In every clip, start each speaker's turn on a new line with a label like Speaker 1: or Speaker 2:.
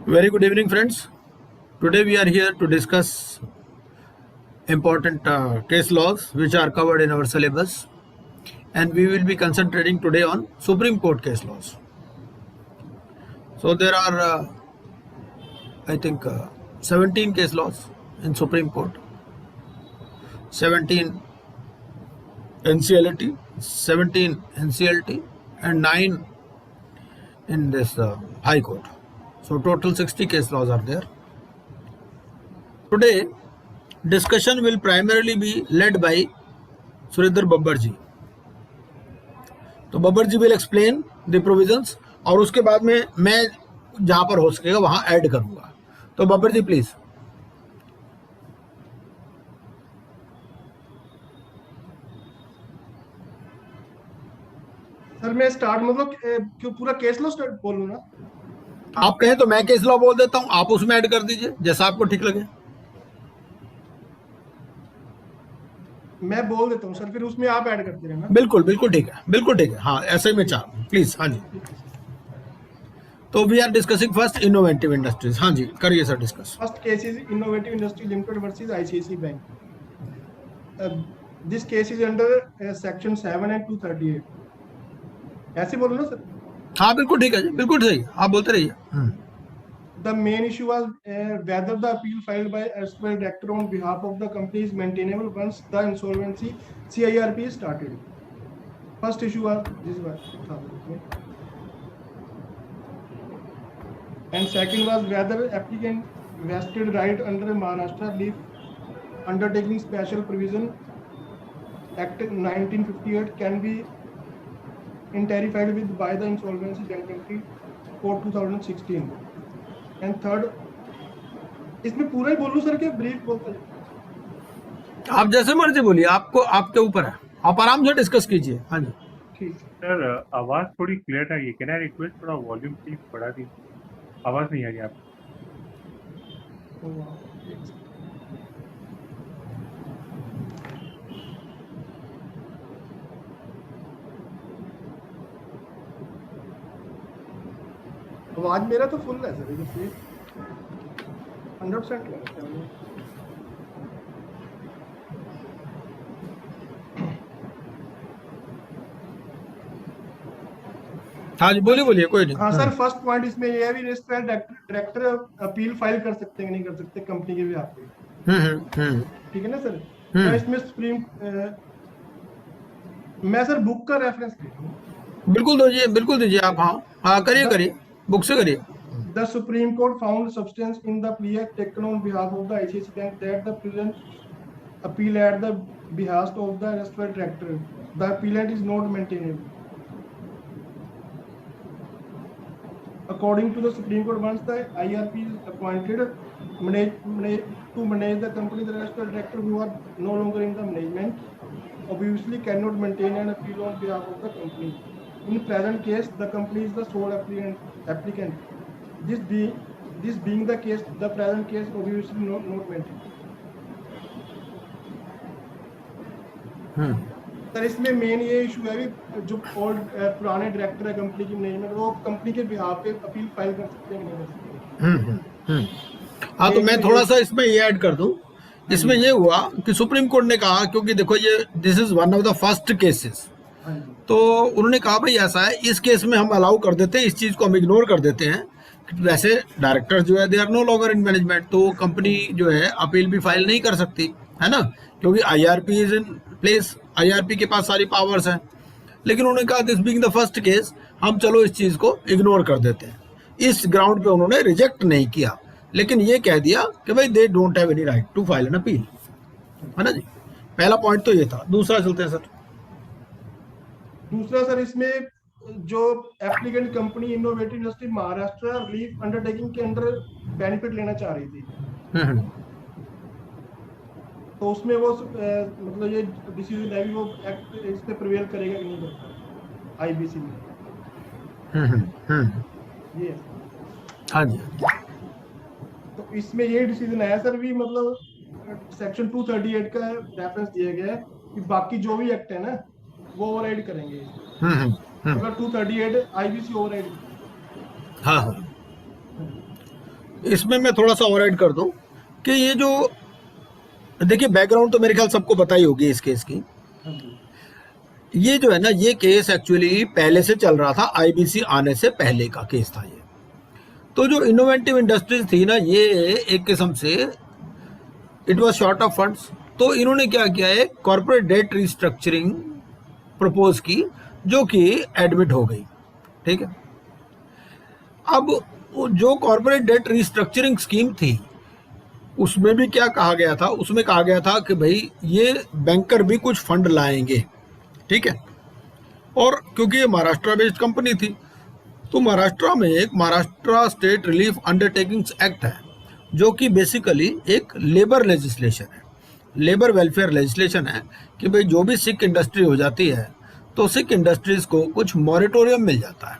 Speaker 1: Very good evening, friends. Today we are here to discuss important case laws which are covered in our syllabus, and we will be concentrating today on Supreme Court case laws. So there are, I think, 17 case laws in Supreme Court, 17 NCLT, 17 NCLT, and 9 in this High Court. So total 60 case laws are there. Today, discussion will primarily be led by Surinder Babbar ji. तो बब्बर जी will explain the provisions और उसके बाद में मैं जहां पर हो सकेगा वहां ऐड करूंगा. तो बब्बर जी प्लीज.
Speaker 2: सर मैं स्टार्ट मतलब क्यों पूरा केस लॉ स्टार्ट बोलूं ना?
Speaker 1: आप कहें तो मैं केस लॉ बोल देता हूं, आप उसमें ऐड कर दीजिए जैसा आपको ठीक लगे.
Speaker 2: मैं बोल देता हूं सर, फिर उसमें आप ऐड करते रहना.
Speaker 1: बिल्कुल बिल्कुल ठीक है, बिल्कुल ठीक है. हाँ ऐसे ही मैं चाह रहा हूँ, प्लीज. हाँ जी. तो we are discussing first innovative industries. हाँ जी करिए sir discuss.
Speaker 2: First case is innovative industry limited versus ICIC bank. This case is under section 7 and 238. ऐसे बोलो ना सर.
Speaker 1: हाँ बिल्कुल ठीक है जी, बिल्कुल सही, आप बोलते रहिए.
Speaker 2: The main issue was whether the appeal filed by erstwhile director on behalf of the company is maintainable once the insolvency CIRP is started. First issue was this one. And second was whether applicant vested right under Maharashtra Relief Undertaking Special Provision Act 1958 can be interfered with by the Insolvency Bankruptcy Code 2016. And third, इसमें पूरा ही बोलूं sir के brief बोलते हैं?
Speaker 1: आप जैसे मर्जी बोलिए, आपको आपके ऊपर है, आप आराम से डिस्कस कीजिए. हाँ जी
Speaker 2: ठीक.
Speaker 3: सर आवाज थोड़ी क्लियर आ रही है, कैन आई रिक्वेस्ट थोड़ा वॉल्यूम प्लीज बढ़ा दीजिए, आवाज नहीं आ रही आपकी.
Speaker 2: आवाज मेरा तो फुल है सर, ये 100% है.
Speaker 1: हाँ जी बोलिए बोलिए, कोई नहीं.
Speaker 2: हाँ सर, फर्स्ट पॉइंट इसमें ये है भी रजिस्ट्रार डायरेक्टर अपील फाइल कर सकते हैं कि नहीं कर सकते कंपनी के भी आपके. ठीक है ना सर. तो इसमें सुप्रीम मैं सर बुक का रेफरेंस
Speaker 1: बिल्कुल दीजिए, बिल्कुल दीजिए आप. हाँ हाँ करिए करिए, बुक से करिए.
Speaker 2: The Supreme Court found substance in the plea taken on behalf of the ICICI Bank that the present appeal at the behest of the erstwhile director. The appellant is not maintainable. According to the Supreme Court, once the IRP is appointed to manage the company, the erstwhile director who are no longer in the management obviously cannot maintain an appeal on behalf of the company. In present case, the company is the sole applicant. This being the case, the present case obviously not maintained. Sir इसमें main ये issue है भी जो old पुराने director है company की management, वो company के बिहाफ पे अपील फाइल कर सकते हैं कि नहीं कर सकते.
Speaker 1: हाँ तो मैं थोड़ा सा इसमें ये ऐड कर दूं. इसमें ये हुआ कि सुप्रीम कोर्ट ने कहा, क्योंकि देखो ये this is one of the first cases, तो उन्होंने कहा भाई ऐसा है, इस केस में हम अलाउ कर देते हैं, इस चीज को हम इग्नोर कर देते हैं. वैसे डायरेक्टर जो है they are no longer in management, तो कंपनी जो है अपील भी फाइल नहीं कर सकती है ना, क्योंकि IRP is in place, IRP के पास सारी पावर्स हैं. लेकिन उन्होंने कहा this being the first case, हम चलो इस चीज को इग्नोर कर देते हैं. इस ग्राउंड पे उन्होंने रिजेक्ट नहीं किया, लेकिन ये कह दिया कि भाई they don't have any right to file an appeal, है ना जी. पहला पॉइंट तो ये था. दूसरा चलते हैं सर.
Speaker 2: दूसरा सर इसमें जो applicant company innovative industry Maharashtra relief undertaking के अंडर बेनिफिट लेना चाह रही थी, तो उसमें वो मतलब ये डिसीजन है वो एक्ट इस पे प्रिवेल करेगा कि नहीं करता आईबीसी में. ये
Speaker 1: हाँ जी.
Speaker 2: तो इसमें ये डिसीजन आया सर भी, मतलब सेक्शन 238 का रेफरेंस दिया गया है कि बाकी जो भी एक्ट है ना वो ओवरराइड करेंगे. अगर 238 आईबीसी ओवरराइड.
Speaker 1: हाँ हाँ इसमें मैं थोड़ा सा और ऐड कर दूं कि ये जो, देखिए बैकग्राउंड तो मेरे ख्याल सबको पता ही होगी इस केस की। ये जो है ना, ये केस एक्चुअली पहले से चल रहा था, आईबीसी आने से पहले का केस था ये। तो जो इनोवेटिव इंडस्ट्रीज थी ना, ये एक किस्म से it was short of funds, तो इन्होंने क्या किया है, कॉर्पोरेट डेट रिस्ट्रक्चरिंग प्रपोज की, जो कि एडमिट हो गई। ठीक है, अब जो कॉर्पोरेट डेट रिस्ट्रक्चरिंग स्कीम थी उसमें भी क्या कहा गया था, उसमें कहा गया था कि भाई ये बैंकर भी कुछ फंड लाएंगे। ठीक है, और क्योंकि ये महाराष्ट्र बेस्ड कंपनी थी, तो महाराष्ट्र में एक Maharashtra state relief undertakings act है, जो कि बेसिकली एक लेबर लेजिस्लेशन है, लेबर वेलफेयर लेजिस्लेशन है कि भाई जो भी सिक इंडस्ट्री हो जाती है तो सिक इंडस्ट्रीज को कुछ मॉरेटोरियम मिल जाता है,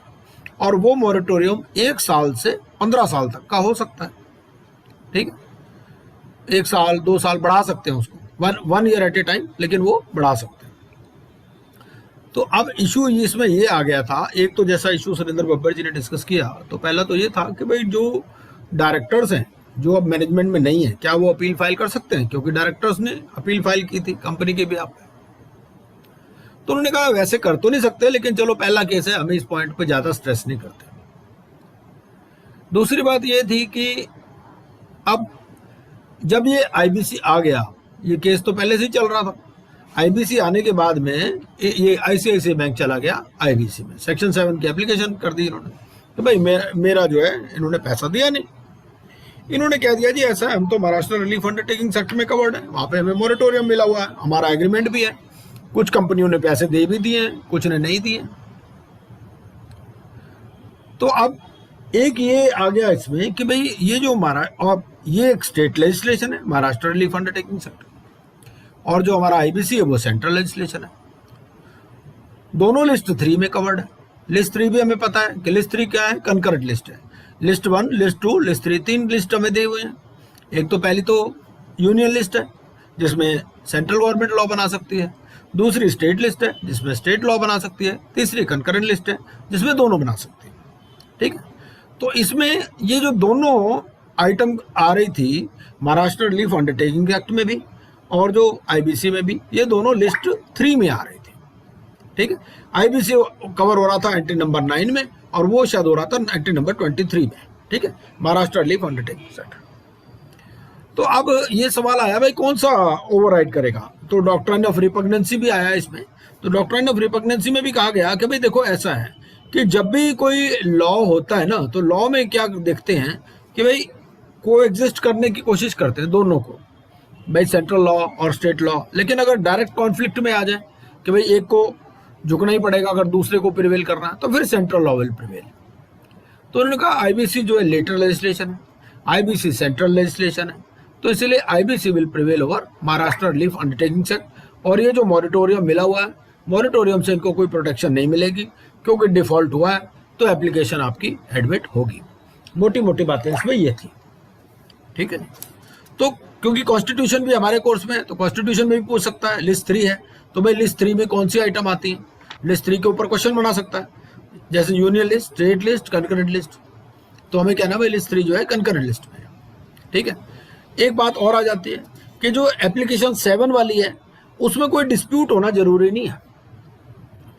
Speaker 1: और वो मॉरेटोरियम 1 साल से 15 साल तक का हो सकता है। ठीक है, 1 साल 2 साल बढ़ा सकते हैं उसको, one year at a time, लेकिन वो बढ़ा सकते हैं। तो अब इशू इसमें ये आ गया था, एक तो जैसा इशू सुरेंद्र बब्बर जी ने डिस्कस किया, तो पहला तो ये था कि भाई जो डायरेक्टर्स हैं जो अब मैनेजमेंट में नहीं है, क्या वो अपील फाइल कर सकते हैं, क्योंकि डायरेक्टर्स ने अपील फाइल की थी कंपनी के भी। आप तो उन्होंने कहा वैसे कर तो नहीं सकते, लेकिन चलो पहला केस है, हमें इस पॉइंट पे ज्यादा स्ट्रेस नहीं करते। दूसरी बात ये थी कि अब जब ये आईबीसी आ गया, ये केस तो पहले से ही चल रहा था, आईबीसी आने के बाद में ये आईसीआईसीआई बैंक चला गया आईबीसी में, सेक्शन 7 की एप्लीकेशन कर दी इन्होंने तो भाई मेरा जो है, इन्होंने पैसा दिया नहीं, इन्होंने कह दिया जी ऐसा है, हम तो महाराष्ट्र रिलीफ अंडरटेकिंग सेक्ट में कवर्ड है, वहां पे हमें मॉरेटोरियम मिला हुआ है, हमारा एग्रीमेंट भी है, कुछ कंपनियों ने पैसे दे भी दिए हैं, कुछ ने नहीं दिए। तो अब एक ये आ गया इसमें कि भाई ये जो हमारा, ये एक स्टेट लेजिस्लेशन है महाराष्ट्र रिलीफ अंडरटेकिंग सेक्ट, और जो हमारा आईबीसी है वो सेंट्रल लेजिस्लेशन है। दोनों लिस्ट 3 में कवर्ड है। लिस्ट 3 भी हमें पता है कि लिस्ट 3 क्या है, कंकरेंट लिस्ट है। लिस्ट 1, लिस्ट 2, लिस्ट 3, 3 लिस्ट हमें दी हुई हैं। एक तो पहली तो यूनियन लिस्ट है जिसमें सेंट्रल गवर्नमेंट लॉ बना सकती है, दूसरी स्टेट लिस्ट है जिसमें स्टेट लॉ बना सकती है, तीसरी कंकरेंट लिस्ट है जिसमें दोनों बना सकती है। ठीक है, तो इसमें ये जो दोनों आइटम आ रही थी महाराष्ट्र रिलीफ अंडरटेकिंग एक्ट में भी और जो आईबीसी में भी, ये दोनों लिस्ट 3 में आ रही थी। ठीक है, आईबीसी कवर हो रहा था एंट्री नंबर 9 में, और वो शायद हो रहा था एंट्री नंबर 23 में। ठीक है, महाराष्ट्र रिलीफ अंडरटेकिंग एक्ट। तो अब ये सवाल आया भाई कौन सा ओवरराइड करेगा, तो डॉक्ट्राइन ऑफ रिपग्नेंसी भी आया इसमें। तो डॉक्ट्राइन ऑफ रिपग्नेंसी में भी कहा गया कि भाई देखो ऐसा है कि जब भी कोई लॉ होता है ना, तो लॉ में क्या देखते हैं कि भाई को एग्जिस्ट करने की कोशिश करते हैं दोनों को, भाई सेंट्रल लॉ और स्टेट लॉ। लेकिन अगर डायरेक्ट कॉन्फ्लिक्ट में आ जाए कि भाई एक को झुकना ही पड़ेगा अगर दूसरे को प्रिवेल करना है, तो फिर सेंट्रल लॉ विल प्रिवेल। तो उन्होंने कहा आईबीसी जो है लेटर लेजिस्लेशन है, आईबीसी सेंट्रल लेजिस्लेशन है, तो इसलिए IBC will prevail over Maharashtra relief undertaking act. और ये जो मॉरेटोरियम मिला हुआ है, मॉरेटोरियम से इनको कोई प्रोटेक्शन नहीं मिलेगी, क्योंकि डिफॉल्ट हुआ है तो एप्लीकेशन आपकी एडमिट होगी। मोटी मोटी बातें इसमें ये थी। ठीक है, तो क्योंकि कॉन्स्टिट्यूशन भी हमारे कोर्स में है, तो कॉन्स्टिट्यूशन में भी पूछ सकता है। लिस्ट 3 है तो भाई लिस्ट 3 में कौन सी आइटम आती है, लिस्ट 3 के ऊपर क्वेश्चन बना सकता है, जैसे union list, state list, concurrent list. तो हमें कहना भाई लिस्ट 3 जो है कंकरेंट लिस्ट में है। ठीक है, एक बात और आ जाती है कि जो एप्लीकेशन 7 वाली है उसमें कोई डिस्प्यूट होना जरूरी नहीं है।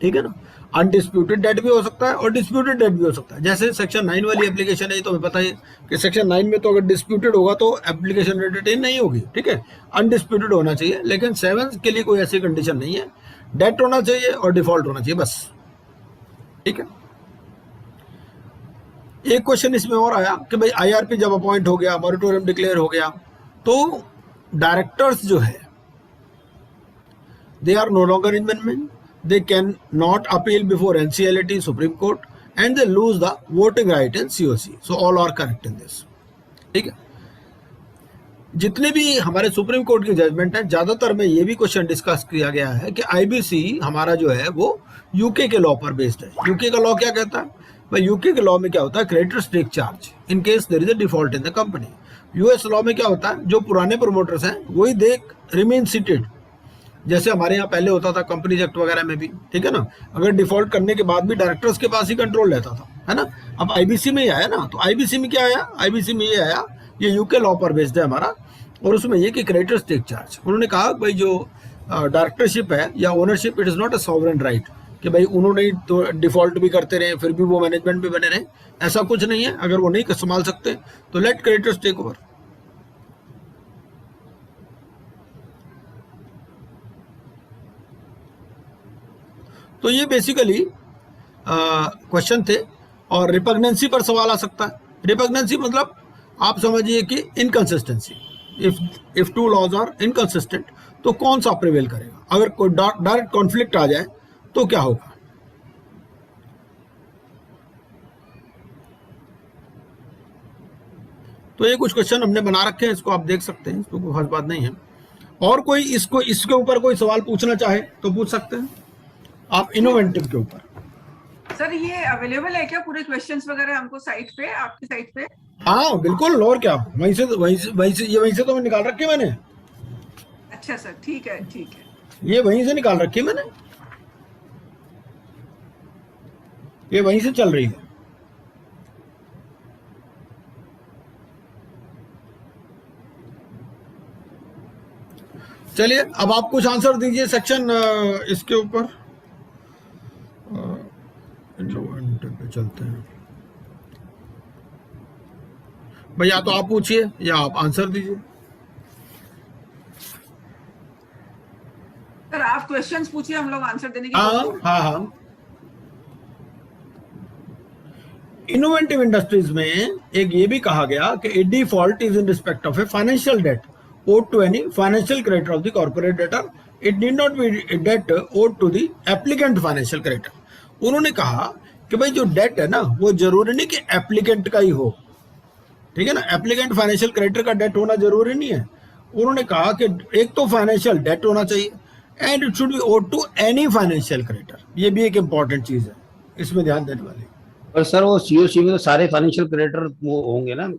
Speaker 1: ठीक है ना, अनडिस्प्यूटेड डेट भी हो सकता है और डिस्प्यूटेड डेट भी हो सकता है। जैसे सेक्शन 9 वाली एप्लीकेशन है, तो हमें पता है कि सेक्शन 9 में तो अगर डिस्प्यूटेड होगा तो एप्लीकेशन एंटरटेन नहीं होगी। ठीक है, अनडिस्प्यूटेड होना चाहिए, लेकिन 7 के लिए कोई ऐसी कंडीशन नहीं है, डेट होना चाहिए और डिफॉल्ट होना चाहिए बस। ठीक है, एक क्वेश्चन इसमें और आया कि भाई आईआरपी जब अपॉइंट हो गया, मॉरेटोरियम डिक्लेयर हो गया, तो डायरेक्टर्स जो है they are no longer in management, they can not appeal before NCLAT Supreme Court and they lose the voting right in COC. So all are correct in this. ठीक है, जितने भी हमारे सुप्रीम कोर्ट की judgement है, ज्यादातर में ये भी क्वेश्चन डिस्कस किया गया है कि आईबीसी हमारा जो है वो यूके के लॉ पर बेस्ड है। यूके का लॉ क्या कहता है भाई, यूके के लॉ में क्या होता है, creditors take charge in case there is a default in the company. US law में क्या होता है, जो पुराने प्रोमोटर्स हैं वही दे रिमेन सीटेड, जैसे हमारे यहाँ पहले होता था कंपनीज एक्ट वगैरह में भी। ठीक है ना, अगर डिफॉल्ट करने के बाद भी डायरेक्टर्स के पास ही कंट्रोल रहता था, है ना। अब आईबीसी में ही आया ना, तो आईबीसी में क्या आया, आईबीसी में ये आया, ये यूके लॉ पर बेस्ड है हमारा, और उसमें ये कि क्रेडिटर्स टेक चार्ज। उन्होंने कहा भाई जो डायरेक्टरशिप है या ownership, it is not a sovereign right, कि भाई उन्होंने ही तो डिफॉल्ट भी करते रहे फिर भी वो मैनेजमेंट भी बने रहे, ऐसा कुछ नहीं है। अगर वो नहीं संभाल सकते तो लेट क्रेडिटर्स टेक ओवर। तो ये बेसिकली क्वेश्चन थे। और रिपग्नेंसी पर सवाल आ सकता है। रिपग्नेंसी मतलब आप समझिए कि inconsistency, if two laws are inconsistent तो कौन सा प्रिवेल करेगा। अगर कोई डायरेक्ट कॉन्फ्लिक्ट आ जाए तो क्या होगा। तो ये कुछ क्वेश्चन हमने बना रखे हैं, इसको आप देख सकते हैं, इसको कोई खास बात नहीं है। और कोई इसके ऊपर कोई सवाल पूछना चाहे तो पूछ सकते हैं आप, इनोवेटिव के ऊपर।
Speaker 4: सर ये अवेलेबल है क्या पूरे क्वेश्चंस वगैरह हमको साइट पे, आपकी साइट पे?
Speaker 1: हाँ बिल्कुल, और क्या, वहीं से तो मैं निकाल रखे मैंने।
Speaker 4: अच्छा सर, ठीक है ठीक है।
Speaker 1: ये वहीं से निकाल रखी है मैंने, ये वहीं से चल रही है। चलिए अब आप कुछ आंसर दीजिए सेक्शन इसके ऊपर। पे चलते हैं भैया, तो आप पूछिए या आप आंसर दीजिए।
Speaker 4: सर आप क्वेश्चंस पूछिए, हम लोग आंसर देने की
Speaker 1: हाँ। इनोवेटिव इंडस्ट्रीज में एक ये भी कहा गया कि ए default is in respect of a financial debt owed to any financial creditor of the corporate debtor. It need not be a debt owed to the applicant financial creditor. उन्होंने कहा कि भाई जो डेट है ना वो जरूरी नहीं कि एप्लीकेंट का ही हो, ठीक है ना। एप्लीकेंट फाइनेंशियल क्रेडिटर का डेट होना जरूरी नहीं है। उन्होंने कहा कि एक तो फाइनेंशियल डेट होना चाहिए and it should be owed to any financial creditor. ये भी एक इंपॉर्टेंट चीज है, इसमें ध्यान देने वाली।
Speaker 5: पर सर वो सीओसी में तो सारे फाइनेंशियल क्रेडिटर वो होंगे ना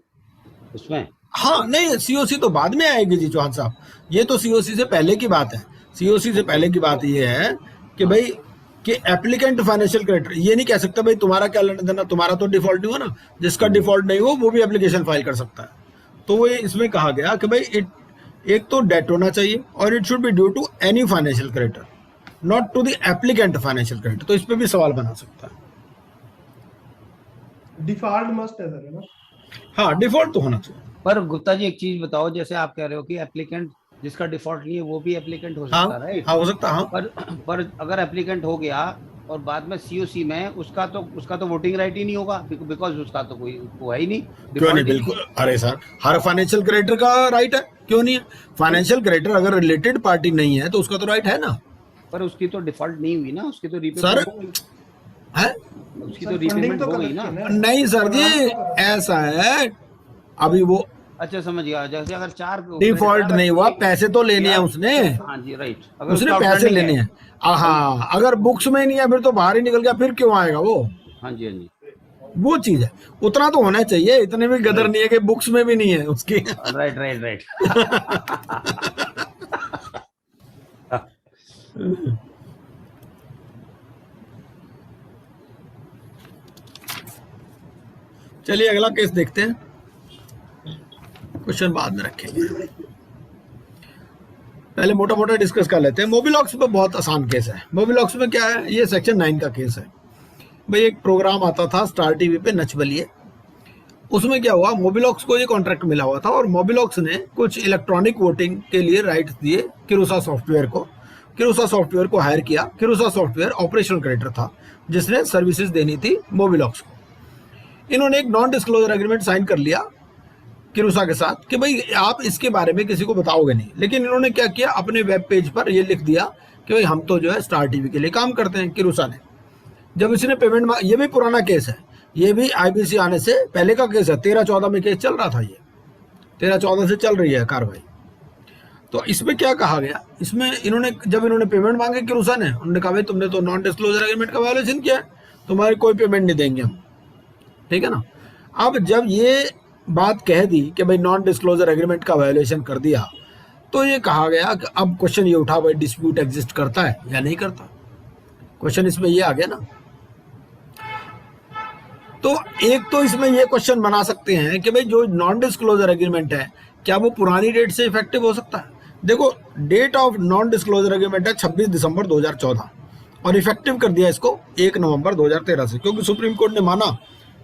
Speaker 5: उसमें।
Speaker 1: हाँ नहीं, सीओसी तो बाद में आएगी जी चौहान साहब, ये तो सीओसी से पहले की बात है। सीओसी से पहले की बात ये है कि भाई कि एप्लीकेंट फाइनेंशियल क्रेडिटर ये नहीं कह सकता भाई तुम्हारा क्या लेना देना, तुम्हारा तो डिफॉल्ट नहीं हुआ ना, जिसका डिफॉल्ट नहीं हो वो भी एप्लीकेशन फाइल कर सकता है। तो वो इसमें कहा गया कि भाई एक तो डेट होना चाहिए और it should be due to any financial creditor, not to the applicant financial creditor. तो इस पर भी सवाल बना सकता है।
Speaker 2: डिफॉल्ट मस्ट है सर, है ना।
Speaker 1: हाँ डिफॉल्ट तो होना चाहिए।
Speaker 5: पर गुप्ता जी एक चीज बताओ, जैसे आप कह रहे हो कि एप्लीकेंट जिसका डिफॉल्ट नहीं है वो भी एप्लीकेंट हो सकता है, राइट?
Speaker 1: हाँ हो सकता है। हाँ
Speaker 5: पर अगर एप्लीकेंट हो गया और बाद में सीओसी में उसका तो वोटिंग राइट ही नहीं होगा, बिकॉज उसका तो कोई वो है ही नहीं।
Speaker 1: क्यों नहीं, बिल्कुल। अरे सर हर फाइनेंशियल क्रेडिटर का राइट है, क्यों नहीं है। फाइनेंशियल क्रेडिटर अगर रिलेटेड पार्टी नहीं है तो उसका तो राइट है ना।
Speaker 5: पर उसकी तो डिफॉल्ट नहीं हुई ना, उसकी तो
Speaker 1: सर है,
Speaker 5: उसकी तो रीपेमेंट हो गई ना।
Speaker 1: नहीं सर जी, ऐसा है अभी वो
Speaker 5: अच्छा समझ गया, जैसे अगर 4
Speaker 1: डिफॉल्ट नहीं हुआ, पैसे तो लेने हैं उसने।
Speaker 5: हाँ जी राइट,
Speaker 1: उसने पैसे लेने हैं। हाँ अगर बुक्स में नहीं है फिर तो बाहर ही निकल गया, फिर क्यों आएगा वो।
Speaker 5: हाँ जी हाँ जी,
Speaker 1: वो चीज है, उतना तो होना चाहिए। इतने भी गदर नहीं है कि बुक्स में भी नहीं है उसकी।
Speaker 5: Right right right.
Speaker 1: चलिए अगला केस देखते हैं, क्वेश्चन बाद में रखेंगे, पहले मोटा मोटा डिस्कस कर लेते हैं। मोबिलॉक्स पे बहुत आसान केस है। मोबिलॉक्स में क्या है, ये सेक्शन 9 का केस है भाई। एक प्रोग्राम आता था स्टार टीवी पे, नच बलिए। उसमें क्या हुआ, मोबिलॉक्स को ये कॉन्ट्रैक्ट मिला हुआ था और मोबिलॉक्स ने कुछ इलेक्ट्रॉनिक वोटिंग के लिए राइट्स दिए किरूसा सॉफ्टवेयर को। किरूसा सॉफ्टवेयर को हायर किया। किरूसा सॉफ्टवेयर ऑपरेशनल क्रेडिटर था जिसने सर्विसेज देनी थी मोबिलॉक्स को। इन्होंने एक नॉन डिस्क्लोजर एग्रीमेंट साइन कर लिया किरूसा के साथ कि भाई आप इसके बारे में किसी को बताओगे नहीं। लेकिन इन्होंने क्या किया, अपने वेब पेज पर ये लिख दिया कि भाई हम तो जो है स्टार टीवी के लिए काम करते हैं। किरूसा ने जब इसने पेमेंट, ये भी पुराना केस है, ये भी आईबीसी आने से पहले का केस है। 13-14 में केस चल रहा था, ये 13-14 से चल रही है कार्रवाई। तो इसमें क्या कहा गया, इसमें जब इन्होंने पेमेंट मांगे किरूसा ने, उन्होंने कहा भाई तुमने तो नॉन डिस्क्लोजर एग्रीमेंट का वायोलेशन किया है, तुम्हारी कोई पेमेंट नहीं देंगे हम, ठीक है ना। अब जब ये बात कह दी कि भाई नॉन डिस्क्लोजर एग्रीमेंट का वायोलेशन कर दिया, तो ये कहा गया कि अब क्वेश्चन ये उठा भाई डिस्प्यूट एग्जिस्ट करता है या नहीं करता। क्वेश्चन इसमें ये आ गया ना। तो एक तो इसमें ये क्वेश्चन बना सकते हैं कि भाई जो नॉन डिस्क्लोजर एग्रीमेंट है क्या वो पुरानी डेट से इफेक्टिव हो सकता है? देखो, date of non disclosure agreement है 26 दिसंबर 2014 और इफेक्टिव कर दिया इसको 1 नवंबर 2013 से, क्योंकि सुप्रीम कोर्ट ने माना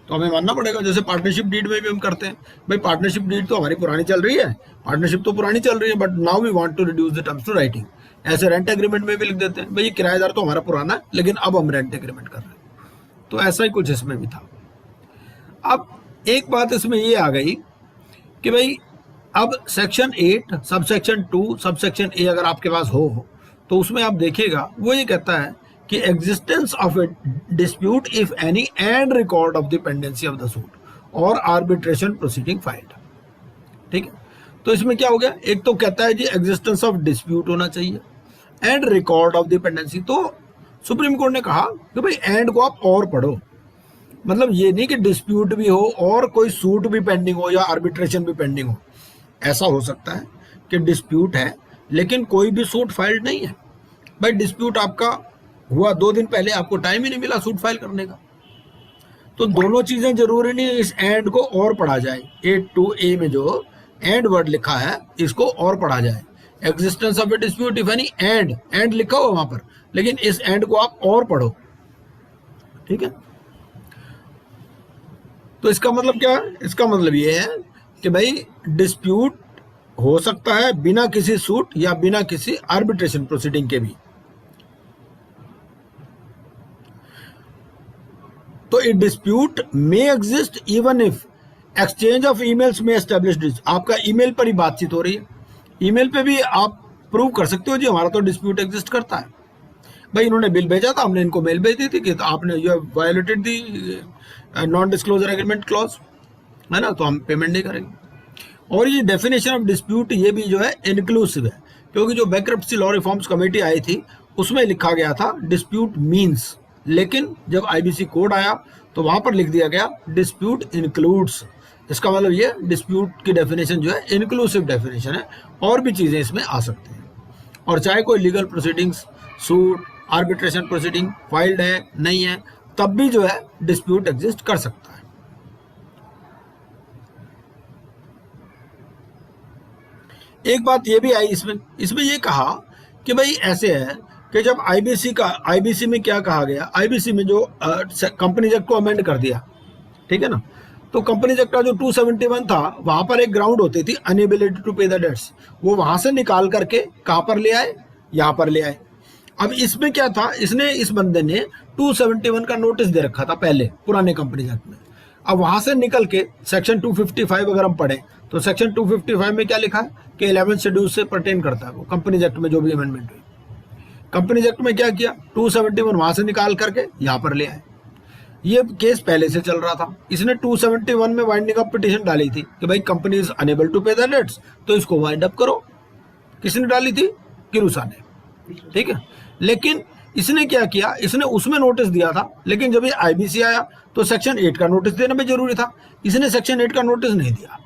Speaker 1: तो हमें मानना पड़ेगा। जैसे पार्टनरशिप डीड में भी हम करते हैं, भाई पार्टनरशिप डीड तो हमारी पुरानी चल रही है, पार्टनरशिप तो पुरानी चल रही है, but now we want to reduce the terms to writing. ऐसे रेंट एग्रीमेंट में भी लिख देते हैं, भाई ये किराएदार तो हमारा पुराना है लेकिन अब हम रेंट एग्रीमेंट कर रहे हैं। तो ऐसा ही कुछ इसमें भी था। अब एक बात इसमें ये आ गई कि भाई अब section 8 sub section 2 sub section A अगर आपके पास हो तो उसमें आप देखिएगा वो ये कहता है कि existence of A dispute if any and record of the pendency of the suit और आर्बिट्रेशन प्रोसीडिंग फाइल्ड। ठीक है, तो इसमें क्या हो गया, एक तो कहता है जी एग्जिस्टेंस ऑफ डिस्प्यूट होना चाहिए and record of the pendency. तो सुप्रीम कोर्ट ने कहा कि भाई एंड को आप और पढ़ो, मतलब ये नहीं कि डिस्प्यूट भी हो और कोई सूट भी पेंडिंग हो या आर्बिट्रेशन भी पेंडिंग हो। ऐसा हो सकता है कि डिस्प्यूट है लेकिन कोई भी सूट फाइल्ड नहीं है। भाई डिस्प्यूट आपका हुआ 2 दिन पहले, आपको टाइम ही नहीं मिला सूट फाइल करने का। तो दोनों चीजें जरूरी नहीं, इस एंड को और पढ़ा जाए। 8(2)A में जो एंड वर्ड लिखा है इसको और पढ़ा जाए। Existence of A dispute if any and लिखा हुआ वहां पर, लेकिन इस एंड को आप और पढ़ो। ठीक है, तो इसका मतलब क्या है? इसका मतलब ये है कि भाई डिस्प्यूट हो सकता है बिना किसी सूट या बिना किसी आर्बिट्रेशन प्रोसीडिंग के भी। तो a dispute may exist even if exchange of emails में एस्टेब्लिश्ड। आपका ईमेल पर ही बातचीत हो रही है, ईमेल पे भी आप प्रूव कर सकते हो जी हमारा तो डिस्प्यूट एग्जिस्ट करता है। भाई इन्होंने बिल भेजा था, हमने इनको मेल भेज दी थी कि तो आपने you have violated the non disclosure agreement clause, है ना, तो हम पेमेंट नहीं करेंगे। और ये डेफिनेशन ऑफ डिस्प्यूट ये भी जो है इंक्लूसिव है, क्योंकि जो बैंक्रप्सी लॉ रिफॉर्म्स कमेटी आई थी उसमें लिखा गया था डिस्प्यूट मीन्स, लेकिन जब आईबीसी कोड आया तो वहां पर लिख दिया गया डिस्प्यूट इंक्लूड्स। इसका मतलब ये डिस्प्यूट की डेफिनेशन जो है इंक्लूसिव डेफिनेशन है, और भी चीजें इसमें आ सकती हैं। और चाहे कोई legal proceedings, suit, arbitration proceeding filed है नहीं है, तब भी जो है डिस्प्यूट एग्जिस्ट कर सकता है। एक बात ये भी आई इसमें ये कहा कि भाई ऐसे है कि जब आईबीसी में क्या कहा गया, आईबीसी में जो कंपनीज एक्ट को अमेंड कर दिया, ठीक है ना, तो कंपनीज एक्ट का जो 271 था वहां पर एक ग्राउंड होती थी अनएबिलिटी टू पे द डेट्स, वो वहां से निकाल करके कहां पर ले आए, यहां पर ले आए। अब इसमें क्या था, इस बंदे ने 271 का नोटिस दे रखा था पहले पुराने कंपनीज एक्ट में। अब वहां से निकल के सेक्शन 255 अगर हम पढ़ें तो सेक्शन 255 में क्या लिखा है कि 11th शेड्यूल से पर्टेन करता है वो कंपनीज एक्ट में जो भी अमेंडमेंट हुई। कंपनीज एक्ट में क्या किया, 271 वहां से निकाल करके यहां पर ले आए। ये केस पहले से चल रहा था, इसने 271 में वाइंडिंग अप पिटीशन डाली थी कि भाई कंपनी इज अनेबल टू पे द डेट्स, तो इसको वाइंड अप करो। किसने डाली थी, किरूसा ने, ठीक है। लेकिन इसने क्या किया, इसने उसमें नोटिस दिया था, लेकिन जब ये आईबीसी आया तो सेक्शन 8 का नोटिस देना भी जरूरी था, इसने सेक्शन 8 का नोटिस नहीं दिया,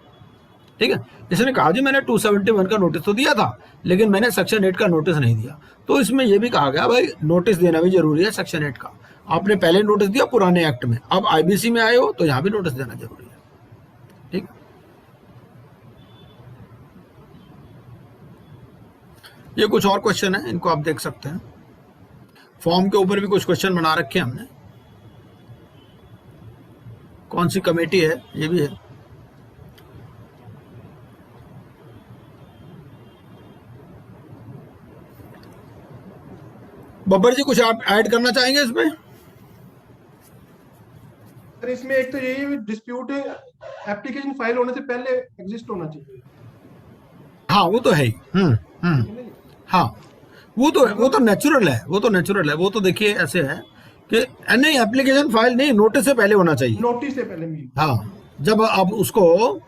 Speaker 1: ठीक है। इसने कहा जी मैंने 271 का नोटिस तो दिया था लेकिन मैंने सेक्शन 8 का नोटिस नहीं दिया। तो इसमें यह भी कहा गया भाई नोटिस देना भी जरूरी है सेक्शन 8 का। आपने पहले नोटिस दिया पुराने एक्ट में, अब आईबीसी में आए हो तो यहां भी नोटिस देना जरूरी है, ठीक। ये कुछ और क्वेश्चन है, इनको आप देख सकते हैं। फॉर्म के ऊपर भी कुछ क्वेश्चन बना रखे हैं हमने, कौन सी कमेटी है ये भी है। बब्बर जी कुछ आप ऐड करना चाहेंगे इसमें?
Speaker 2: सर इसमें एक तो यही डिस्प्यूट एप्लीकेशन फाइल होने से पहले एग्जिस्ट होना चाहिए।
Speaker 1: हाँ वो तो है ही। हाँ वो तो नेचुरल है, वो तो नेचुरल है। वो तो देखिए ऐसे है कि नहीं एप्लीकेशन फाइल नहीं, नोटिस से पहले होना चाहिए,
Speaker 2: नोटिस से पहले मिली।
Speaker 1: हाँ जब अब उसको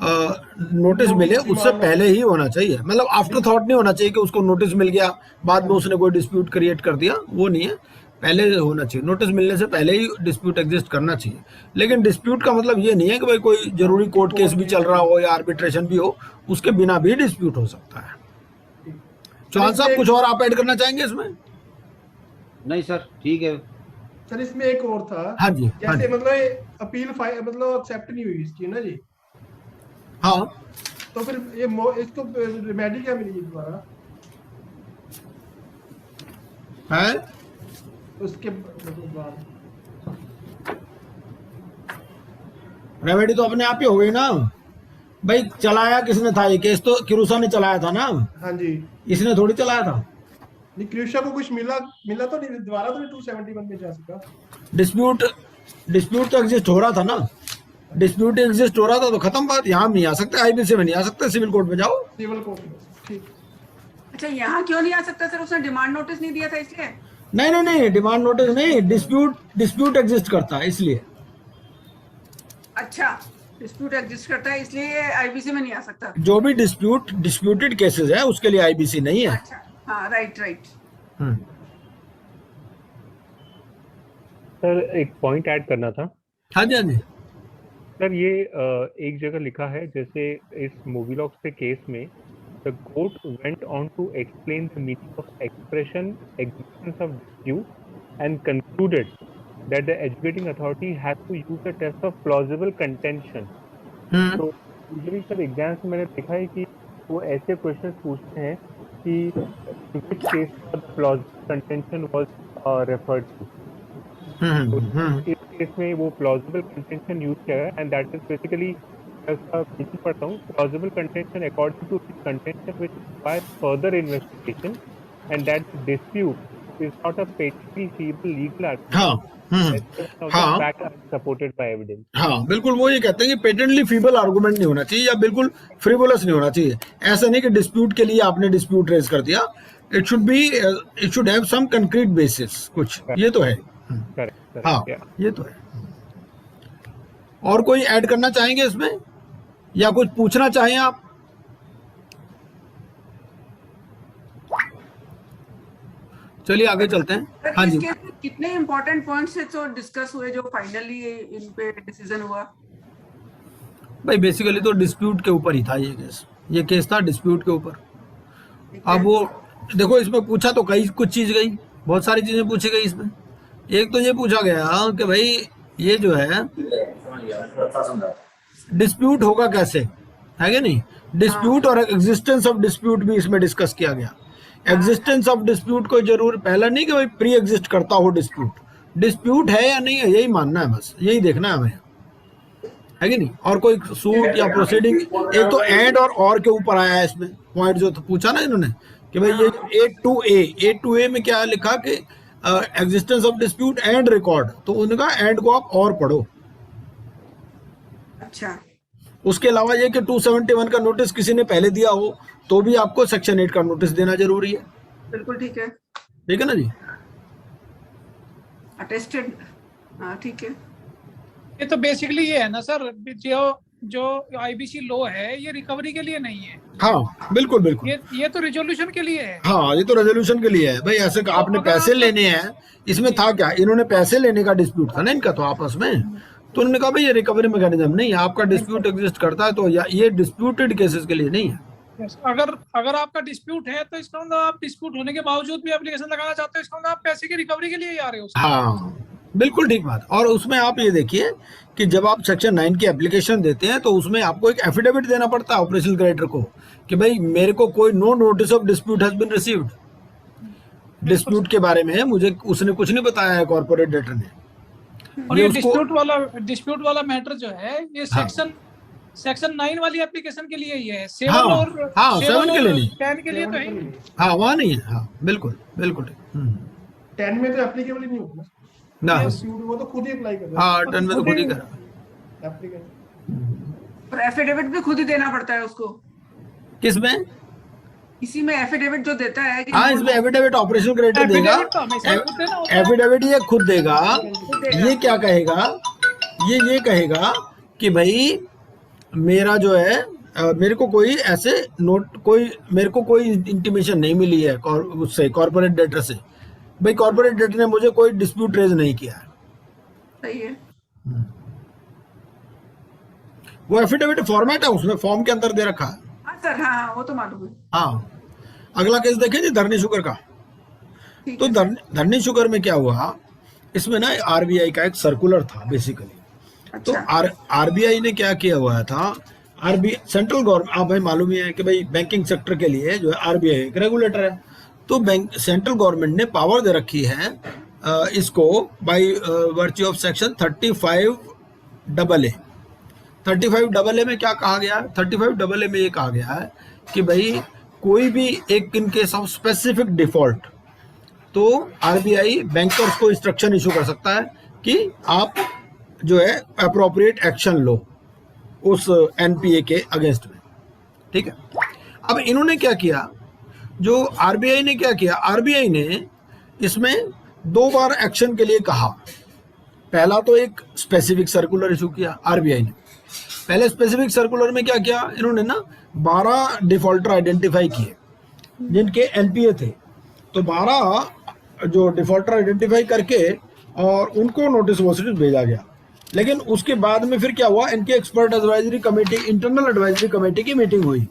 Speaker 1: नोटिस मिले उससे पहले ही होना चाहिए, मतलब आफ्टर थॉट नहीं होना चाहिए कि उसको नोटिस मिल गया बाद में उसने कोई डिस्प्यूट क्रिएट कर दिया, वो नहीं है, पहले होना चाहिए। नोटिस मिलने से पहले ही डिस्प्यूट एग्जिस्ट करना चाहिए। लेकिन डिस्प्यूट का मतलब ये नहीं है कि भाई कोई जरूरी कोर्ट केस भी चल रहा हो या आर्बिट्रेशन भी हो, उसके बिना भी डिस्प्यूट हो सकता है। चौहान साहब कुछ और आप ऐड करना चाहेंगे इसमें?
Speaker 5: नहीं सर ठीक है।
Speaker 2: सर इसमें एक और था,
Speaker 1: हाँ जी, हाँ
Speaker 2: जैसे
Speaker 1: जी।
Speaker 2: मतलब अपील मतलब एक्सेप्ट नहीं हुई इसकी ना जी,
Speaker 1: हाँ,
Speaker 2: तो फिर ये इसको रेमेडी क्या मिलेगी दोबारा
Speaker 1: है
Speaker 2: उसके बाद?
Speaker 1: रेमेडी तो अपने आप ही हो गई ना भाई। चलाया किसने था ये केस? तो किरूसा ने चलाया था ना,
Speaker 2: हाँ जी,
Speaker 1: इसने थोड़ी चलाया था।
Speaker 2: नहीं क्रिशा को कुछ मिला तो नहीं, दोबारा तो नहीं 271 में जा सका।
Speaker 1: डिस्प्यूट डिस्प्यूट तो एग्जिस्ट हो रहा था ना, डिस्प्यूट एग्जिस्ट हो रहा था तो खत्म बात। यहाँ नहीं आ सकते, आईबीसी में नहीं आ सकते, सिविल कोर्ट में जाओ।
Speaker 2: सिविल कोर्ट में, ठीक।
Speaker 4: अच्छा, यहाँ क्यों नहीं आ सकता सर? उसने डिमांड नोटिस नहीं दिया था इसलिए?
Speaker 1: नहीं नहीं नहीं, डिमांड नोटिस नहीं, डिस्प्यूट एग्जिस्ट करता है इसलिए।
Speaker 4: अच्छा, डिस्प्यूट एग्जिस्ट करता है इसलिए आईबीसी में नहीं आ सकता।
Speaker 1: जो भी डिस्प्यूटेड केसेस है उसके लिए आईबीसी नहीं है।
Speaker 4: अच्छा, हाँ, राइट।
Speaker 1: हम्म।
Speaker 3: सर एक पॉइंट ऐड करना था
Speaker 1: हाँ जी, हाँ जी।
Speaker 3: सर। ये एक जगह लिखा है, जैसे इस मूवीलॉक्स के केस में the court went on to explain the meaning of expression existence of dispute and concluded that the adjudicating authority has to use the test of plausible contention. तो यूजुअली सर एग्जाम्स में मैंने देखा है कि वो ऐसे questions पूछते हैं कि which case the plausible contention was referred to. इस केस में वो plausible contention यूज किया है, and that is basically पढ़ता हूँ, plausible contention according to this contention which requires further investigation and that dispute is not a patently feasible legal argument.
Speaker 1: हाँ
Speaker 3: supported by evidence.
Speaker 1: हाँ, बिल्कुल वो ये कहते हैं कि पेटेंटली फीबल आर्गुमेंट नहीं होना चाहिए या बिल्कुल फ्रिवोलस नहीं होना चाहिए। ऐसा नहीं कि डिस्प्यूट के लिए आपने डिस्प्यूट रेज कर दिया, it should have some concrete basis कुछ। ये तो है।
Speaker 3: करेक्ट।
Speaker 1: हाँ, ये तो है। और कोई ऐड करना चाहेंगे इसमें या कुछ पूछना चाहें आप? चलिए आगे चलते हैं। हाँ
Speaker 4: इस
Speaker 1: जी।
Speaker 4: केस में कितने इंपॉर्टेंट पॉइंट्स से तो डिस्कस हुए जो फाइनली इन पे डिसीजन हुआ?
Speaker 1: भाई बेसिकली तो डिस्प्यूट के ऊपर ही था ये केस था डिस्प्यूट के ऊपर। अब वो देखो, इसमें पूछा तो कुछ चीज गई, बहुत सारी चीजें पूछी गई इसमें। एक तो ये पूछा गया कि भाई ये जो है डिस्प्यूट होगा कैसे, है कि नहीं? डिस्प्यूट और एग्जिस्टेंस ऑफ डिस्प्यूट भी इसमें डिस्कस किया गया। एग्जिस्टेंस ऑफ डिस्प्यूट को जरूर पहला नहीं कि भाई प्री एग्जिस्ट करता हो डिस्प्यूट है या नहीं है, यही मानना है, बस यही देखना है हमें, है कि नहीं? और कोई सूट या प्रोसीडिंग, एक तो एंड और के ऊपर आया है इसमें पॉइंट जो तो पूछा ना इन्होंने कि भाई ये A to A में क्या लिखा कि existence of dispute and record, तो उनका एंड को आप और पढ़ो।
Speaker 4: अच्छा,
Speaker 1: उसके अलावा ये कि 271 का नोटिस किसी ने पहले दिया हो तो भी आपको सेक्शन 8 का नोटिस देना जरूरी है।
Speaker 4: बिल्कुल ठीक है
Speaker 1: ना जी?
Speaker 4: अटेस्टेड, हाँ ठीक है।
Speaker 6: ये तो बेसिकली ये है ना सर, जो आईबीसी लॉ है ये रिकवरी के लिए नहीं है।
Speaker 1: हाँ बिल्कुल बिल्कुल,
Speaker 6: ये तो रिजोल्यूशन के लिए है।
Speaker 1: हाँ ये तो रेजोल्यूशन के लिए है भाई। ऐसे
Speaker 6: तो
Speaker 1: आपने पैसे लेने हैं, इसमें था क्या, इन्होंने पैसे लेने का डिस्प्यूट था ना इनका तो आपस में, तो उन्होंने कहा भाई ये रिकवरी मैकेनिज्म नहीं है, आपका डिस्प्यूट एग्जिस्ट करता है तो ये डिस्प्यूटेड केसेस के लिए नहीं है।
Speaker 6: अगर आपका डिस्प्यूट है तो इसका मतलब आप डिस्प्यूट होने के बावजूद भी एप्लीकेशन लगाना चाहते हो, इसका मतलब आप पैसे की रिकवरी के लिए ही आ रहे हो।
Speaker 1: हाँ बिल्कुल ठीक बात। और उसमें आप ये देखिए कि जब आप सेक्शन 9 की एप्लीकेशन देते हैं तो उसमें आपको एक एफिडेविट देना पड़ता है ऑपरेशनल क्रेडिटर को कि भाई मेरे को कोई no notice of dispute has been received, dispute के बारे में मुझे उसने कुछ नहीं बताया है कॉर्पोरेट डेटर ने।
Speaker 6: और ये डिस्प्यूट वाला मैटर जो है ये सेक्शन 9 वाली एप्लीकेशन के लिए ही है, 7 और
Speaker 1: 7 के लिए नहीं,
Speaker 6: 10 के लिए तो है।
Speaker 1: हाँ वहाँ नहीं है। हाँ बिल्कुल बिल्कुल।
Speaker 2: 10 में तो एप्लीकेबल ही नहीं होगा
Speaker 1: ना,
Speaker 2: वो तो खुद ही अप्लाई कर रहा है।
Speaker 1: हाँ 10 में तो खुद ही करा
Speaker 2: एप्लीकेशन
Speaker 4: और एफिडेविट भी खुद ही देना पड़ता है उसको।
Speaker 1: किसमें?
Speaker 4: इसी में एफिडेविट जो देता है कि
Speaker 1: हाँ इसमें एफिडेविट ऑपरेशनल क्रेडिटर देगा, एफिडेविट ये खुद देगा। ये क्या कहेगा, ये कहेगा कि भाई मेरा जो है मेरे को कोई ऐसे मेरे को कोई इंटीमेशन नहीं मिली है उससे कॉर्पोरेट डेटर से, भाई कॉर्पोरेट डेटर ने मुझे कोई डिस्प्यूट रेज नहीं किया है।
Speaker 4: सही है।
Speaker 1: वो एफिडेविट फॉर्मेट है उसमें फॉर्म के अंदर दे रखा है।
Speaker 4: हाँ सर, हाँ वो तो मालूम है।
Speaker 1: हाँ अगला केस देखें जी, धरनी शुगर का। तो धरनी शुगर में क्या हुआ इसमें ना आरबीआई का एक सर्कुलर था बेसिकली। तो
Speaker 4: अच्छा
Speaker 1: आरबीआई ने क्या किया हुआ था, सेंट्रल गवर्नमेंट, आप भाई मालूम ही है कि भाई बैंकिंग सेक्टर के लिए जो है आरबीआई एक रेगुलेटर है। तो बैंक सेंट्रल गवर्नमेंट ने पावर दे रखी है इसको by virtue of section 35AA। 35AA में क्या कहा गया है? 35AA में ये कहा गया है कि भाई कोई भी एक in case of specific default, तो आरबीआई बैंकर्स को इंस्ट्रक्शन इशू कर सकता है कि आप जो है अप्रोप्रिएट एक्शन लो उस एनपीए के अगेंस्ट में। ठीक है, अब इन्होंने क्या किया, जो आरबीआई ने क्या किया, आरबीआई ने इसमें 2 बार एक्शन के लिए कहा। पहला तो एक स्पेसिफिक सर्कुलर इशू किया आरबीआई ने। पहले स्पेसिफिक सर्कुलर में क्या किया इन्होंने ना, 12 डिफॉल्टर आइडेंटिफाई किए जिनके एनपीए थे। तो 12 जो डिफॉल्टर आइडेंटिफाई करके और उनको नोटिस वोटिस भेजा गया। लेकिन उसके बाद में फिर क्या हुआ, इनके expert advisory committee, internal advisory committee की मीटिंग हुई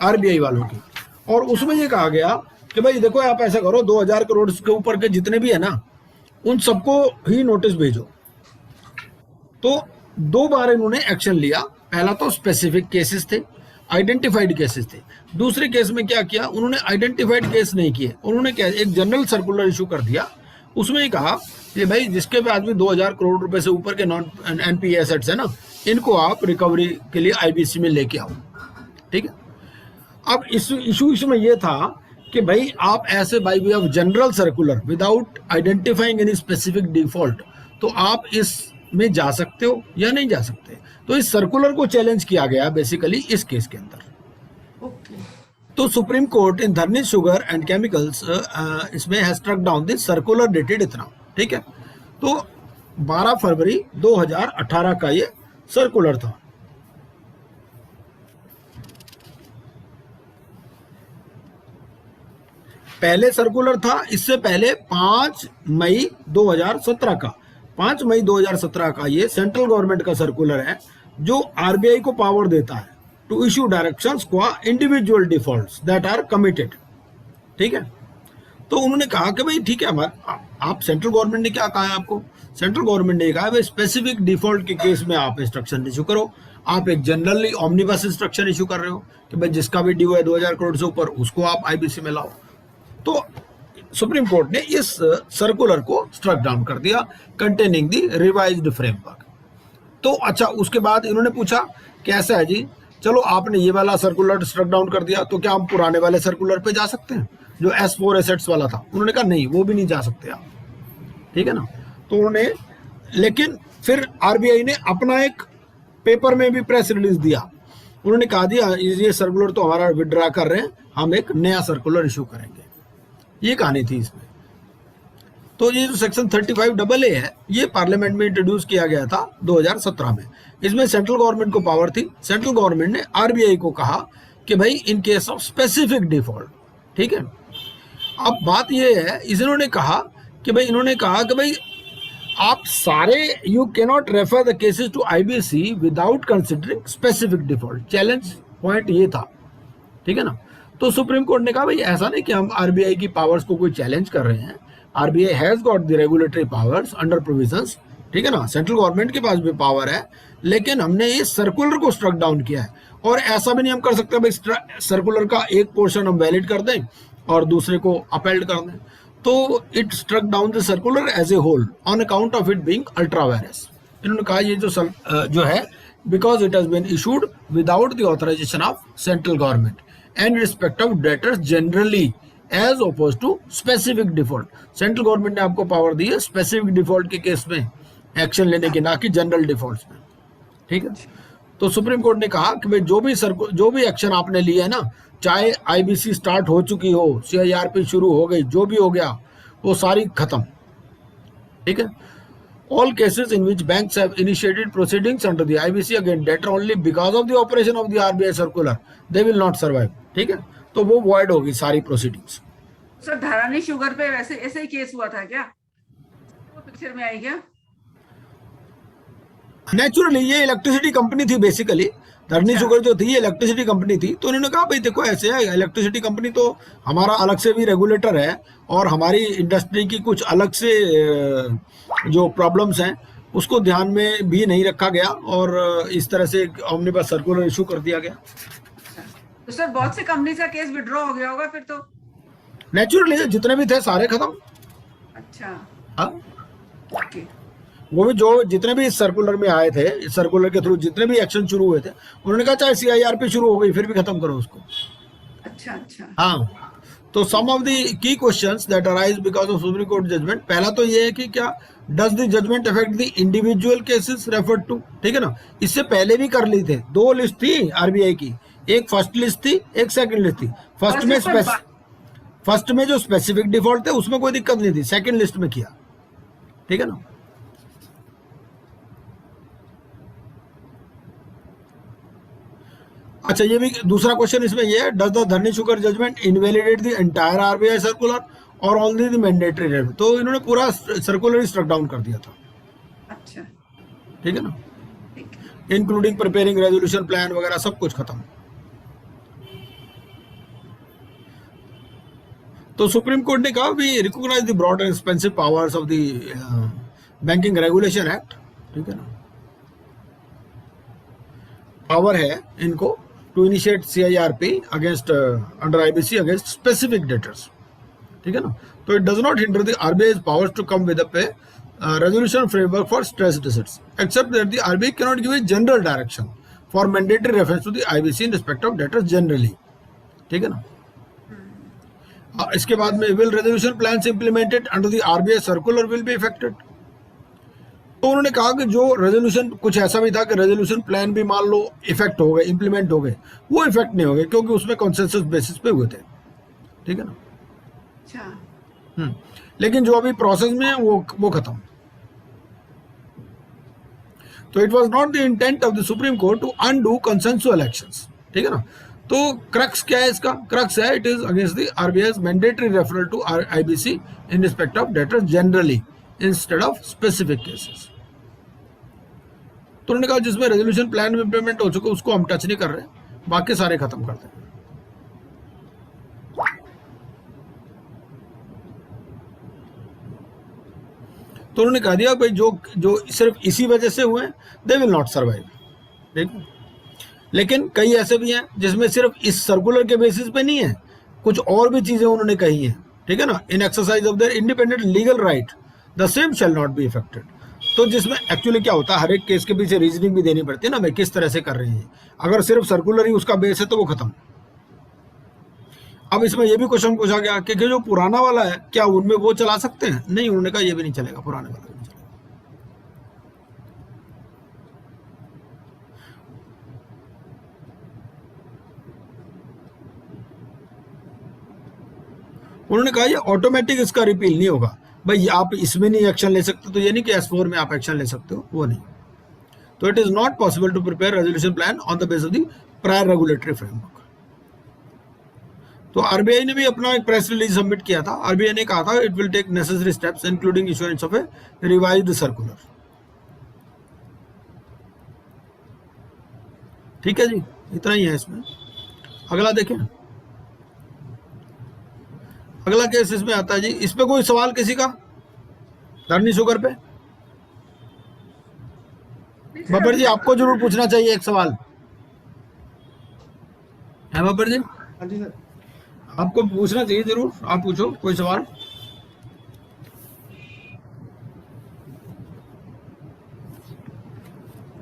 Speaker 1: आरबीआई वालों की, और उसमें ये कहा गया कि भाई देखो आप ऐसा करो, 2000 करोड़ के ऊपर के जितने भी है ना, उन सबको ही नोटिस भेजो। तो 2 बार इन्होंने एक्शन लिया। पहला तो स्पेसिफिक केसेस थे, आइडेंटिफाइड केसेस थे। दूसरे केस में क्या किया उन्होंने, आइडेंटिफाइड केस नहीं किए, उन्होंने क्या एक जनरल सर्कुलर इशू कर दिया। उसमें कहा कि भाई जिसके पास भी 2000 करोड़ रुपए से ऊपर के नॉन एनपीए एसेट्स है ना, इनको आप रिकवरी के लिए आईबीसी में लेके आओ। ठीक है, अब इस इशू इसमें यह था कि भाई आप ऐसे bye way of general circular without identifying any specific default, तो आप इसमें जा सकते हो या नहीं जा सकते। तो इस सर्कुलर को चैलेंज किया गया बेसिकली इस केस के अंदर।
Speaker 4: ओके
Speaker 1: तो supreme Court in Dharni Sugar and Chemicals इसमें has struck down this circular dated इतना। ठीक है, तो 12 फरवरी 2018 का ये सर्कुलर था। पहले सर्कुलर था, इससे पहले 5 मई 2017 का, 5 मई 2017 का ये सेंट्रल गवर्नमेंट का सर्कुलर है जो आरबीआई को पावर देता है to issue directions for individual defaults that are committed. ठीक है, तो उन्होंने कहा कि भाई ठीक है, आप सेंट्रल गवर्नमेंट ने क्या कहा है आपको, सेंट्रल गवर्नमेंट ने कहा भाई स्पेसिफिक डिफॉल्ट के केस में आप इंस्ट्रक्शन इशू करो। आप एक जनरली ऑमनिबस इंस्ट्रक्शन इशू कर रहे हो कि भाई जिसका भी ड्यू है 2000 करोड़ से ऊपर, उसको आप आईबीसी में लाओ। तो सुप्रीम कोर्ट ने इस सर्कुलर को स्ट्रक डाउन कर दिया कंटेनिंग द रिवाइज्ड फ्रेमवर्क। तो अच्छा, उसके बाद इन्होंने पूछा कैसा है जी, चलो आपने ये वाला सर्कुलर स्ट्रक डाउन कर दिया, तो क्या हम पुराने वाले सर्कुलर पे जा सकते हैं जो S4 एसेट्स वाला था? उन्होंने कहा नहीं, वो भी नहीं जा सकते आप। ठीक है ना, तो उन्होंने, लेकिन फिर आरबीआई ने अपना एक पेपर में भी प्रेस रिलीज दिया। उन्होंने कहा दिया ये सर्कुलर तो हमारा विड्रा कर रहे हैं, हम एक नया सर्कुलर इशू करेंगे। ये कहानी थी इसमें। तो ये जो सेक्शन 35AA है, ये पार्लियामेंट में इंट्रोड्यूस किया गया था 2017 में। इसमें सेंट्रल गवर्नमेंट को पावर थी। सेंट्रल गवर्नमेंट ने आरबीआई को कहा कि भाई in case of specific default, ठीक है। अब बात ये है, इन्होंने कहा कि भाई आप सारे, you cannot refer the cases to IBC without considering specific default. Challenge point ये था, ठीक है ना। तो सुप्रीम कोर्ट ने कहा भाई ऐसा नहीं कि हम आरबीआई की पावर्स को कोई चैलेंज कर रहे हैं। RBI has got the regulatory powers under provisions, ठीक है ना। सेंट्रल गवर्नमेंट के पास भी पावर है, लेकिन हमने इस सर्कुलर को स्ट्रक डाउन किया है। और ऐसा भी नहीं हम कर सकते भाई सर्कुलर का एक पोर्शन हम वैलिड कर दें और दूसरे को अपहेल्ड कर दें। तो it struck down the circular as a whole on account of it being ultra vires. इन्होंने कहा ये जो है because it has been issued without the authorisation of central government and respect of debtors generally as oppose to specific default. Central government ने आपको power दी है specific default के केस में एक्शन लेने की, ना कि जनरल डिफॉल्ट में, ठीक है। तो सुप्रीम कोर्ट ने कहा कि भाई जो भी एक्शन आपने लिया है ना, चाहे आईबीसी स्टार्ट हो चुकी हो, सीआईआरपी शुरू हो गई, जो भी हो गया वो सारी खत्म, ठीक है। All cases in which banks have initiated proceedings under the IBC against debtor only because of the operation of the RBI circular, they will not survive, ठीक है। तो वो void होगी सारी proceedings।
Speaker 4: सर धरानी शुगर पे वैसे ऐसे ही केस हुआ था क्या? वो पिक्चर में आई क्या?
Speaker 1: नेचुरली ये इलेक्ट्रिसिटी कंपनी थी बेसिकली, धरनी
Speaker 4: अच्छा।
Speaker 1: शुगर जो थी इलेक्ट्रिसिटी कंपनी थी, तो उन्होंने कहा भाई देखो ऐसे है, इलेक्ट्रिसिटी कंपनी तो हमारा अलग से भी रेगुलेटर है और हमारी इंडस्ट्री की कुछ अलग से जो प्रॉब्लम्स हैं उसको ध्यान में भी नहीं रखा गया और इस तरह से ऑमनिबस सर्कुलर इशू कर दिया गया।
Speaker 4: तो सर बहुत से कंपनी का केस विड्रॉ हो गया होगा फिर तो।
Speaker 1: नेचुरली जितने भी थे सारे खत्म।
Speaker 4: अच्छा,
Speaker 1: हाँ,
Speaker 4: ओके,
Speaker 1: वो भी जो जितने भी इस सर्कुलर में आए थे, इस सर्कुलर के थ्रू जितने भी एक्शन शुरू हुए थे, उन्होंने कहा चाहे CIRP शुरू हो गई फिर भी खत्म करो उसको।
Speaker 4: अच्छा अच्छा,
Speaker 1: हाँ, तो some of the key questions that arise because of Supreme Court judgement, पहला तो ये है कि क्या does the judgement affect the individual cases referred to, ठीक है ना। इससे पहले भी कर ली थे, 2 लिस्ट थी RBI की, एक फर्स्ट लिस्ट थी, एक सेकंड लिस्ट थी। फर्स्ट में जो स्पेसिफिक डिफॉल्ट थे उसमें कोई दिक्कत नहीं थी, सेकंड लिस्ट में किया, ठीक है ना। अच्छा, ये भी दूसरा क्वेश्चन इसमें ये है, does the Dharani sugar judgment invalidate the entire RBI circular और ओनली द मैंडेटरी रेट, तो इन्होंने पूरा सर्कुलर ही स्ट्रक डाउन कर दिया था,
Speaker 4: अच्छा,
Speaker 1: ठीक है ना,
Speaker 4: ठीक है।
Speaker 1: इंक्लूडिंग प्रिपेयरिंग रेजोल्यूशन प्लान वगैरह सब कुछ खत्म। तो सुप्रीम कोर्ट ने कहा we recognise the broad and expensive powers of the banking regulation act, ठीक है ना। पावर है इनको to initiate CIRP against under IBC against specific debtors, ठीक है ना। तो it does not hinder the RBI's powers to come with a resolution framework for stress deficits, except that the RBI cannot give a general direction for mandatory reference to the IBC in respect of debtors generally, ठीक है ना। इसके बाद में will resolution plans implemented under the RBI circular will be affected, तो उन्होंने कहा कि जो रेजोल्यूशन, कुछ ऐसा भी था कि रेजोल्यूशन प्लान भी मान लो इफेक्ट हो गए, इंप्लीमेंट हो गए, वो इफेक्ट नहीं हो गए क्योंकि उसमें कॉन्सेंसस बेसिस पे हुए थे, ठीक है ना।
Speaker 4: अच्छा,
Speaker 1: लेकिन जो अभी प्रोसेस में है वो खत्म। तो it was not the intent of the supreme Court to undo consensual actions, ठीक है ना। तो क्रक्स क्या है इसका? क्रक्स है it is against the RBI's mandatory referral to IBC in respect of debtors generally instead of specific cases. तो उन्होंने कहा जिसमें रेजोल्यूशन प्लान में इंप्लीमेंट हो चुका उसको हम टच नहीं कर रहे, बाकी सारे खत्म कर देंगे। तो उन्होंने कहा दिया भाई जो सिर्फ इसी वजह से हुए दे विल नॉट सर्वाइव, देखो। लेकिन कई ऐसे भी हैं जिसमें सिर्फ इस सर्कुलर के बेसिस पे नहीं है, कुछ और भी चीजें उन्होंने कही हैं, ठीक है ना। In exercise of their independent legal right the same shall not be affected. तो जिसमें एक्चुअली क्या होता है, हर एक केस के पीछे रीजनिंग भी देनी पड़ती है ना भाई, किस तरह से कर रहे हैं। अगर सिर्फ सर्कुलर ही उसका बेस है तो वो खत्म। अब इसमें यह भी क्वेश्चन पूछा गया कि जो पुराना वाला है क्या उनमें वो चला सकते हैं? नहीं, उन्होंने कहा ये भी नहीं चलेगा, पुराने वाला भी नहीं चलेगा। उन्होंने कहा ये ऑटोमेटिक इसका रिपील नहीं होगा भाई, आप इसमें नहीं एक्शन ले सकते तो ये नहीं कि S4 में आप एक्शन ले सकते हो, वो नहीं। तो it is not possible to prepare resolution plan on the base of the prior regulatory framework. तो RBI ने भी अपना एक प्रेस रिलीज सबमिट किया था। RBI ने कहा था it will take necessary steps including issuance of a revised circular, ठीक है जी, इतना ही है इसमें। अगला देखें, अगला केस इसमें आता है जी। इस पे कोई सवाल किसी का धरनी शुगर पे? बब्बर जी आपको जरूर पूछना चाहिए एक सवाल, है बब्बर जी?
Speaker 2: हाँ जी सर।
Speaker 1: आपको पूछना चाहिए जरूर, आप पूछो कोई सवाल।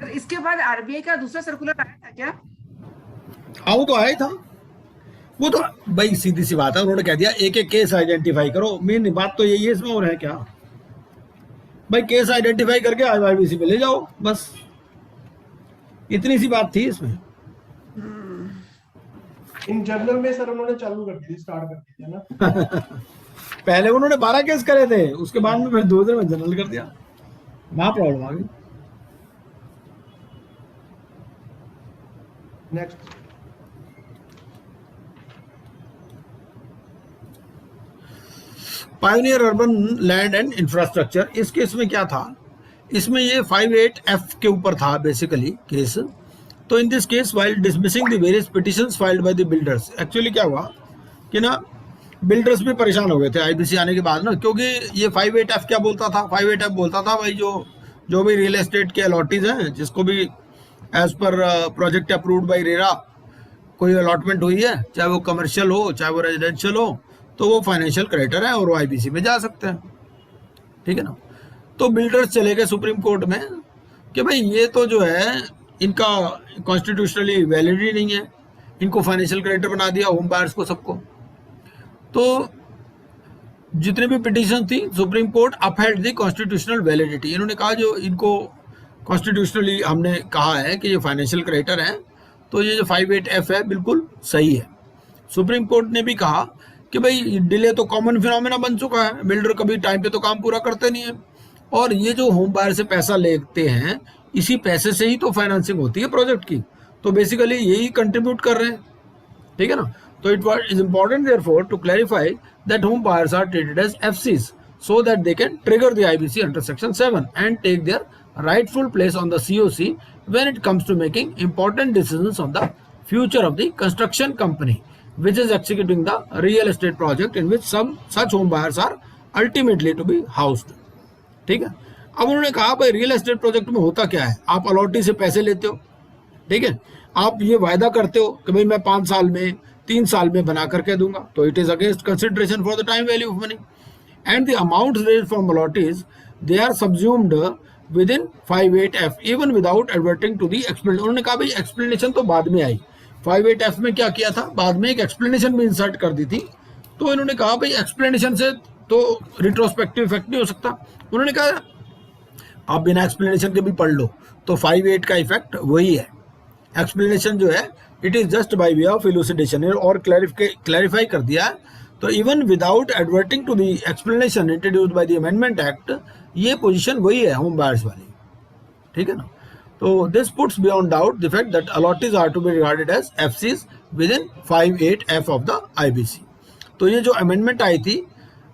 Speaker 4: सर इसके बाद RBI का दूसरा सर्कुलर आया था क्या?
Speaker 1: हाँ वो तो आया ही था, वो तो भाई सीधी सी बात है, उन्होंने कह दिया एक एक केस आइडेंटिफाई करो। मेन बात तो यही है इसमें, और है क्या भाई, केस आइडेंटिफाई करके IBC पे ले जाओ, बस इतनी सी बात थी इसमें।
Speaker 2: इन जनरल में सर उन्होंने चालू कर दी, स्टार्ट कर दिया ना।
Speaker 1: पहले उन्होंने 12 केस करे थे, उसके बाद में फिर 2 दिन में जनरल कर दिया, वहां प्रॉब्लम आ गई।
Speaker 2: Next,
Speaker 1: pioneer urban land and infrastructure, इस केस में क्या था, इसमें ये 58F के ऊपर था बेसिकली केस। तो in this case while dismissing the various petitions filed by the builders, actually क्या हुआ कि ना बिल्डर्स भी परेशान हो गए थे आईबीसी आने के बाद ना, क्योंकि ये 58F क्या बोलता था, 58F बोलता था भाई जो भी रियल एस्टेट के अलॉटीज हैं, जिसको भी as per project approved by RERA कोई अलॉटमेंट हुई है, चाहे वो कमर्शियल हो चाहे वो रेजिडेंशियल हो, तो वो फाइनेंशियल क्रेडिटर है और वो आईबीसी में जा सकते हैं, ठीक है ना। तो बिल्डर्स चले गए सुप्रीम कोर्ट में कि भाई ये तो जो है इनका कॉन्स्टिट्यूशनली वैलिडिटी नहीं है, इनको फाइनेंशियल क्रेडिटर बना दिया होम बायर्स को सबको। तो जितने भी पिटीशन थी supreme court upheld the constitutional validity, इन्होंने कहा जो इनको कॉन्स्टिट्यूशनली हमने कहा है कि ये फाइनेंशियल क्रेडिटर हैं, तो ये जो 58F है बिल्कुल सही है। सुप्रीम कोर्ट ने भी कहा कि भाई डिले तो कॉमन फिनोमेना बन चुका है, बिल्डर कभी टाइम पे तो काम पूरा करते नहीं है, और ये जो होम बायर से पैसा लेते हैं इसी पैसे से ही तो फाइनेंसिंग होती है प्रोजेक्ट की, तो बेसिकली यही कंट्रीब्यूट कर रहे हैं, ठीक है ना। तो it is important therefore to clarify that home buyers are treated as FCs so that they can trigger the IBC under Section 7 and take their rightful place on the COC when it comes to making important decisions on the future of the construction company which is executing the real estate project in which some such home buyers are ultimately to be housed, ठीक है। अब उन्होंने कहा भाई real estate project में होता क्या है, आप अलॉटी से पैसे लेते हो, ठीक है, आप ये वायदा करते हो कि भाई मैं 5 साल में 3 साल में बना करके दूंगा, तो it is against consideration for the time value of money and the amounts raised from allottees they are subsumed within 58F even without adverting to the explanation। उन्होंने कहा भाई एक्सप्लेनेशन तो बाद में आई, 58F में क्या किया था, बाद में एक एक्सप्लेनेशन भी इंसर्ट कर दी थी, तो इन्होंने कहा भाई एक्सप्लेनेशन से तो रिट्रोस्पेक्टिव इफेक्ट नहीं हो सकता। उन्होंने कहा आप बिना एक्सप्लेनेशन के भी पढ़ लो तो 58 का इफेक्ट वही है, एक्सप्लेनेशन जो है it is just by way of elucidation, और क्लैरिफाई कर दिया। तो even without adverting to the explanation introduced by the amendment act, ये पोजीशन वही है होम बायर्स वाली, ठीक है ना। तो this puts beyond doubt the fact that allottees are to be regarded as FCs within 58F of the IBC. तो ये जो अमेंडमेंट आई थी,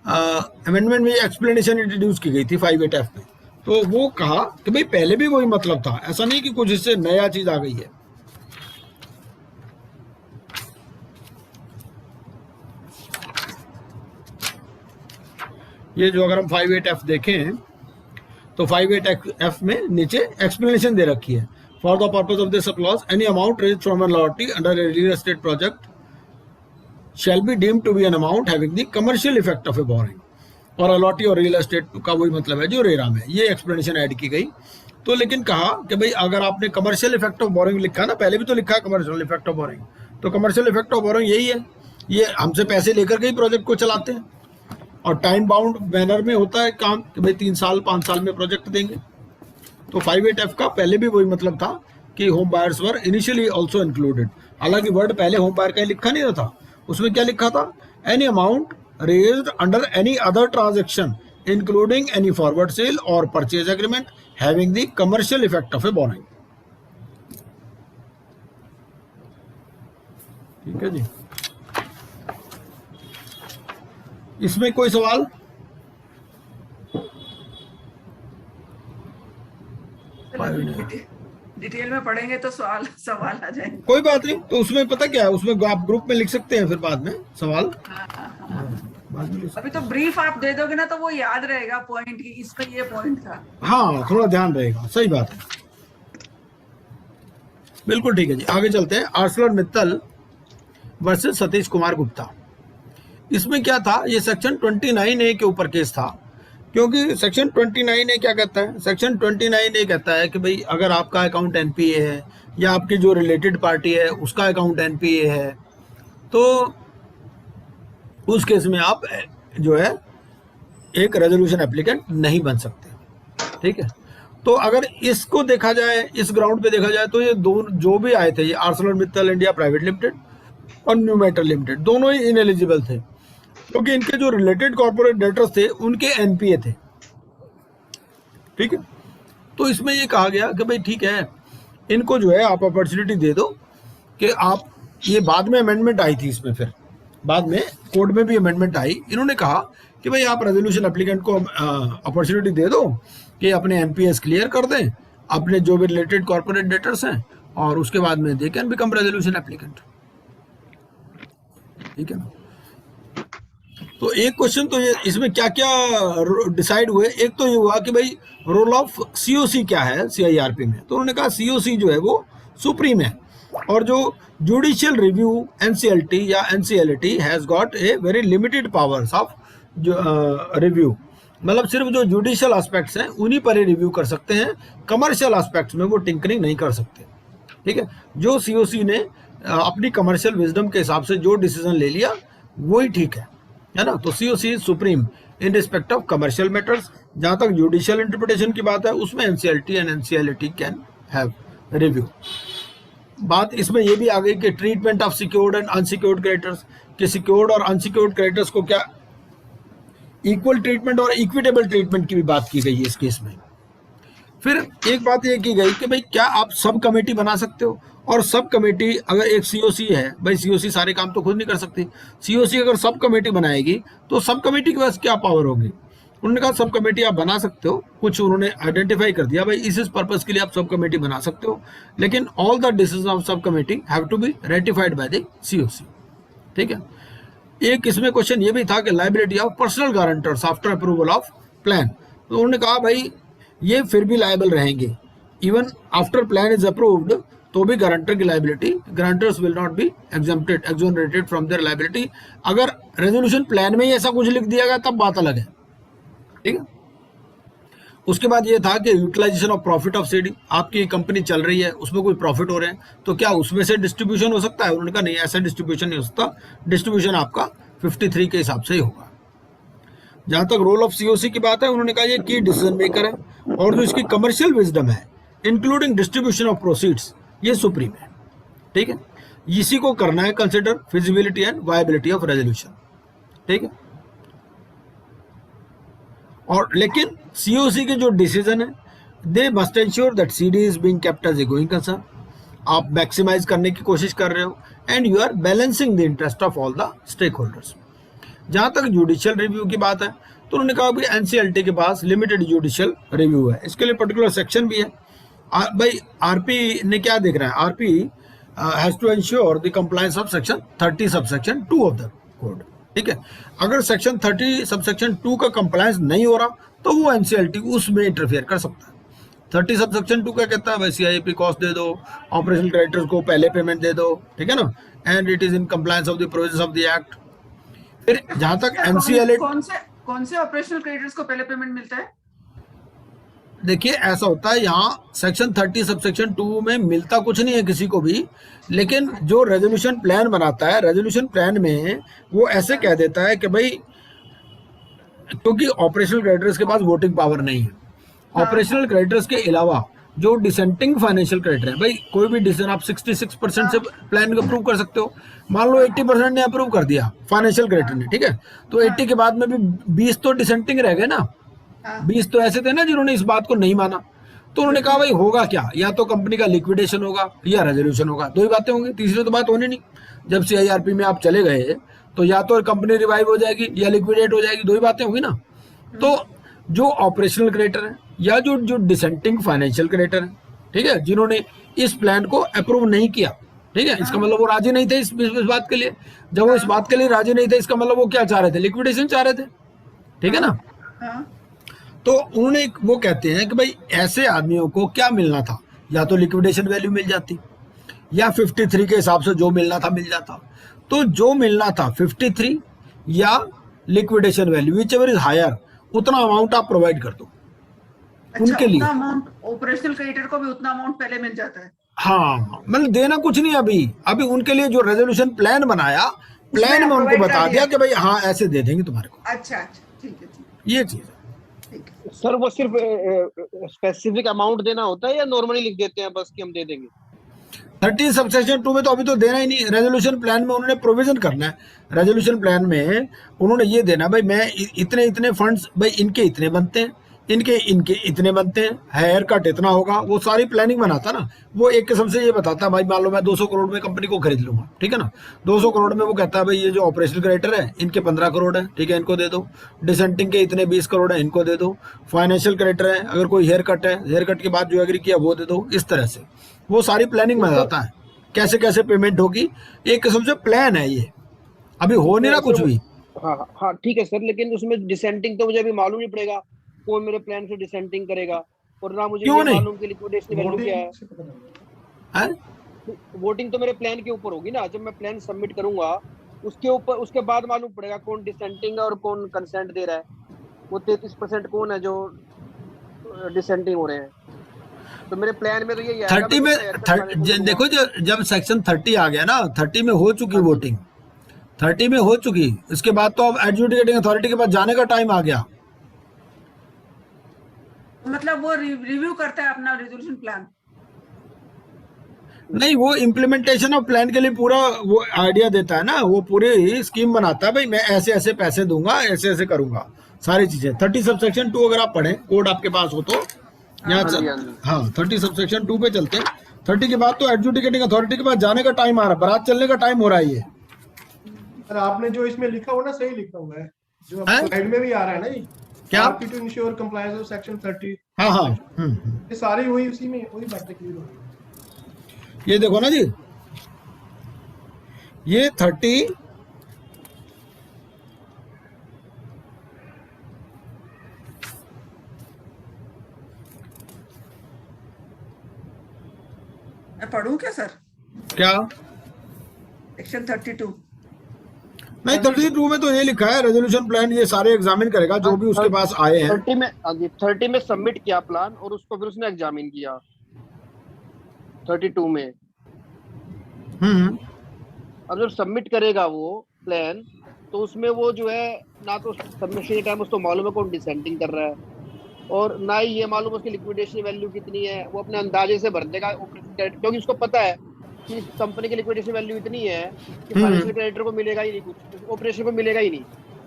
Speaker 1: अमेंडमेंट में एक्सप्लेनेशन इंट्रोड्यूस की गई थी 58F में, तो वो कहा कि भाई पहले भी वही मतलब था, ऐसा नहीं कि कुछ इससे नया चीज आ गई है। ये जो अगर हम 58F देखें तो 58F में नीचे एक्सप्लेनेशन दे रखी है, for the purpose of this clause any amount raised from an allottee under a real estate project shall be deemed to be an amount having the commercial effect of a borrowing, और allottee और real estate का वही मतलब है जो RERA में, ये explanation add की गई। तो लेकिन कहा कि भाई अगर आपने कमर्शियल इफेक्ट ऑफ बोरिंग लिखा ना, पहले भी तो लिखा है कमर्शियल इफेक्ट ऑफ बोरिंग, तो कमर्शियल इफेक्ट ऑफ बोरिंग यही है, ये हमसे पैसे लेकर के ही प्रोजेक्ट को चलाते हैं, और टाइम बाउंड मैनर में होता है काम कि भाई 3 साल 5 साल में प्रोजेक्ट देंगे। तो 58F का पहले भी वही मतलब था कि home buyers were initially also included, हालांकि वर्ड पहले होम बायर का लिखा नहीं था, उसमें क्या लिखा था, any amount raised under any other transaction including any forward sale or purchase agreement having the commercial effect of a borrowing, ठीक है जी। इसमें कोई सवाल?
Speaker 4: डिटेल में पढ़ेंगे तो सवाल आ जाएंगे,
Speaker 1: कोई बात नहीं, तो उसमें पता क्या है, उसमें आप ग्रुप में लिख सकते हैं फिर बाद में सवाल। बाद में
Speaker 4: अभी तो ब्रीफ आप दे दोगे ना तो वो याद रहेगा पॉइंट की, इसमें ये पॉइंट था,
Speaker 1: हाँ थोड़ा ध्यान रहेगा, सही बात है, बिल्कुल ठीक है जी। आगे चलते हैं, आर्सलरमित्तल वर्सेस सतीश कुमार गुप्ता। इसमें क्या था, ये सेक्शन 29A के ऊपर केस था, क्योंकि सेक्शन 29A क्या कहता है, सेक्शन 29A कहता है कि भाई अगर आपका अकाउंट NPA है या आपकी जो रिलेटेड पार्टी है उसका अकाउंट NPA है, तो उस केस में आप जो है एक रेजोल्यूशन एप्लीकेंट नहीं बन सकते, ठीक है। तो अगर इसको देखा जाए, इस ग्राउंड पे देखा जाए, तो ये दोनों जो भी आए थे, ये आर्सलरमित्तल इंडिया प्राइवेट लिमिटेड और न्यू मेटल लिमिटेड, दोनों ही इनएलिजिबल थे, क्योंकि इनके जो रिलेटेड कॉर्पोरेट डेटर्स थे उनके NPA थे, ठीक है। तो इसमें ये कहा गया कि भाई ठीक है, इनको जो है आप अपॉर्चुनिटी दे दो कि आप, ये बाद में अमेंडमेंट आई थी इसमें, फिर बाद में कोर्ट में भी अमेंडमेंट आई, इन्होंने कहा कि भाई आप रेजोल्यूशन एप्लीकेंट को अपॉर्चुनिटी दे दो कि अपने NPAs क्लियर कर दें, अपने जो भी रिलेटेड कॉर्पोरेट डेटर्स हैं और उसके बाद में they can become resolution applicant. ठीक है ना। तो एक क्वेश्चन तो ये इसमें क्या क्या डिसाइड हुए, एक तो ये हुआ कि भाई रोल ऑफ सीओसी क्या है सीआईआरपी में। तो उन्होंने कहा सीओसी जो है वो सुप्रीम है, और जो जुडिशियल रिव्यू एनसीएलटी या NCLT has got a very limited powers of review, मतलब सिर्फ जो जुडिशियल एस्पेक्ट्स हैं उन्हीं पर ही रिव्यू कर सकते हैं, कमर्शियल एस्पेक्ट्स में वो टिंकरिंग नहीं कर सकते। ठीक है, जो सीओसी ने अपनी कमर्शियल विजडम के हिसाब से जो डिसीजन ले लिया वही ठीक है ना। तो COC is supreme in respect of commercial matters. जहां तक जुडिशियल इंटरप्रिटेशन की बात है उसमें NCLT and NCLT can have review. बात इसमें ये भी आ गई कि treatment of secured and unsecured creditors, कि सिक्योर्ड और अनसिक्योर्ड क्रेडिटर्स को क्या इक्वल ट्रीटमेंट और इक्विटेबल ट्रीटमेंट की भी बात की गई है इस केस में। फिर एक बात ये की गई कि भाई क्या आप सब कमेटी बना सकते हो, और सब कमेटी अगर एक सीओसी है, भाई सीओसी सारे काम तो खुद नहीं कर सकती, सीओसी अगर सब कमेटी बनाएगी तो सब कमेटी के पास क्या पावर होगी। उन्होंने कहा सब कमेटी आप बना सकते हो, कुछ उन्होंने आइडेंटिफाई कर दिया भाई इस पर्पस के लिए आप सब कमेटी बना सकते हो, लेकिन all the decision of subcommittee have to be ratified by the COC. ठीक है। एक इसमें क्वेश्चन ये भी था कि liability of personal guarantors after approval of plan. तो उन्होंने कहा भाई ये फिर भी लायबल रहेंगे, even after plan is approved तो भी गारंटर की liability, guarantors will not be exempted exonerated from their liability. अगर रेजोल्यूशन प्लान में ही ऐसा कुछ लिख दिया गया तब बात अलग है। ठीक है। उसके बाद ये था कि utilisation of profit of CD, आपकी कंपनी चल रही है उसमें कोई प्रॉफिट हो रहे हैं तो क्या उसमें से डिस्ट्रीब्यूशन हो सकता है। उन्होंने कहा नहीं, ऐसा डिस्ट्रीब्यूशन नहीं हो सकता, डिस्ट्रीब्यूशन आपका 53 के हिसाब से ही होगा। जहां तक रोल ऑफ सीओसी की बात है उन्होंने कहा ये की डिसीजन मेकर है, और जो इसकी कमर्शियल विजडम है इंक्लूडिंग डिस्ट्रीब्यूशन ऑफ प्रोसीड्स ये सुप्रीम है। ठीक है, इसी को करना है consider feasibility and viability of resolution. ठीक है। और लेकिन सीओसी के जो डिसीजन है they must ensure that CD is being kept as a going concern. आप मैक्सिमाइज करने की कोशिश कर रहे हो and you are balancing the interest of all the stake holders. जहां तक जुडिशियल रिव्यू की बात है तो उन्होंने कहा भाई एनसीएलटी के पास लिमिटेड जुडिशियल रिव्यू है, इसके लिए पर्टिकुलर सेक्शन भी है। भाई आरपी ने क्या देख रहा है, RP has to ensure the compliance of section 30 subsection 2 of the code. ठीक है, अगर सेक्शन 30 सबसेक्शन 2 का कंप्लायंस नहीं हो रहा तो वो एनसीएलटी उसमें इंटरफेयर कर सकता है। 30 सबसेक्शन 2 क्या कहता है, भाई सीआईपी कॉस्ट दे दो, ऑपरेशनल क्रेडिटर्स को पहले पेमेंट दे दो, ठीक है ना, and it is in compliance of the provisions of the act. फिर जहां तक एनसीएलटी,
Speaker 4: कौन से ऑपरेशनल क्रेडिटर्स को पहले पेमेंट मिलता है?
Speaker 1: देखिए ऐसा होता है यहाँ सेक्शन 30 सबसेक्शन 2 में मिलता कुछ नहीं है किसी को भी, लेकिन जो रेजोल्यूशन प्लान बनाता है रेजोल्यूशन प्लान में वो ऐसे कह देता है कि भाई क्योंकि ऑपरेशनल क्रेडिटर्स के पास वोटिंग पावर नहीं है, ऑपरेशनल क्रेडिटर्स के अलावा जो डिसेंटिंग फाइनेंशियल क्रेडिटर है, भाई कोई भी डिसीजन आप 66% से प्लान को अप्रूव कर सकते हो। मान लो 80% ने अप्रूव कर दिया फाइनेंशियल क्रेडिटर ने, ठीक है, तो 80 के बाद में भी 20 तो डिसेंटिंग रह गए ना, 20 तो ऐसे थे ना जिन्होंने इस बात को नहीं माना। तो उन्होंने कहा भाई होगा क्या, या तो कंपनी का लिक्विडेशन होगा या रेजोल्यूशन होगा, दो ही बातें होंगी, तीसरी तो बात होनी नहीं। जब सीआईआरपी में आप चले गए तो या तो कंपनी रिवाइव हो जाएगी या लिक्विडेट हो जाएगी, दो ही बातें होंगी ना। तो जो ऑपरेशनल क्रेडिटर है या जो डिसेंटिंग फाइनेंशियल क्रेडिटर है, ठीक है, जिन्होंने इस प्लान को अप्रूव नहीं किया, ठीक है, इसका मतलब वो राजी नहीं थे इस बात के लिए। जब वो इस बात के लिए राजी नहीं थे इसका मतलब वो क्या चाह रहे थे, लिक्विडेशन चाह रहे थे, ठीक है ना। तो उन्होंने वो कहते हैं कि भाई ऐसे आदमियों को क्या मिलना था, या तो लिक्विडेशन वैल्यू मिल जाती या 53 के हिसाब से जो मिलना था मिल जाता। तो जो मिलना था 53 या liquidation value whichever is higher, उतना अमाउंट आप प्रोवाइड कर दो।
Speaker 4: अच्छा,
Speaker 1: उनके लिए
Speaker 4: अमाउंट ऑपरेशनल क्रेडिटर को भी उतना अमाउंट पहले मिल जाता है।
Speaker 1: हाँ, मतलब देना कुछ नहीं, अभी उनके लिए जो रेजोल्यूशन प्लान बनाया, प्लान में उनको बता दिया कि भाई हाँ ऐसे दे देंगे तुम्हारे को।
Speaker 4: अच्छा, ठीक है,
Speaker 1: ये चीज है।
Speaker 7: सर वो सिर्फ स्पेसिफिक अमाउंट देना होता है या नॉर्मली लिख देते हैं बस कि हम दे देंगे?
Speaker 1: 30 सबसेक्शन 2 में तो अभी तो देना ही नहीं, रेजोल्यूशन प्लान में उन्होंने प्रोविजन करना है। रेजोल्यूशन प्लान में उन्होंने ये देना भाई मैं इतने फंड्स, भाई इनके इतने बनते हैं, इनके इतने बनते हैं, हेयर कट इतना होगा, वो सारी प्लानिंग बनाता ना। वो एक किस्म से ये बताता भाई मान लो मैं 200 करोड़ में कंपनी को खरीद लूंगा, ठीक है ना, 200 करोड़ में वो कहता है भाई ये जो ऑपरेशनल क्रेडिटर है इनके 15 करोड़ है, ठीक है, इनको दे दो, डिसेंटिंग के इतने 20 करोड़ है इनको दे दो, फाइनेंशियल क्रेडिटर है अगर कोई हेयर कट है, हेयर कट के बाद जो एग्री किया वो दे दो, इस तरह से। वो सारी प्लानिंग में आता है, कैसे कैसे पेमेंट होगी, एक किस्म से प्लान है ये, अभी हो नहीं रहा कुछ भी।
Speaker 7: हाँ हाँ ठीक है सर, लेकिन उसमें डिसेंटिंग तो मुझे अभी मालूम नहीं पड़ेगा कौन मेरे प्लान से डिसेंटिंग करेगा, और ना मुझे
Speaker 1: क्यों
Speaker 7: ये
Speaker 1: नहीं?
Speaker 7: मालूम कि लिक्विडेशन वैल्यू क्या है।
Speaker 2: वोटिंग से पता लगेगा।
Speaker 1: है
Speaker 7: वोटिंग तो मेरे प्लान के ऊपर होगी ना, जब मैं प्लान सबमिट करूंगा उसके ऊपर, उसके बाद मालूम पड़ेगा कौन डिसेंटिंग है और कौन कंसेंट दे रहा है, वो 33% कौन है जो डिसेंटिंग हो रहे हैं। तो मेरे प्लान में तो यही आएगा
Speaker 1: 30 में देखो जब सेक्शन 30 आ गया ना, 30 में हो चुकी वोटिंग, 30 में हो चुकी, इसके बाद तो अब एडजुडिकेटिंग अथॉरिटी के पास जाने का टाइम आ गया।
Speaker 4: मतलब वो रिव्यू करता है अपना रेजोल्यूशन प्लान।
Speaker 1: नहीं, वो इम्प्लीमेंटेशन ऑफ प्लान के लिए पूरा वो आइडिया देता है ना, वो पूरी स्कीम बनाता है, भाई मैं ऐसे ऐसे पैसे दूंगा, ऐसे ऐसे करूंगा, सारी चीजें। 30 सबसेक्शन 2 अगर आप पढ़ें, कोड आपके पास हो तो यहाँ हाँ 30 सबसेक्शन 2 पे चलते हैं। 30 के बाद तो एडजुडिकेटिंग अथॉरिटी के पास जाने का टाइम आ रहा है, बारात चलने का टाइम हो रहा है ये।
Speaker 2: सर आपने जो इसमें लिखा हुआ ना सही लिखा हुआ है, जो
Speaker 1: हैं?
Speaker 2: स्लाइड में भी आ रहा है ना ये
Speaker 1: क्या?
Speaker 2: RP to ensure compliance of section 30।
Speaker 1: हाँ हाँ
Speaker 2: ये सारी वही उसी में वही बातें क्लियर हो रही है।
Speaker 1: ये देखो ना जी, ये 30
Speaker 4: मैं पढ़ूं क्या सर?
Speaker 1: क्या
Speaker 4: सेक्शन 32।
Speaker 1: नहीं, 32 में तो ये लिखा है रेजोल्यूशन प्लान ये सारे एग्जामिन करेगा जो भी उसके पास आए हैं।
Speaker 7: 30 में सबमिट किया प्लान और उसको फिर उसने एग्जामिन किया 32 में। अब जब सबमिट करेगा वो प्लान, तो उसमें वो जो है ना तो सबमिशन के टाइम उसको मालूम है कौन डिसेंटिंग कर रहा है, और ना ही ये मालूम है उसकी लिक्विडेशन वैल्यू कितनी है। वो अपने अंदाजे से भर देगा क्योंकि उसको पता है कि कंपनी की लिक्विडेशन वैल्यू इतनी है कि फाइनेंशियल क्रेडिटर को मिलेगा ही नहीं कुछ, ऑपरेशन को मिलेगा ही नहीं।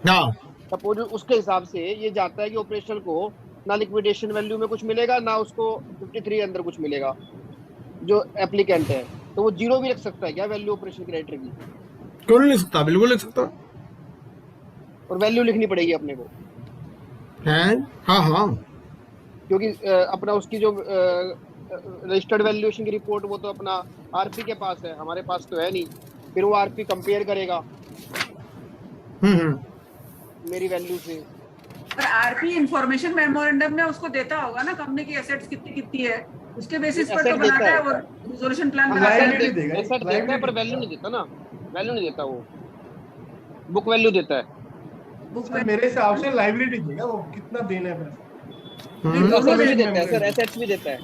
Speaker 1: हाँ
Speaker 7: सपोज उसके हिसाब से ये जाता है कि ऑपरेशन को ना लिक्विडेशन वैल्यू में कुछ मिलेगा, ना उसको 53 अंदर कुछ मिलेगा जो एप्लीकेंट है, तो वो 0 भी रख सकता है क्या वैल्यू ऑपरेशन क्रेडिटर की?
Speaker 1: क्यों नहीं लिख सकता, बिल्कुल लिख सकता
Speaker 7: और वैल्यू लिखनी पड़ेगी अपने को
Speaker 1: है। हाँ हाँ
Speaker 7: क्योंकि अपना उसकी जो रजिस्टर्ड वैल्यूएशन की रिपोर्ट वो तो अपना आरपी के पास है, हमारे पास तो है नहीं। फिर वो आरपी कंपेयर करेगा मेरी वैल्यू से।
Speaker 4: पर आरपी इंफॉर्मेशन मेमोरेंडम में उसको देता होगा ना कंपनी की एसेट्स कितनी कितनी है, उसके बेसिस पर तो बनाता है वो रेजोल्यूशन प्लान बनाता है।
Speaker 7: एसेट देता है पर वैल्यू नहीं देता ना, वैल्यू नहीं देता, वो बुक वैल्यू देता है।
Speaker 2: सर मेरे हिसाब से लायबिलिटी देगा वो कितना देना है पैसा।
Speaker 7: दोनों भी देता है सर, एसेट्स भी देता है,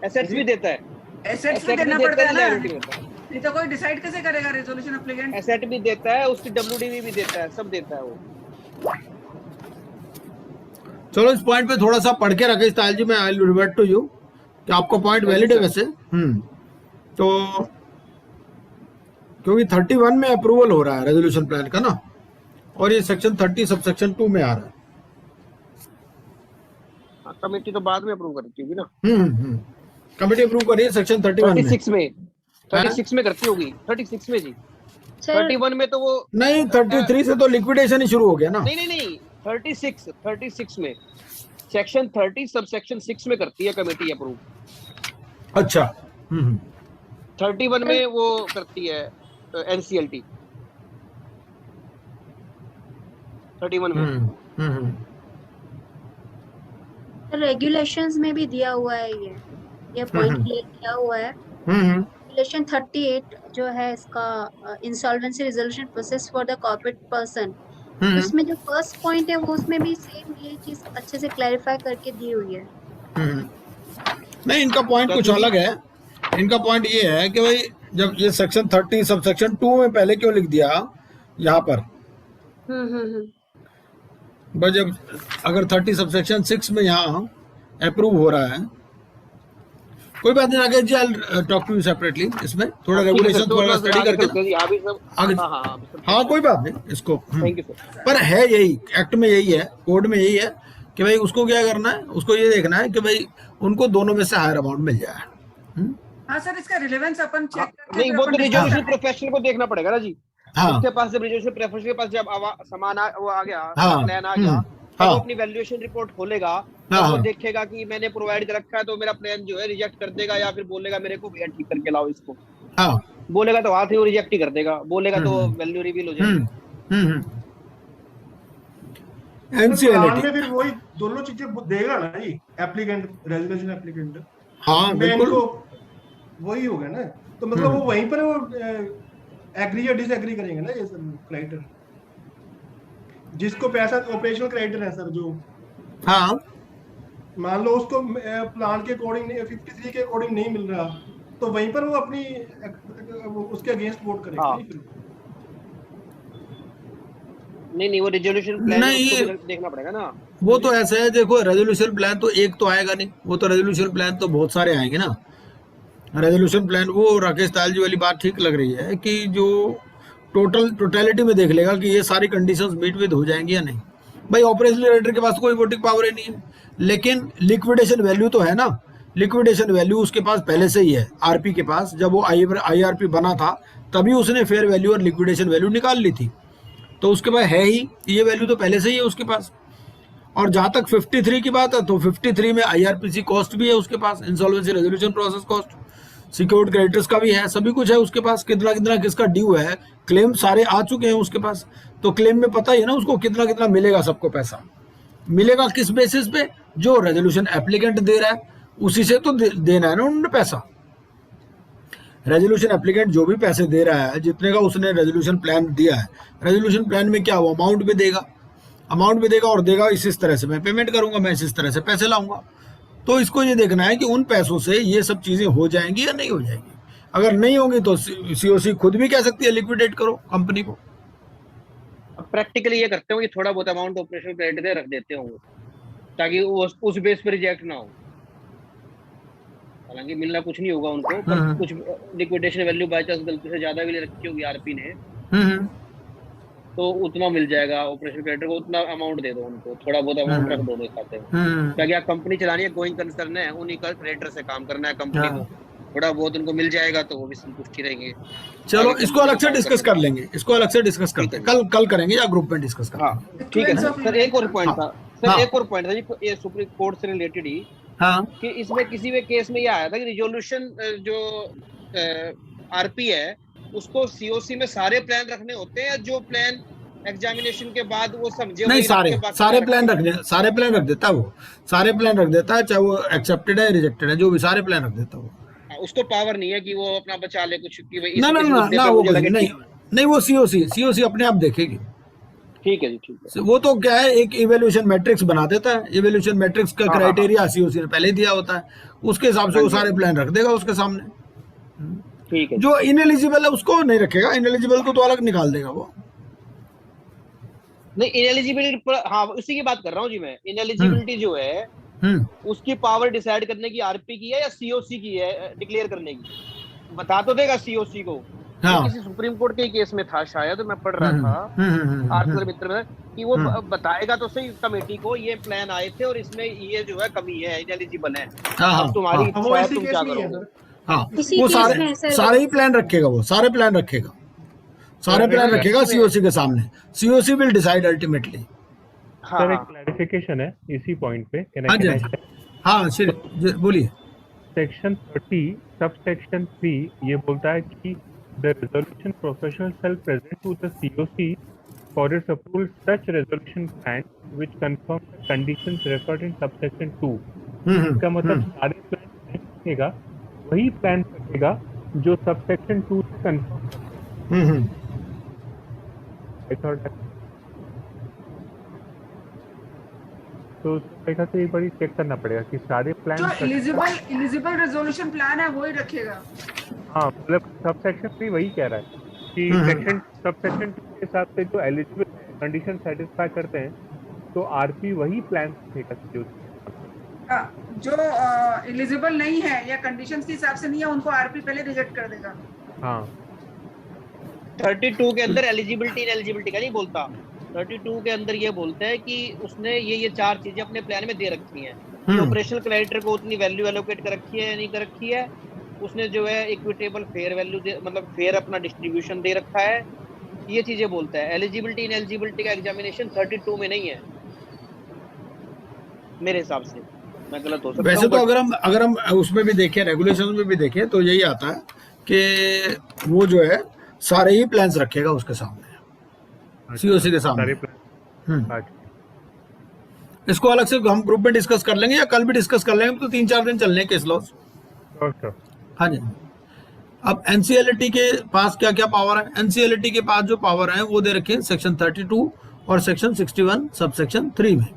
Speaker 7: एसेट्स भी देता है,
Speaker 4: एसेट्स भी देना पड़ता है ना,
Speaker 7: liability देता है।
Speaker 4: नहीं तो कोई डिसाइड कैसे करेगा रेजोल्यूशन एप्लीकेंट?
Speaker 7: एसेट भी देता है, उसकी डब्ल्यूडीवी भी देता है, सब देता है वो।
Speaker 1: चलो इस पॉइंट पे थोड़ा सा पढ़ के रखे स्टाइल जी, मैं I will revert to you कि आपका पॉइंट वैलिड है वैसे। तो क्योंकि 31 में अप्रूवल हो रहा है रेजोल्यूशन प्लान का ना, और ये सेक्शन 30 सबसेक्शन 2 में आ रहा है।
Speaker 7: कमेटी तो बाद में अप्रूव करती होगी ना।
Speaker 1: कमेटी अप्रूव कर रही है सेक्शन 31 में।
Speaker 7: 36 में करती होगी, 36 में जी। 31 में तो वो
Speaker 1: नहीं, 33 से तो लिक्विडेशन ही शुरू हो गया ना।
Speaker 7: नहीं 36 में सेक्शन 30 सब सेक्शन 6 में करती है कमेटी अप्रूव।
Speaker 1: अच्छा
Speaker 7: 31 में वो करती है एनसीएलटी 31 में।
Speaker 8: रेगुलेशंस में भी दिया हुआ है ये पॉइंट क्लियर किया हुआ है। रेगुलेशन 38 जो है इसका insolvency resolution process for the corporate person, उसमें जो फर्स्ट पॉइंट है वो उसमें भी सेम ये चीज अच्छे से क्लैरिफाई करके दी हुई है।
Speaker 1: नहीं, इनका पॉइंट कुछ अलग है। इनका पॉइंट ये है कि भाई जब ये सेक्शन 30 सब सेक्शन 2 में पहले क्यों लिख दिया यहाँ पर, बस जब अगर 30 सब सेक्शन 6 में यहाँ अप्रूव हो रहा है, कोई बात नहीं, आगे जी I talk to you separately, इसमें थोड़ा रेगुलेशन थोड़ा स्टडी करके आगे। हाँ कोई बात नहीं, इसको पर है यही एक्ट में यही है, कोड में यही है कि भाई उसको क्या करना है, उसको ये देखना है कि भाई उनको दोनों में से हायर अमाउंट मिल जाए।
Speaker 4: हाँ सर, इसका रिलेवेंस अपन चेक करके
Speaker 7: नहीं, वो तो रिजोल्यूशन प्रोफेशनल को देखना पड़ेगा ना जी।
Speaker 1: हाँ
Speaker 7: उसके पास जब रिजोल्यूशन प्रोफेशनल के पास जब समान वो आ गया,
Speaker 1: हाँ,
Speaker 7: प्लान आ गया, तो
Speaker 1: हाँ।
Speaker 7: वो अपनी वैल्यूएशन रिपोर्ट खोलेगा,
Speaker 1: हाँ,
Speaker 7: तो वो
Speaker 1: हाँ।
Speaker 7: देखेगा कि मैंने प्रोवाइड कर रखा है, तो मेरा प्लान जो है रिजेक्ट कर देगा, या फिर बोलेगा मेरे को भैया ठीक करके लाओ इसको।
Speaker 1: हाँ।
Speaker 7: बोलेगा तो हाथ ही वो रिजेक्ट ही कर देगा, बोलेगा तो
Speaker 1: हम्म,
Speaker 7: वैल्यू रिवील हो जाएगी।
Speaker 1: हम्म।
Speaker 2: Plan
Speaker 1: NCLT.
Speaker 2: में फिर वही दोनों चीजें देगा ना जी, एप्लीकेंट, रेजोल्यूशन एप्लीकेंट।
Speaker 1: हाँ
Speaker 2: मैं
Speaker 1: बिल्कुल।
Speaker 2: इनको वही होगा ना, तो मतलब वो वहीं पर वो एग्री या डिसएग्री करेंगे ना ये सब क्राइटेरिया, जिसको पैसा ऑपरेशनल क्राइटेरिया है सर, जो
Speaker 1: हाँ
Speaker 2: मान लो उसको प्लान के अकॉर्डिंग 53 के अकॉर्डिंग नहीं मिल रहा, तो वहीं पर वो अपनी उसके अगेंस्ट वोट करेगा।
Speaker 7: हाँ।
Speaker 2: नहीं फिर
Speaker 7: नहीं वो रेजोल्यूशन प्लान
Speaker 1: नहीं,
Speaker 7: उसको भी देखना पड़ेगा ना।
Speaker 1: वो तो ऐसा है, देखो रेजोल्यूशन प्लान तो एक तो आएगा नहीं, वो तो रेजोल्यूशन प्लान तो बहुत सारे आएंगे ना। रेजोल्यूशन प्लान, वो राकेश ताल जी वाली बात ठीक लग रही है कि जो टोटलिटी में देख लेगा कि ये सारी कंडीशंस मीट विद हो जाएंगी या नहीं। भाई ऑपरेशनल डायरेक्टर के पास कोई वोटिंग पावर ही नहीं है, लेकिन लिक्विडेशन वैल्यू तो है ना। लिक्विडेशन वैल्यू उसके पास पहले से ही है, आरपी के पास। जब वो आईआरपी बना था तभी उसने फेयर वैल्यू और लिक्विडेशन वैल्यू निकाल ली थी, तो उसके पास है ही ये वैल्यू, तो पहले से ही है उसके पास। और जहां तक 53 की बात है, तो 53 में आईआरपीसी कॉस्ट भी है उसके पास, insolvency resolution process cost, secured creditors का भी है, सभी कुछ है उसके पास। कितना कितना किसका ड्यू है, क्लेम सारे आ चुके हैं उसके पास, तो क्लेम में पता ही है ना उसको कितना कितना मिलेगा, सबको पैसा मिलेगा। किस बेसिस पे, जो रेजोल्यूशन एप्लीकेंट दे रहा है उसी से तो देना है ना उन्होंने पैसा। रेजोल्यूशन एप्लीकेंट जो भी पैसे दे रहा है, जितने का उसने रेजोल्यूशन प्लान दिया है, रेजोल्यूशन प्लान में क्या वो अमाउंट भी देगा, अमाउंट भी देगा और देगा इस तरह से मैं पेमेंट करूंगा, मैं इस तरह से पैसे लाऊंगा। तो इसको ये देखना है कि उन पैसों से ये सब चीजें हो जाएंगी या नहीं हो जाएंगी। अगर नहीं होंगी तो सीओसी खुद भी कह सकती है लिक्विडेट करो कंपनी को।
Speaker 7: अब प्रैक्टिकली ये करते हो कि थोड़ा बहुत अमाउंट ऑपरेशनल क्रेडिट दे रख देते होंगे, ताकि वो उस बेस पे रिजेक्ट ना हो। हालांकि मिलना कुछ नहीं होगा उनको, पर कुछ लिक्विडेशन वैल्यू बाय चांस गलती से ज्यादा भी ले रखी होगी आरपी ने, तो उतना मिल जाएगा ऑपरेशन क्रेडिटर को, उतना अमाउंट दे दो उनको, थोड़ा बहुत अमाउंट रख दो खाते में। क्या क्या कंपनी चलानी है, गोइंग कंसर्न है, उन्हीं का क्रेडिटर से काम करना है कंपनी को, थोड़ा बहुत उनको मिल जाएगा तो वो भी संतुष्टि रहेंगे।
Speaker 1: चलो इसको अलग से डिस्कस कर लेंगे, इसको अलग से डिस्कस करते हैं, कल करेंगे या ग्रुप में डिस्कस करेंगे।
Speaker 7: हाँ ठीक है सर। एक और पॉइंट था सर, एक और पॉइंट था जी, ये सुप्रीम कोर्ट से रिलेटेड ही,
Speaker 1: हाँ,
Speaker 7: कि इसमें किसी भी केस में ये आया था कि रिजोल्यूशन जो आरपी है उसको सीओसी में सारे प्लान रखने होते हैं, या जो प्लान एग्जामिनेशन के बाद वो समझे
Speaker 1: नहीं, सारे प्लान रख देता है वो, सारे प्लान रख देता है, चाहे वो एक्सेप्टेड है रिजेक्टेड है, जो भी सारे प्लान रख देता है वो।
Speaker 7: उसको पावर नहीं है कि वो अपना बचा ले कुछ, कि
Speaker 1: ना वो कुछ नहीं, वो सीओसी अपने आप देखेगी।
Speaker 7: ठीक है जी, ठीक है।
Speaker 1: वो तो क्या है, एक इवेल्यूशन मैट्रिक्स बना देता है, इवेल्यूशन मैट्रिक्स का क्राइटेरिया सीओसी ने पहले दिया होता है, उसके हिसाब से वो सारे प्लान रख देगा उसके सामने।
Speaker 7: ठीक है।
Speaker 1: जो इनएलिजिबल है उसको नहीं रखेगा, इनएलिजिबल को तो अलग निकाल देगा वो।
Speaker 7: नहीं इनएलिजिबिलिटी पर, हाँ उसी की बात कर रहा हूँ जी मैं। इनएलिजिबिलिटी जो है उसकी पावर डिसाइड करने की आरपी की है या सीओसी की है डिक्लेयर करने की? बता तो देगा सीओसी को।
Speaker 1: हाँ।
Speaker 7: किसी सुप्रीम कोर्ट के केस में था शायद, मैं पढ़ रहा था आर्थिक मित्र में, कि वो बताएगा तो सही कमेटी को ये प्लान आए थे और इसमें ये जो है कमी है, इनएलिजिबल है, अब तुम्हारी इच्छा है, तुम क्या करोगे।
Speaker 1: हाँ, वो सारे ही प्लान रखेगा, वो सारे प्लान रखेगा, सारे प्लान रखेगा सीओसी के सामने। COC will decide ultimately.
Speaker 3: Sir एक क्लैरिफिकेशन है इसी पॉइंट पे।
Speaker 1: हाँ बोलिए।
Speaker 3: सेक्शन 30 सब सेक्शन 3 ये बोलता है कि the resolution professional shall present to the COC for its approval such resolution plan which confirm the conditions referred in subsection 2। इसका मतलब सारे प्लान रखेगा, वही प्लान रखेगा जो सबसेक्शन 2 से कंफर्म। तो देखा तो एक बार चेक करना पड़ेगा कि सारे प्लान
Speaker 4: जो एलिजिबल रेजोल्यूशन प्लान है वही रखेगा।
Speaker 3: हाँ मतलब सब सेक्शन 3 वही कह रहा है कि सेक्शन सब सेक्शन 2 के हिसाब से जो एलिजिबल कंडीशन सेटिस्फाई करते हैं तो आरपी वही प्लान रखेगा।
Speaker 4: जो एलिजिबल नहीं है या कंडीशंस के हिसाब से नहीं है उनको आरपी पहले रिजेक्ट कर देगा।
Speaker 3: हाँ
Speaker 7: 32 के अंदर एलिजिबिलिटी इनएलिजिबिलिटी का नहीं बोलता, 32 के अंदर ये बोलता है कि उसने ये चार चीजें अपने प्लान में दे रखी हैं। ऑपरेशनल क्रेडिटर को उतनी वैल्यू एलोकेट कर रखी है या नहीं कर रखी है, उसने जो है इक्विटेबल फेयर वैल्यू मतलब फेयर अपना डिस्ट्रीब्यूशन दे रखा है, ये चीजें बोलता है। एलिजिबिलिटी इनएलिजिबिलिटी का एग्जामिनेशन 32 में नहीं है। मेरे हिसाब से, मैं गलत हो सकता
Speaker 1: वैसे
Speaker 7: हूँ
Speaker 1: तो
Speaker 7: but
Speaker 1: अगर हम उसमें भी देखें, रेगुलेशन में भी देखें, तो यही आता है कि वो जो है सारे ही प्लान्स रखेगा उसके सामने, सीओसी के सामने।
Speaker 3: सारे
Speaker 1: हम्म।
Speaker 3: अच्छा,
Speaker 1: इसको अलग से हम ग्रुप में डिस्कस कर लेंगे या कल भी डिस्कस कर लेंगे, तो 3-4 दिन चलने हैं केस लॉस।
Speaker 3: श्योर।
Speaker 1: हाँ जी। अब एनसीएलटी के पास क्या क्या पावर है? एनसीएलटी के पास जो पावर है वो दे रखे हैं सेक्शन 32 और सेक्शन 61 सब सेक्शन 3 में।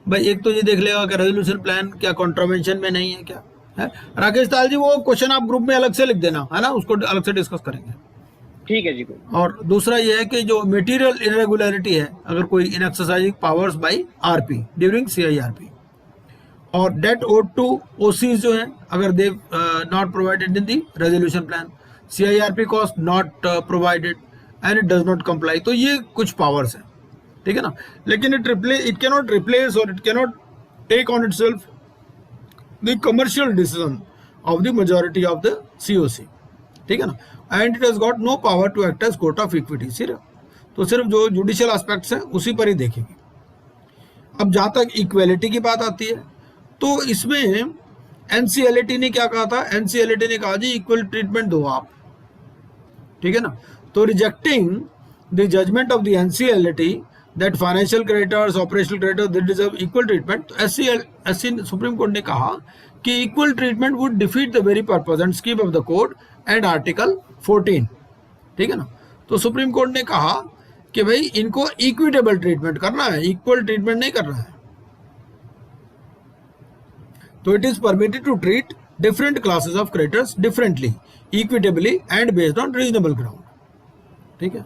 Speaker 1: भाई एक तो ये देख लेगा कि रेजोल्यूशन प्लान क्या कॉन्ट्रावेंशन में नहीं है क्या है। राकेश ताल जी वो क्वेश्चन आप ग्रुप में अलग से लिख देना, है ना, उसको अलग से डिस्कस करेंगे।
Speaker 7: ठीक है जी। कोई
Speaker 1: और दूसरा ये है कि जो मटेरियल इरेगुलरिटी है, अगर कोई in exercising powers by RP during CIRP, और डेट ओड टू ओसीज जो है, अगर they not provided in the resolution plan, CIRP cost not provided and it does not comply. तो ये कुछ पावर्स हैं, ठीक है ना। लेकिन इट कैन नॉट रिप्लेस और it can not take on itself the commercial decision of the majority of the COC, ठीक है ना। And it has got no power to act as court of equity. सिर्फ जो judicial aspects हैं उसी पर ही देखेंगे। अब जहां तक इक्वेलिटी की बात आती है, तो इसमें एनसीएलटी ने क्या कहा था? एनसीएलटी ने कहा जी इक्वल ट्रीटमेंट दो आप, ठीक है ना। तो rejecting the judgment of the NCLT that financial creditors, operational creditors they deserve equal treatment, SC supreme court ने कहा कि equal treatment would defeat the very purpose and scheme of the code and article 14, ठीक है ना। तो supreme court ने कहा कि भाई इनको इक्विटेबल ट्रीटमेंट करना है, इक्वल ट्रीटमेंट नहीं करना है। तो it is permitted to treat different classes of creditors differently, equitably and based on reasonable ground, ठीक है।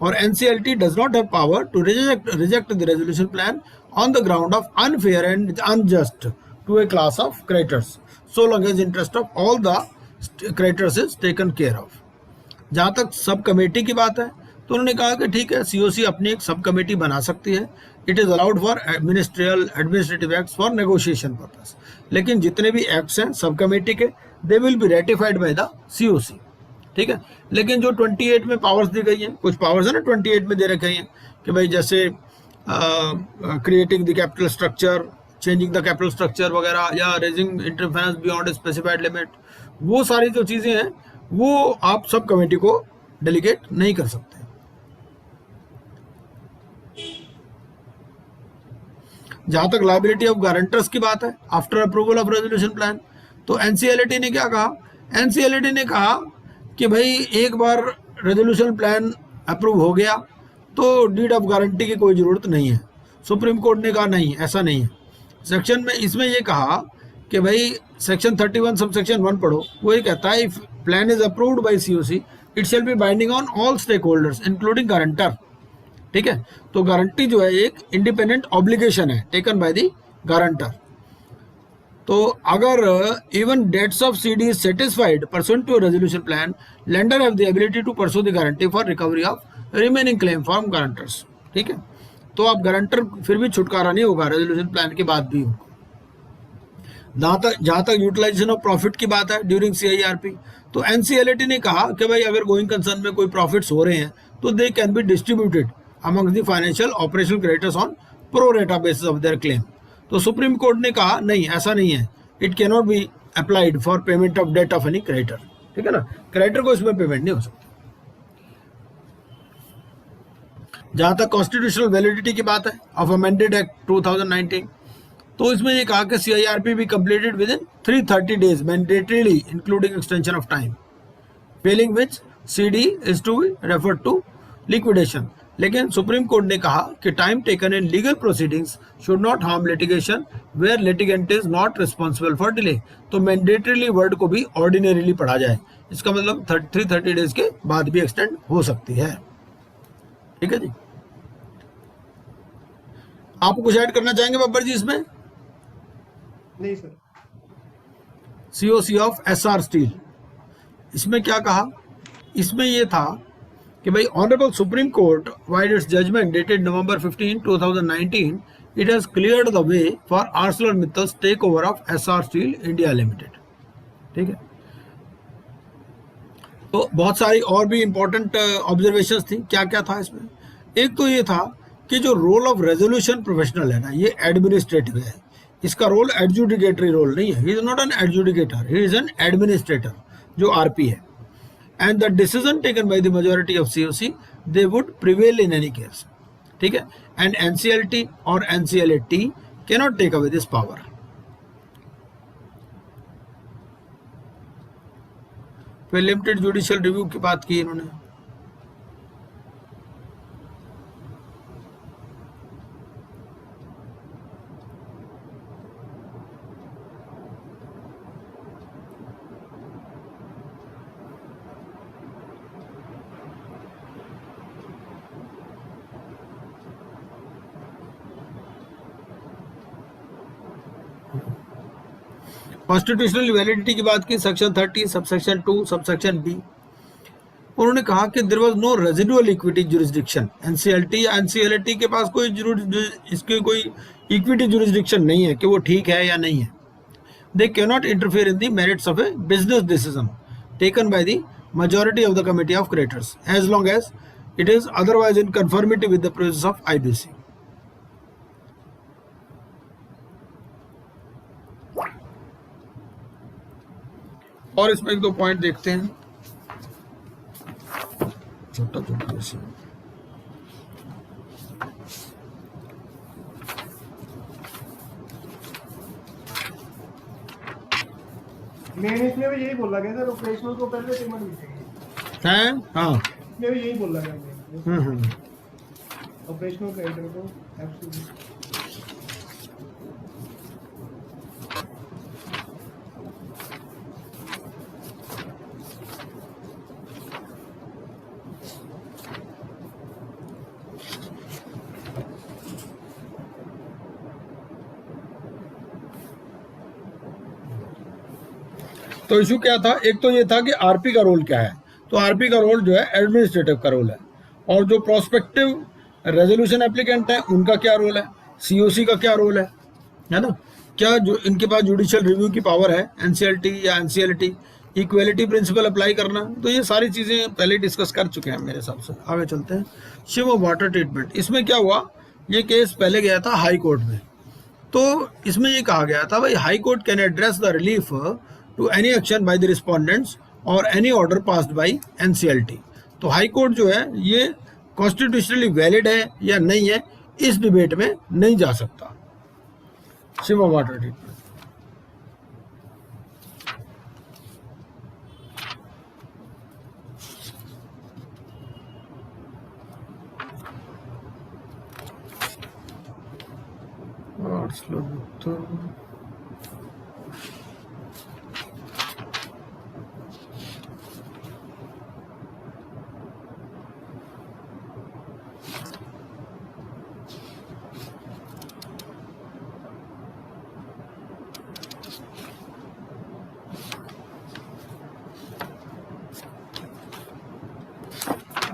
Speaker 1: और NCLT does not have power to reject the resolution plan on the ground of unfair and unjust to a class of creditors so long as interest of all the creditors is taken care of. जहां तक sub committee की बात है, तो उन्होंने कहा कि ठीक है, सीओसी अपनी एक सब कमेटी बना सकती है, it is allowed for administrative acts for negotiation purpose. लेकिन जितने भी एक्ट्स हैं सब कमेटी के, they will be ratified by the COC, ठीक है। लेकिन जो 28 में पावर्स दी गई हैं, कुछ पावर्स है ना 28 में दे रखे हैं कि भाई जैसे creating the capital structure, changing the capital structure वगैरह, या raising inter finance beyond specified limit, वो सारी जो चीजें हैं वो आप सब कमेटी को डेलीगेट नहीं कर सकते। जहां तक लायबिलिटी ऑफ गारंटर्स की बात है, after approval of resolution plan, तो एनसीएलटी ने क्या कहा? एनसीएलटी ने कहा कि भाई एक बार रेजोल्यूशन प्लान अप्रूव हो गया तो डीड ऑफ गारंटी की कोई जरूरत नहीं है। सुप्रीम कोर्ट ने कहा नहीं, ऐसा नहीं है। सेक्शन में इसमें ये कहा कि भाई सेक्शन 31 सब सेक्शन 1 पढ़ो, वो ये कहता है if plan is approved by CoC it shall be binding on all stakeholders including guarantor, ठीक है। तो गारंटी जो है एक इंडिपेंडेंट ऑब्लिगेशन है टेकन बाय द गारंटर। तो अगर even debts of CD is satisfied pursuant to resolution plan, lender have the ability to pursue the guarantee for recovery of remaining claim from guarantors, ठीक है। तो आप guarantor फिर भी छुटकारा नहीं होगा रेजोल्यूशन प्लान के बाद भी उनको। जहां तक यूटिलाइजेशन ऑफ प्रॉफिट की बात है ड्यूरिंग सीआईआरपी, तो एनसीएलटी ने कहा कि भाई अगर गोइंग कंसर्न में कोई प्रॉफिट्स हो रहे हैं तो they can be distributed among the financial operational creditors on pro rata basis of their claim. तो सुप्रीम कोर्ट ने कहा नहीं, ऐसा नहीं है, it can not be applied for payment of debt of any creditor, ठीक है ना। क्रेडिटर को इसमें पेमेंट नहीं हो सकती। जहां तक कॉन्स्टिट्यूशनल वैलिडिटी की बात है ऑफ अमेंडेड एक्ट 2019, तो इसमें ये कहा कि CIRP be completed within 330 days mandatorily including extension of time, failing which CD is to be referred to liquidation. लेकिन सुप्रीम कोर्ट ने कहा कि time taken in legal proceedings should not harm litigation where litigant is not responsible for delay. तो mandatorily word को भी ordinarily पढ़ा जाए, इसका मतलब 330 डेज के बाद भी एक्सटेंड हो सकती है, ठीक है जी। आप कुछ ऐड करना चाहेंगे बब्बर जी इसमें?
Speaker 2: नहीं sir.
Speaker 1: COC of Essar Steel, इसमें क्या कहा? इसमें यह था कि भाई honourable Supreme Court vide its judgement dated November 15, 2019 it has cleared the way for ArcelorMittal's takeover of Essar Steel India Limited, ठीक है। तो बहुत सारी और भी इंपॉर्टेंट ऑब्जर्वेशंस थी। क्या क्या था इसमें? एक तो ये था कि जो रोल ऑफ रेजोल्यूशन प्रोफेशनल है ना, ये एडमिनिस्ट्रेटिव है, इसका रोल एडजुडिकेटरी रोल नहीं है, he is not an adjudicator, he is an administrator जो आरपी है। And the decision taken by the majority of CoC they would prevail in any case, ठीक है। एंड एनसीएलटी और NCLT can not take away this power. फिर limited judicial review की बात की इन्होंने। कॉन्स्टिट्यूशनल वैलिडिटी की बात की, सेक्शन 30 सबसेक्शन 2 सबसेक्शन बी। उन्होंने कहा कि there was no residual equity jurisdiction, NCLT या एनसीएलटी के पास कोई इसके कोई इक्विटी जुरिस्डिक्शन नहीं है कि वो ठीक है या नहीं है। They can not interfere in the merits of A business decision taken by the majority of the committee of creditors as long as it is otherwise in conformity with the process of IBC. और इसमें एक दो point देखते हैं, छोटा छोटा ऐसे।
Speaker 2: Main इसमें भी यही बोला गया सर, ऑपरेशनल को पहले पेमेंट मिलेगी
Speaker 1: हैं, हाँ
Speaker 2: इसमें भी यही बोला गया ऑपरेशनल क्रेडिटर को एब्सोल्यूट।
Speaker 1: तो इशू क्या था, एक तो ये था कि आरपी का रोल क्या है। तो आरपी का रोल जो है एडमिनिस्ट्रेटिव का रोल है, और जो प्रोस्पेक्टिव रेजोल्यूशन एप्लीकेंट है उनका क्या रोल है, सीओसी का क्या रोल है ना। क्या जो इनके पास जुडिशियल रिव्यू की पावर है, एनसीएलटी या एनसीएलटी, इक्वेलिटी प्रिंसिपल अप्लाई करना, तो ये सारी चीज़ें पहले डिस्कस कर चुके हैं मेरे हिसाब से। आगे चलते हैं। शिव वाटर ट्रीटमेंट, इसमें क्या हुआ, ये केस पहले गया था हाई कोर्ट में। तो इसमें ये कहा गया था भाई High court can address the relief to any action by the respondents or any order passed by NCLT. तो हाई कोर्ट जो है ये कॉन्स्टिट्यूशनली वैलिड है या नहीं है, इस डिबेट में नहीं जा सकता। शिवा वाटर ट्रीटमेंट,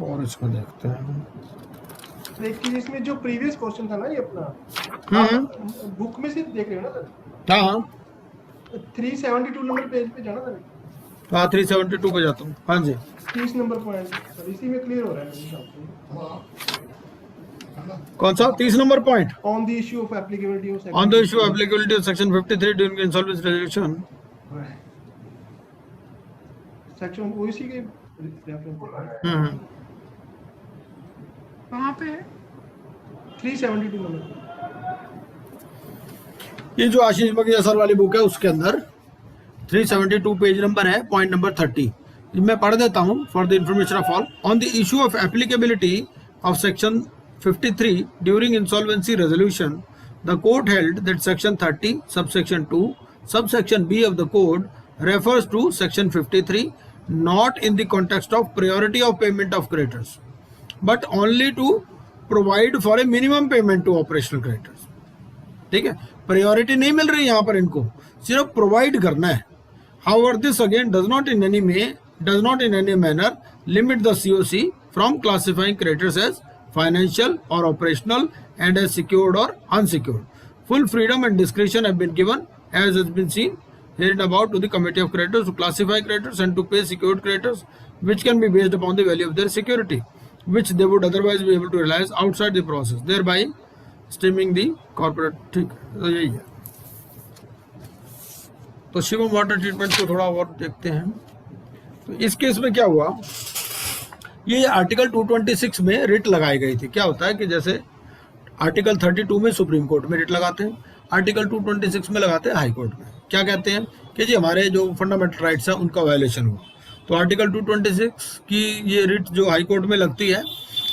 Speaker 1: और इसको देखते हैं।
Speaker 2: लेकिन इसमें जो प्रीवियस क्वेश्चन था ना ये अपना बुक में से देख रहे हो ना सर?
Speaker 1: हाँ
Speaker 2: 372 नंबर पेज पे जाना सर।
Speaker 1: हाँ 372 पे जाता हूँ। हाँ जी
Speaker 2: 30 नंबर पॉइंट सर, इसी में क्लियर हो रहा है मेरे हिसाब से।
Speaker 1: कौन सा 30 number point?
Speaker 2: On the issue of applicability of
Speaker 1: on the issue of applicability of section 53 during insolvency resolution.
Speaker 2: Section वो इसी के रेफरेंस
Speaker 4: कहाँ पे है?
Speaker 2: 372 नंबर।
Speaker 1: ये जो आशीष बगिया सर वाली बुक है उसके अंदर 372 पेज नंबर है, पॉइंट नंबर 30। मैं पढ़ देता हूँ for the information of all. On the issue of applicability of section 53 during insolvency resolution, the court held that section 30 subsection 2 subsection B of the code refers to section 53 not in the context of priority of payment of creditors but only to provide for a minimum payment to operational creditors। ठीक है, priority नहीं मिल रही यहाँ पर, इनको सिर्फ provide करना है। However, this again does not in any manner limit the COC from classifying creditors as financial or operational and as secured or unsecured. Full freedom and discretion have been given, as has been seen hereinabouts, to the committee of creditors to classify creditors and to pay secured creditors, which can be based upon the value of their security, which they would otherwise be able to realize outside the process, thereby stemming the corporate। ठीक है, तो यही है। तो Shivam water treatment को थोड़ा और देखते हैं। तो इस केस में क्या हुआ, ये आर्टिकल 226 में रिट लगाई गई थी। क्या होता है कि जैसे आर्टिकल 32 में सुप्रीम कोर्ट में रिट लगाते हैं, आर्टिकल 226 में लगाते हैं हाई कोर्ट में। क्या कहते हैं कि जी हमारे जो फंडामेंटल राइट्स हैं उनका वायलेशन हुआ, तो आर्टिकल 226 की ये रिट जो हाई कोर्ट में लगती है,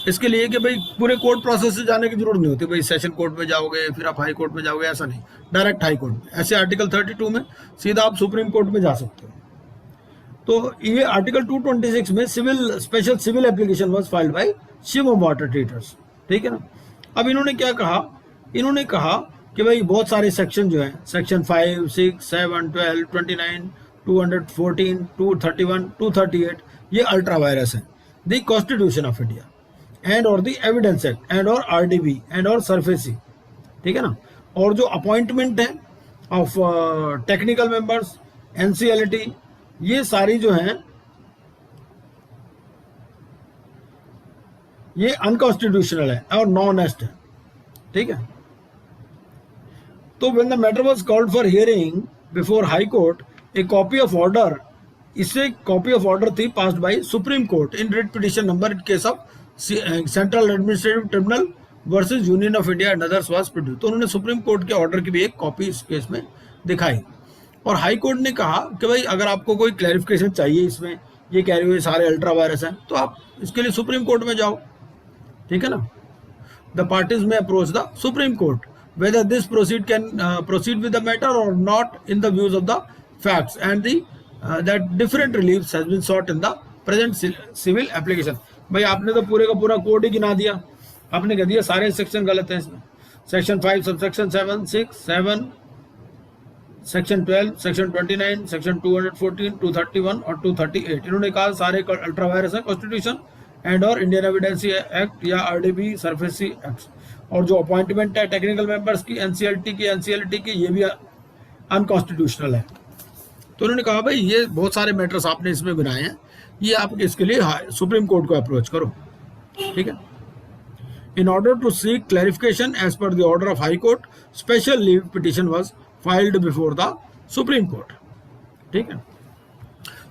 Speaker 1: इसके लिए कि भाई पूरे कोर्ट प्रोसेस से जाने की जरूरत नहीं होती, भाई सेशन कोर्ट में जाओगे फिर आप हाई कोर्ट में जाओगे, ऐसा नहीं, डायरेक्ट हाई कोर्ट में। ऐसे आर्टिकल 32 में सीधा आप सुप्रीम कोर्ट में जा सकते हो। तो ये आर्टिकल 226 में special civil application was filed by Shivam Water Treaters, ठीक है ना। अब इन्होंने क्या कहा, इन्होंने कहा कि भाई बहुत सारे सेक्शन जो हैं, सेक्शन 5, 6, 7, 12, 29, 214, 231, 238, ये अल्ट्रा वायरस है। The constitution of India and और द एविडेंस एक्ट एंड और RDB एंड और सरफेसी, ठीक है ना। और जो अपॉइंटमेंट है ऑफ टेक्निकल मेंबर्स, NCLT, ये सारी जो हैं ये अनकॉन्स्टिट्यूशनल है और नॉन एस्ट है, ठीक है। तो when the matter was called for hearing before high court, A copy of order, इससे कॉपी ऑफ ऑर्डर थी passed by supreme Court in writ petition number in case of central administrative tribunal versus union of India and others was produce. तो उन्होंने supreme court के order की भी एक copy इस case में दिखाई। और हाई कोर्ट ने कहा कि भाई अगर आपको कोई क्लैरिफिकेशन चाहिए इसमें, ये कह रहे हुए सारे अल्ट्रा वायरस हैं, तो आप इसके लिए सुप्रीम कोर्ट में जाओ, ठीक है ना। द पार्टीज में approach the supreme court whether this proceed with the matter or not in the views of the facts and that different reliefs has been sought in the present civil application। भाई आपने तो पूरे का पूरा code ही गिना दिया, आपने कह दिया सारे सेक्शन गलत हैं इसमें, section 5 subsection 7, 6, 7, section 12, section 29, section 214, 231 और 238। इन्होंने कहा सारे अल्ट्रा वायरस है कॉन्स्टिट्यूशन एंड और इंडियन एविडेंसी एक्ट या RDB सरफेसी एक्ट, और जो अपॉइंटमेंट है टेक्निकल मेंबर्स की, NCLT की, ये भी अनकॉन्स्टिट्यूशनल है। तो उन्होंने कहा भाई ये बहुत सारे मैटर्स आपने इसमें बनाए हैं, ये आप इसके लिए सुप्रीम कोर्ट को अप्रोच करो, ठीक है। In order to seek clarification as per the order of high court, special leave petition was filed before the supreme court, ठीक है।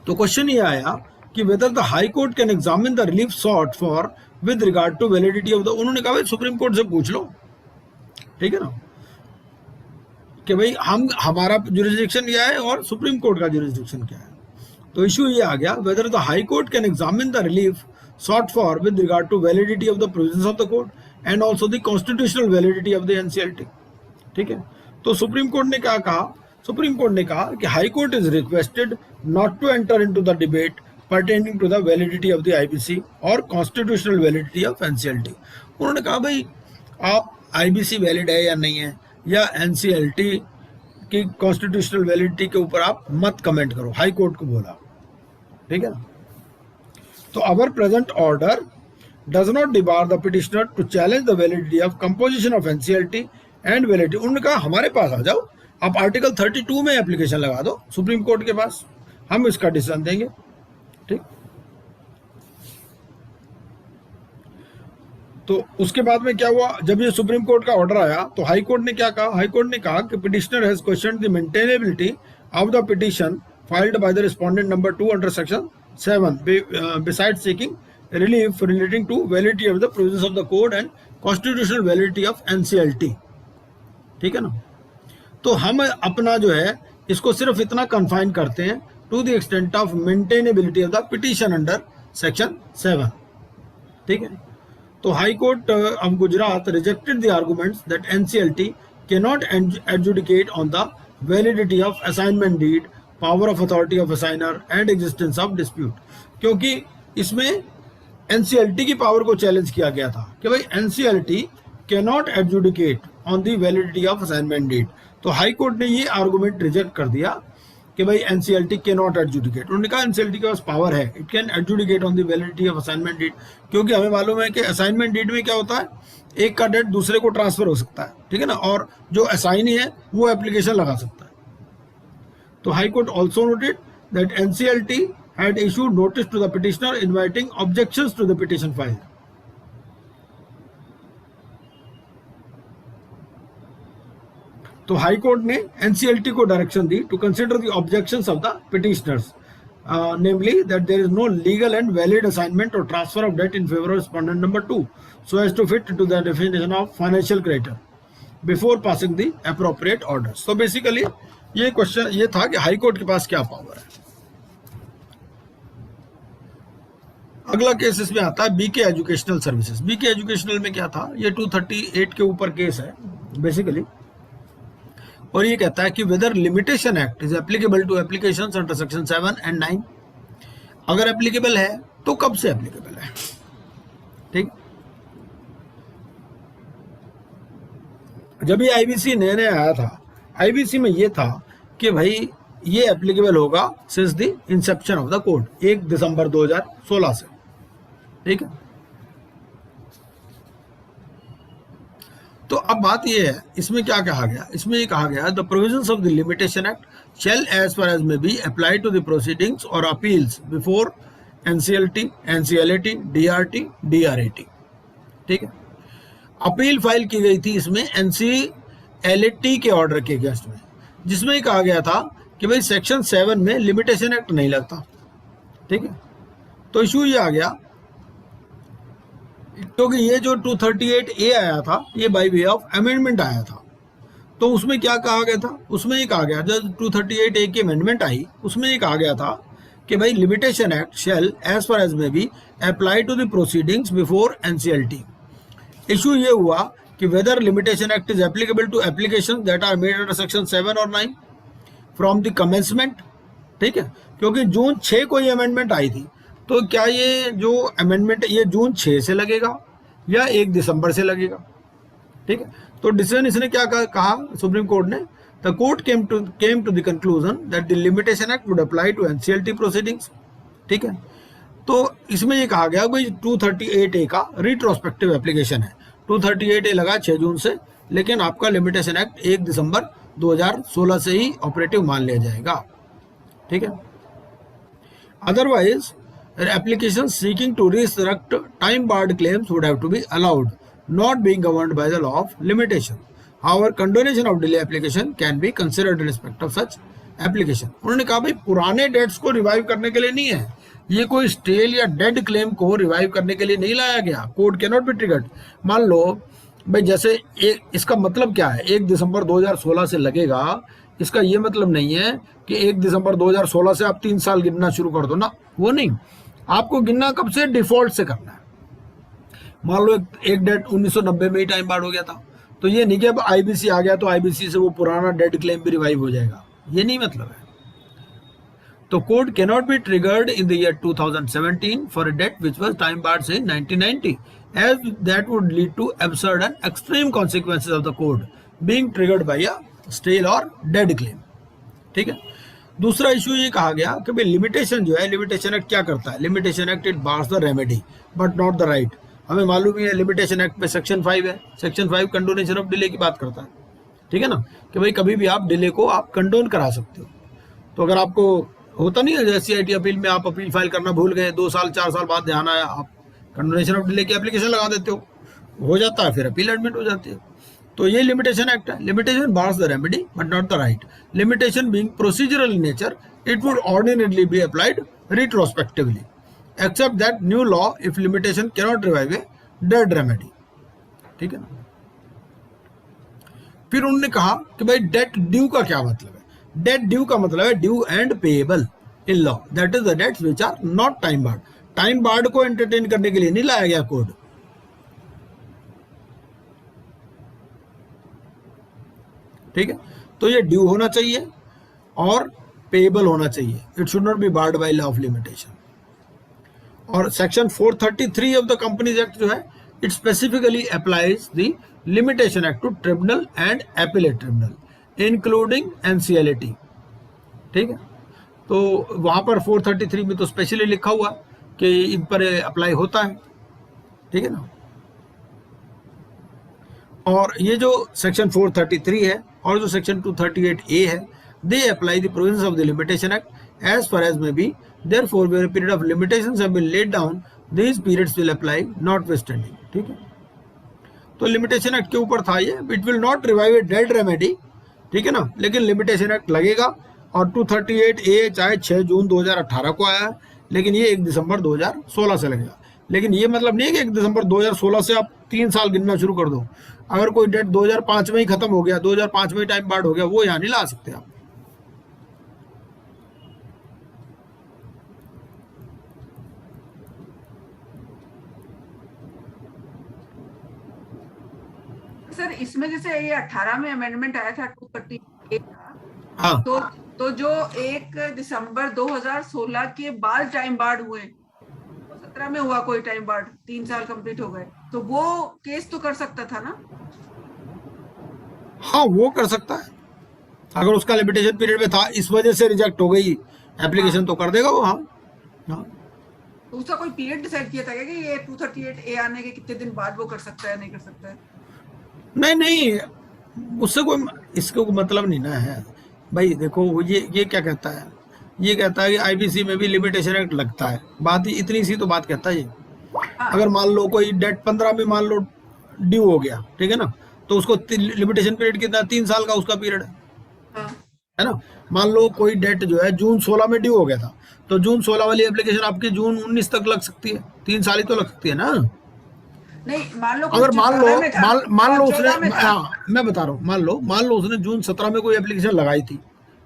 Speaker 1: तो क्वेश्चन ये आया कि whether the high court can examine the relief sought for with regard to validity of the, उन्होंने कहा भाई supreme court से पूछ लो, ठीक है ना, कि भाई हमारा जुरिस्डिक्शन क्या है और सुप्रीम कोर्ट का जुरिस्डिक्शन क्या है। तो इशू ये आ गया, whether the high court can examine the relief sought for with regard to validity of the provisions of the code and also the constitutional validity of the NCLT, ठीक है। तो सुप्रीम कोर्ट ने क्या कहा, supreme court ने कहा कि high court is requested not to enter into the debate pertaining to the validity of the IBC और constitutional validity of NCLT। उन्होंने कहा भाई आप IBC वैलिड है या नहीं है, या NCLT की कॉन्स्टिट्यूशनल वैलिडिटी के ऊपर आप मत कमेंट करो, हाई कोर्ट को बोला, ठीक है ना। तो our present order does not debar the petitioner to challenge the validity of composition of NCLT and validity. उन्होंने कहा हमारे पास आ जाओ, आप आर्टिकल 32 में एप्लीकेशन लगा दो सुप्रीम कोर्ट के पास, हम इसका डिसीजन देंगे, ठीक। तो उसके बाद में क्या हुआ, जब ये सुप्रीम कोर्ट का ऑर्डर आया तो हाई कोर्ट ने क्या कहा, हाई कोर्ट ने कहा कि petitioner has questioned the maintainability of the petition filed by the respondent number 2 under section 7 beside seeking relief relating to validity of the provisions of the code and constitutional validity of NCLT, ठीक है ना। तो हम अपना जो है इसको सिर्फ इतना कन्फाइन करते हैं to the extent of maintainability of the petition under section 7, ठीक है। तो high court of Gujarat rejected the arguments that NCLT cannot adjudicate on the validity of assignment deed, power of authority of assigner and existence of dispute, क्योंकि इसमें NCLT की power को challenge किया गया था कि भाई NCLT cannot adjudicate on the validity of assignment deed। तो हाई कोर्ट ने ये आर्गुमेंट रिजेक्ट कर दिया कि भाई NCLT कैनॉट एडजुडिकेट। उन्होंने कहा NCLT के पास पावर है, it can adjudicate on the validity of assignment deed, क्योंकि हमें मालूम है कि असाइनमेंट डीड में क्या होता है, एक का डेट दूसरे को ट्रांसफर हो सकता है, ठीक है ना, और जो असाइनी है वो एप्लीकेशन लगा सकता है। तो high court also noted that NCLT had issued notice to the petitioner inviting objections to the petition file. तो हाई कोर्ट ने एनसीएलटी को डायरेक्शन दी to consider the objections of the petitioners, namely that there is no legal and valid assignment or transfer of debt in favor of respondent number 2 so as to fit to the definition of financial creditor before passing the appropriate orders. So basically ये question ये था कि high court के पास क्या power है. अगला case इसमें आता है BK educational services. BK educational में क्या था, ये 238 के ऊपर केस है बेसिकली, और ये कहता है कि whether limitation act is applicable to applications under section 7 and 9. अगर एप्लीकेबल है तो कब से एप्लीकेबल है. ठीक, जब ये आईबीसी नया नया आया था, आईबीसी में ये था कि भाई ये एप्लीकेबल होगा since the Inception of the code 1 दिसंबर 2016 से. ठीक है, तो अब बात ये है, इसमें क्या कहा गया, इसमें ये कहा गया the provisions of the limitation Act shall as far as may be apply to the proceedings or appeals before NCLT, NCLAT, DRT, DRAT. ठीक है, अपील फाइल की गई थी इसमें एनसीएलएटी के ऑर्डर के अगेंस्ट में, जिसमें ये कहा गया था कि भाई सेक्शन 7 में लिमिटेशन एक्ट नहीं लगता. ठीक है, तो इशू ये आ गया क्योंकि ये जो 238A आया था ये बाय वे ऑफ अमेंडमेंट आया था. तो उसमें क्या कहा गया था, उसमें ये कहा गया, जब 238A की अमेंडमेंट आई उसमें ये कहा गया था कि भाई Limitation Act shall as far as may be apply to the proceedings before NCLT. Issue ये हुआ कि whether limitation act is applicable to applications that are made under section 7 और 9 फ्रॉम द कमेंसमेंट. ठीक है, क्योंकि जून 6 को ये अमेंडमेंट आई थी, तो क्या ये जो अमेंडमेंट ये जून 6 से लगेगा या 1 दिसंबर से लगेगा. ठीक है, तो डिसीजन इसने क्या कहा सुप्रीम कोर्ट ने, the court came to the conclusion that the limitation act would apply to NCLT proceedings. ठीक है, तो इसमें ये कहा गया भाई 238A का रिट्रोस्पेक्टिव एप्लीकेशन है. 238A लगा 6 जून से, लेकिन आपका लिमिटेशन एक्ट 1 दिसंबर 2016 से ही ऑपरेटिव मान लिया जाएगा. ठीक है, otherwise applications seeking to resurrect time-barred claims would have to be allowed, not being governed by the law of limitation. However, condonation of delay application can be considered in respect of such application. उन्होंने कहा भाई पुराने dates को revive करने के लिए नहीं है, ये कोई स्टेल या डेड क्लेम को रिवाइव करने के लिए नहीं लाया गया. Code can not be triggered. मान लो भाई जैसे इसका मतलब क्या है, 1 दिसंबर 2016 से लगेगा, इसका ये मतलब नहीं है कि 1 दिसंबर 2016 से आप 3 साल गिनना शुरू कर दो ना, वो नहीं. आपको गिनना कब से, डिफॉल्ट से करना है. मान लो एक डेट 1990 में ही टाइम बार्ड हो गया था, तो ये नहीं कि अब आईबीसी आ गया तो आईबीसी से वो पुराना डेड क्लेम भी रिवाइव हो जाएगा, ये नहीं मतलब है. तो code can not be triggered in the year 2017 for a debt which was time barred से 1990 as that would lead to absurd and extreme consequences of the code being triggered by a stale और dead claim. ठीक है, दूसरा issue ये कहा गया कि भाई लिमिटेशन जो है, लिमिटेशन एक्ट क्या करता है, limitation act it bars the remedy but not the right. हमें मालूम ही है लिमिटेशन एक्ट में सेक्शन 5 है, सेक्शन 5 कंडोनेशन ऑफ डिले की बात करता है. ठीक है ना, कि भाई कभी भी आप डिले को आप कंडोन करा सकते हो. तो अगर आपको होता नहीं है जैसे सीआईटी अपील में आप अपील फाइल करना भूल गए, 2 साल 4 साल बाद ध्यान आया, आप कंडोनेशन ऑफ डिले की एप्लीकेशन लगा देते हो जाता है, फिर अपील एडमिट हो जाती है. तो ये लिमिटेशन एक्ट है. Limitation bars the remedy but not the right. Limitation being procedural in nature, it would ordinarily be applied retrospectively except that new law if limitation can not revive a dead remedy. ठीक है ना. फिर उन्होंने कहा कि भाई date due का क्या मतलब है. डेट ड्यू का मतलब है due and payable in law, that is the debts which are not time barred. Time barred को एंटरटेन करने के लिए नहीं लाया गया कोड. ठीक है, तो ये ड्यू होना चाहिए और पेएबल होना चाहिए. It should not be barred by law of limitation. और section 433 of the companies act जो है, it specifically applies the limitation act to tribunal and appellate tribunal including NCLT. ठीक है, तो वहां पर 433 में तो स्पेशली लिखा हुआ कि इन पर अप्लाई होता है. ठीक है ना. और ये जो सेक्शन 433 है और जो सेक्शन 238A है, they apply the provisions of the limitation act as far as may be. Therefore, where a period of limitations have been laid down, these periods will apply notwithstanding. ठीक है, तो limitation act के ऊपर था ये, it will not revive a dead remedy ठीक है ना, लेकिन लिमिटेशन एक्ट लगेगा। और 238A चाहे 6 जून 2018 को आया है, लेकिन ये 1 दिसंबर 2016 से लगेगा। लेकिन ये मतलब नहीं है कि 1 दिसंबर 2016 से आप 3 साल गिनना शुरू कर दो। अगर कोई डेट 2005 में ही खत्म हो गया, 2005 में ही टाइम बार्ड हो गया, वो यहाँ नहीं ला सकते आप।
Speaker 4: सर इसमें जैसे ये 18 में अमेंडमेंट आया था 238 का,
Speaker 1: हाँ
Speaker 4: तो जो 1 दिसंबर 2016 के बाद टाइम बार्ड हुए, 17 में हुआ कोई टाइम बार्ड, 3 साल कंप्लीट हो गए, तो वो केस तो कर सकता था ना?
Speaker 1: हाँ, वो कर सकता है अगर उसका लिमिटेशन पीरियड में था, इस वजह से रिजेक्ट हो गई एप्लीकेशन, तो कर देगा वो। हाँ हाँ,
Speaker 4: तो उसका कोई पीरियड डिसाइड किया था क्या कि ये 238A आने के कितने दिन बाद वो कर सकता है, नहीं कर सकता है?
Speaker 1: नहीं, उससे कोई इसको मतलब नहीं ना है भाई। देखो ये क्या कहता है, ये कहता है कि आईपीसी में भी लिमिटेशन एक्ट लगता है। बात ही इतनी सी तो बात कहता है ये। अगर मान लो कोई डेट 15 में मान लो ड्यू हो गया, ठीक है ना, तो उसको लिमिटेशन पीरियड कितना, 3 साल का उसका पीरियड है ना। मान लो कोई डेट जो है जून 16 में ड्यू हो गया था, तो जून 16 वाली एप्लीकेशन आपकी जून 19 तक लग सकती है, 3 साल ही तो लग सकती है ना।
Speaker 4: नहीं, मान लो
Speaker 1: अगर मान लो उसने,
Speaker 4: हाँ,
Speaker 1: मैं बता रहा हूँ, मान लो उसने जून 17 में कोई एप्लीकेशन लगाई थी,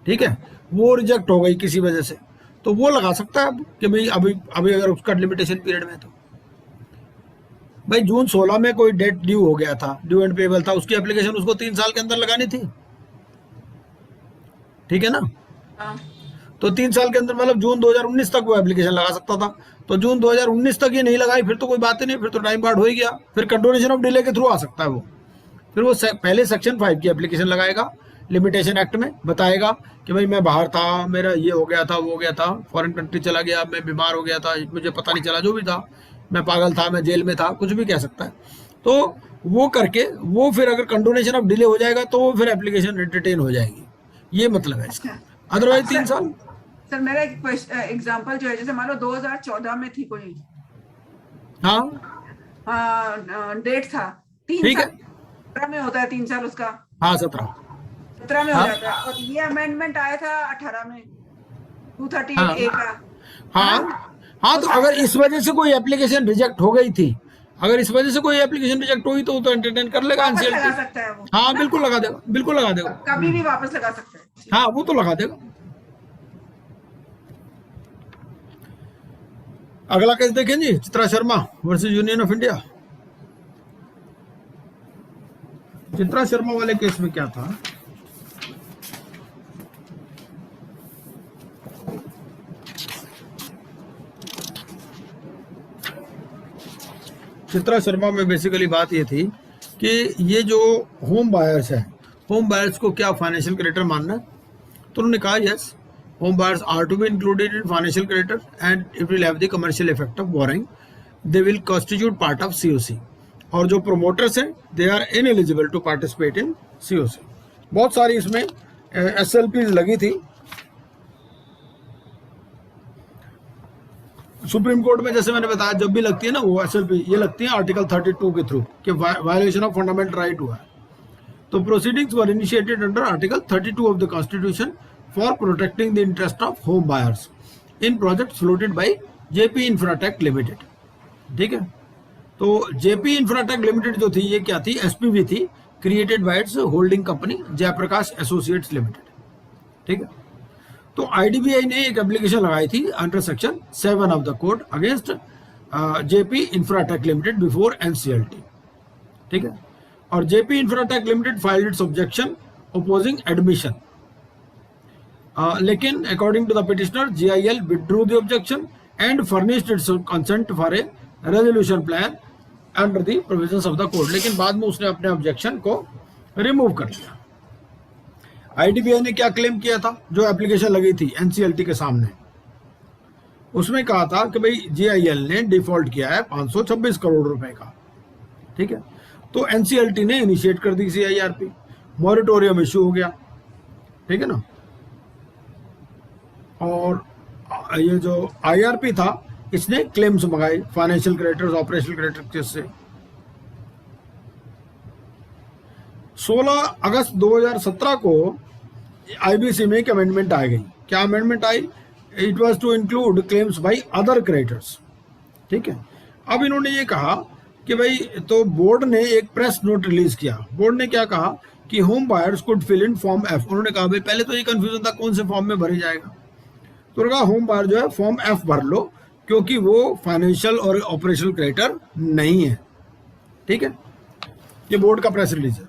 Speaker 1: ठीक है, वो रिजेक्ट हो गई किसी वजह से, तो वो लगा सकता है अब कि भाई अभी अगर उसका लिमिटेशन पीरियड में, तो भाई जून 16 में कोई डेट ड्यू हो गया था, ड्यू एंड पेबल था, उसकी एप्लीकेशन उसको 3 साल के अंदर लगानी थी, ठीक है ना। तो 3 साल के अंदर मतलब जून 2019 तक वो एप्लीकेशन लगा सकता था, तो जून 2019 तक ये नहीं लगाई, फिर तो कोई बात ही नहीं, फिर तो टाइम बार्ड हो ही गया, फिर कंडोनेशन ऑफ डिले के थ्रू आ सकता है वो। फिर वो पहले सेक्शन 5 की एप्लीकेशन लगाएगा, लिमिटेशन एक्ट में बताएगा कि भाई मैं बाहर था, मेरा ये हो गया था, वो हो गया था, फॉरेन कंट्री चला गया, मैं बीमार हो गया था, मुझे पता नहीं चला, जो भी था, मैं पागल था, मैं जेल में था, कुछ भी कह सकता है। तो वो करके वो फिर अगर कंडोनेशन ऑफ डिले हो जाएगा तो वो फिर एप्लीकेशन एंटरटेन हो जाएगी, ये मतलब है इसका। अदरवाइज 3 साल।
Speaker 4: सर मेरा एक एग्जांपल जो है, जैसे मान लो 2014 में थी कोई डेट था, 3 साल, 17 में होता है 3 साल उसका।
Speaker 1: हाँ, 17
Speaker 4: में हो जाता है, और ये अमेंडमेंट आया था 18 में 238A का।
Speaker 1: हाँ, तो अगर इस वजह से कोई एप्लीकेशन रिजेक्ट हो गई थी, अगर इस वजह से कोई एप्लीकेशन रिजेक्ट हुई तो एंटरटेन कर लेगा,
Speaker 4: लगा सकता है वो।
Speaker 1: हाँ, बिल्कुल लगा देगा, बिल्कुल लगा देगा,
Speaker 4: कभी भी वापस लगा सकता है।
Speaker 1: हाँ, वो तो लगा देगा। अगला केस देखें जी, Chitra Sharma versus union of India. Chitra Sharma वाले केस में क्या था, चित्रा शर्मा में बेसिकली बात ये थी कि ये जो होम बायर्स है, होम बायर्स को क्या फाइनेंशियल क्रेडिटर मानना है, तो उन्होंने कहा yes, home buyers are to be included in financial creditor and it will have the commercial effect of borrowing. They will constitute part of COC. और जो promoters हैं they are ineligible to participate in COC. बहुत सारी इसमें SLPs लगी थी। Supreme court में जैसे मैंने बताया जब भी लगती है ना वो SLP, ये लगती है आर्टिकल 32 के थ्रू कि वायलेशन ऑफ फंडामेंटल राइट हुआ है। तो proceedings were initiated under article 32 of the constitution for protecting the interest of home buyers in projects floated by JP Infratech Limited, ठीक है। तो JP Infratech Limited जो थी ये क्या थी, SPV थी, created by its holding company Jayaprakash Associates Limited, ठीक है। तो IDBI ने एक एप्लीकेशन लगाई थी under section 7 of the code against JP Infratech Limited before NCLT, ठीक है। और JP Infratech Limited filed its objection opposing admission. लेकिन according to the petitioner GIL withdrew the objection and furnished its consent for a resolution plan under the provisions of the code. लेकिन बाद में उसने अपने objection को remove कर लिया। IDBI ने क्या क्लेम किया था, जो एप्लीकेशन लगी थी NCLT के सामने, उसमें कहा था कि भाई GIL ने डिफॉल्ट किया है 526 करोड़ रुपए का, ठीक है। तो NCLT ने इनिशिएट कर दी CIRP, मॉरिटोरियम इशू हो गया, ठीक है ना। और ये जो IRP था इसने क्लेम्स मंगाए फाइनेंशियल क्रेडिटर्स, ऑपरेशनल क्रेडिटर्स से। 16 अगस्त 2017 को आईबीसी में एक अमेंडमेंट आ गई। क्या अमेंडमेंट आई? It was to include claims by other creditors. ठीक है, अब इन्होंने ये कहा कि भाई, तो बोर्ड ने एक प्रेस नोट रिलीज किया। बोर्ड ने क्या कहा कि home buyers could fill in form F. उन्होंने कहा भाई, पहले तो ये कंफ्यूजन था कौन से फॉर्म में भरी जाएगा, तो उन्होंने कहा होम बायर जो है फॉर्म एफ भर लो, क्योंकि वो फाइनेंशियल और ऑपरेशनल क्रेडिटर नहीं है। ठीक है, ये बोर्ड का प्रेस रिलीज है।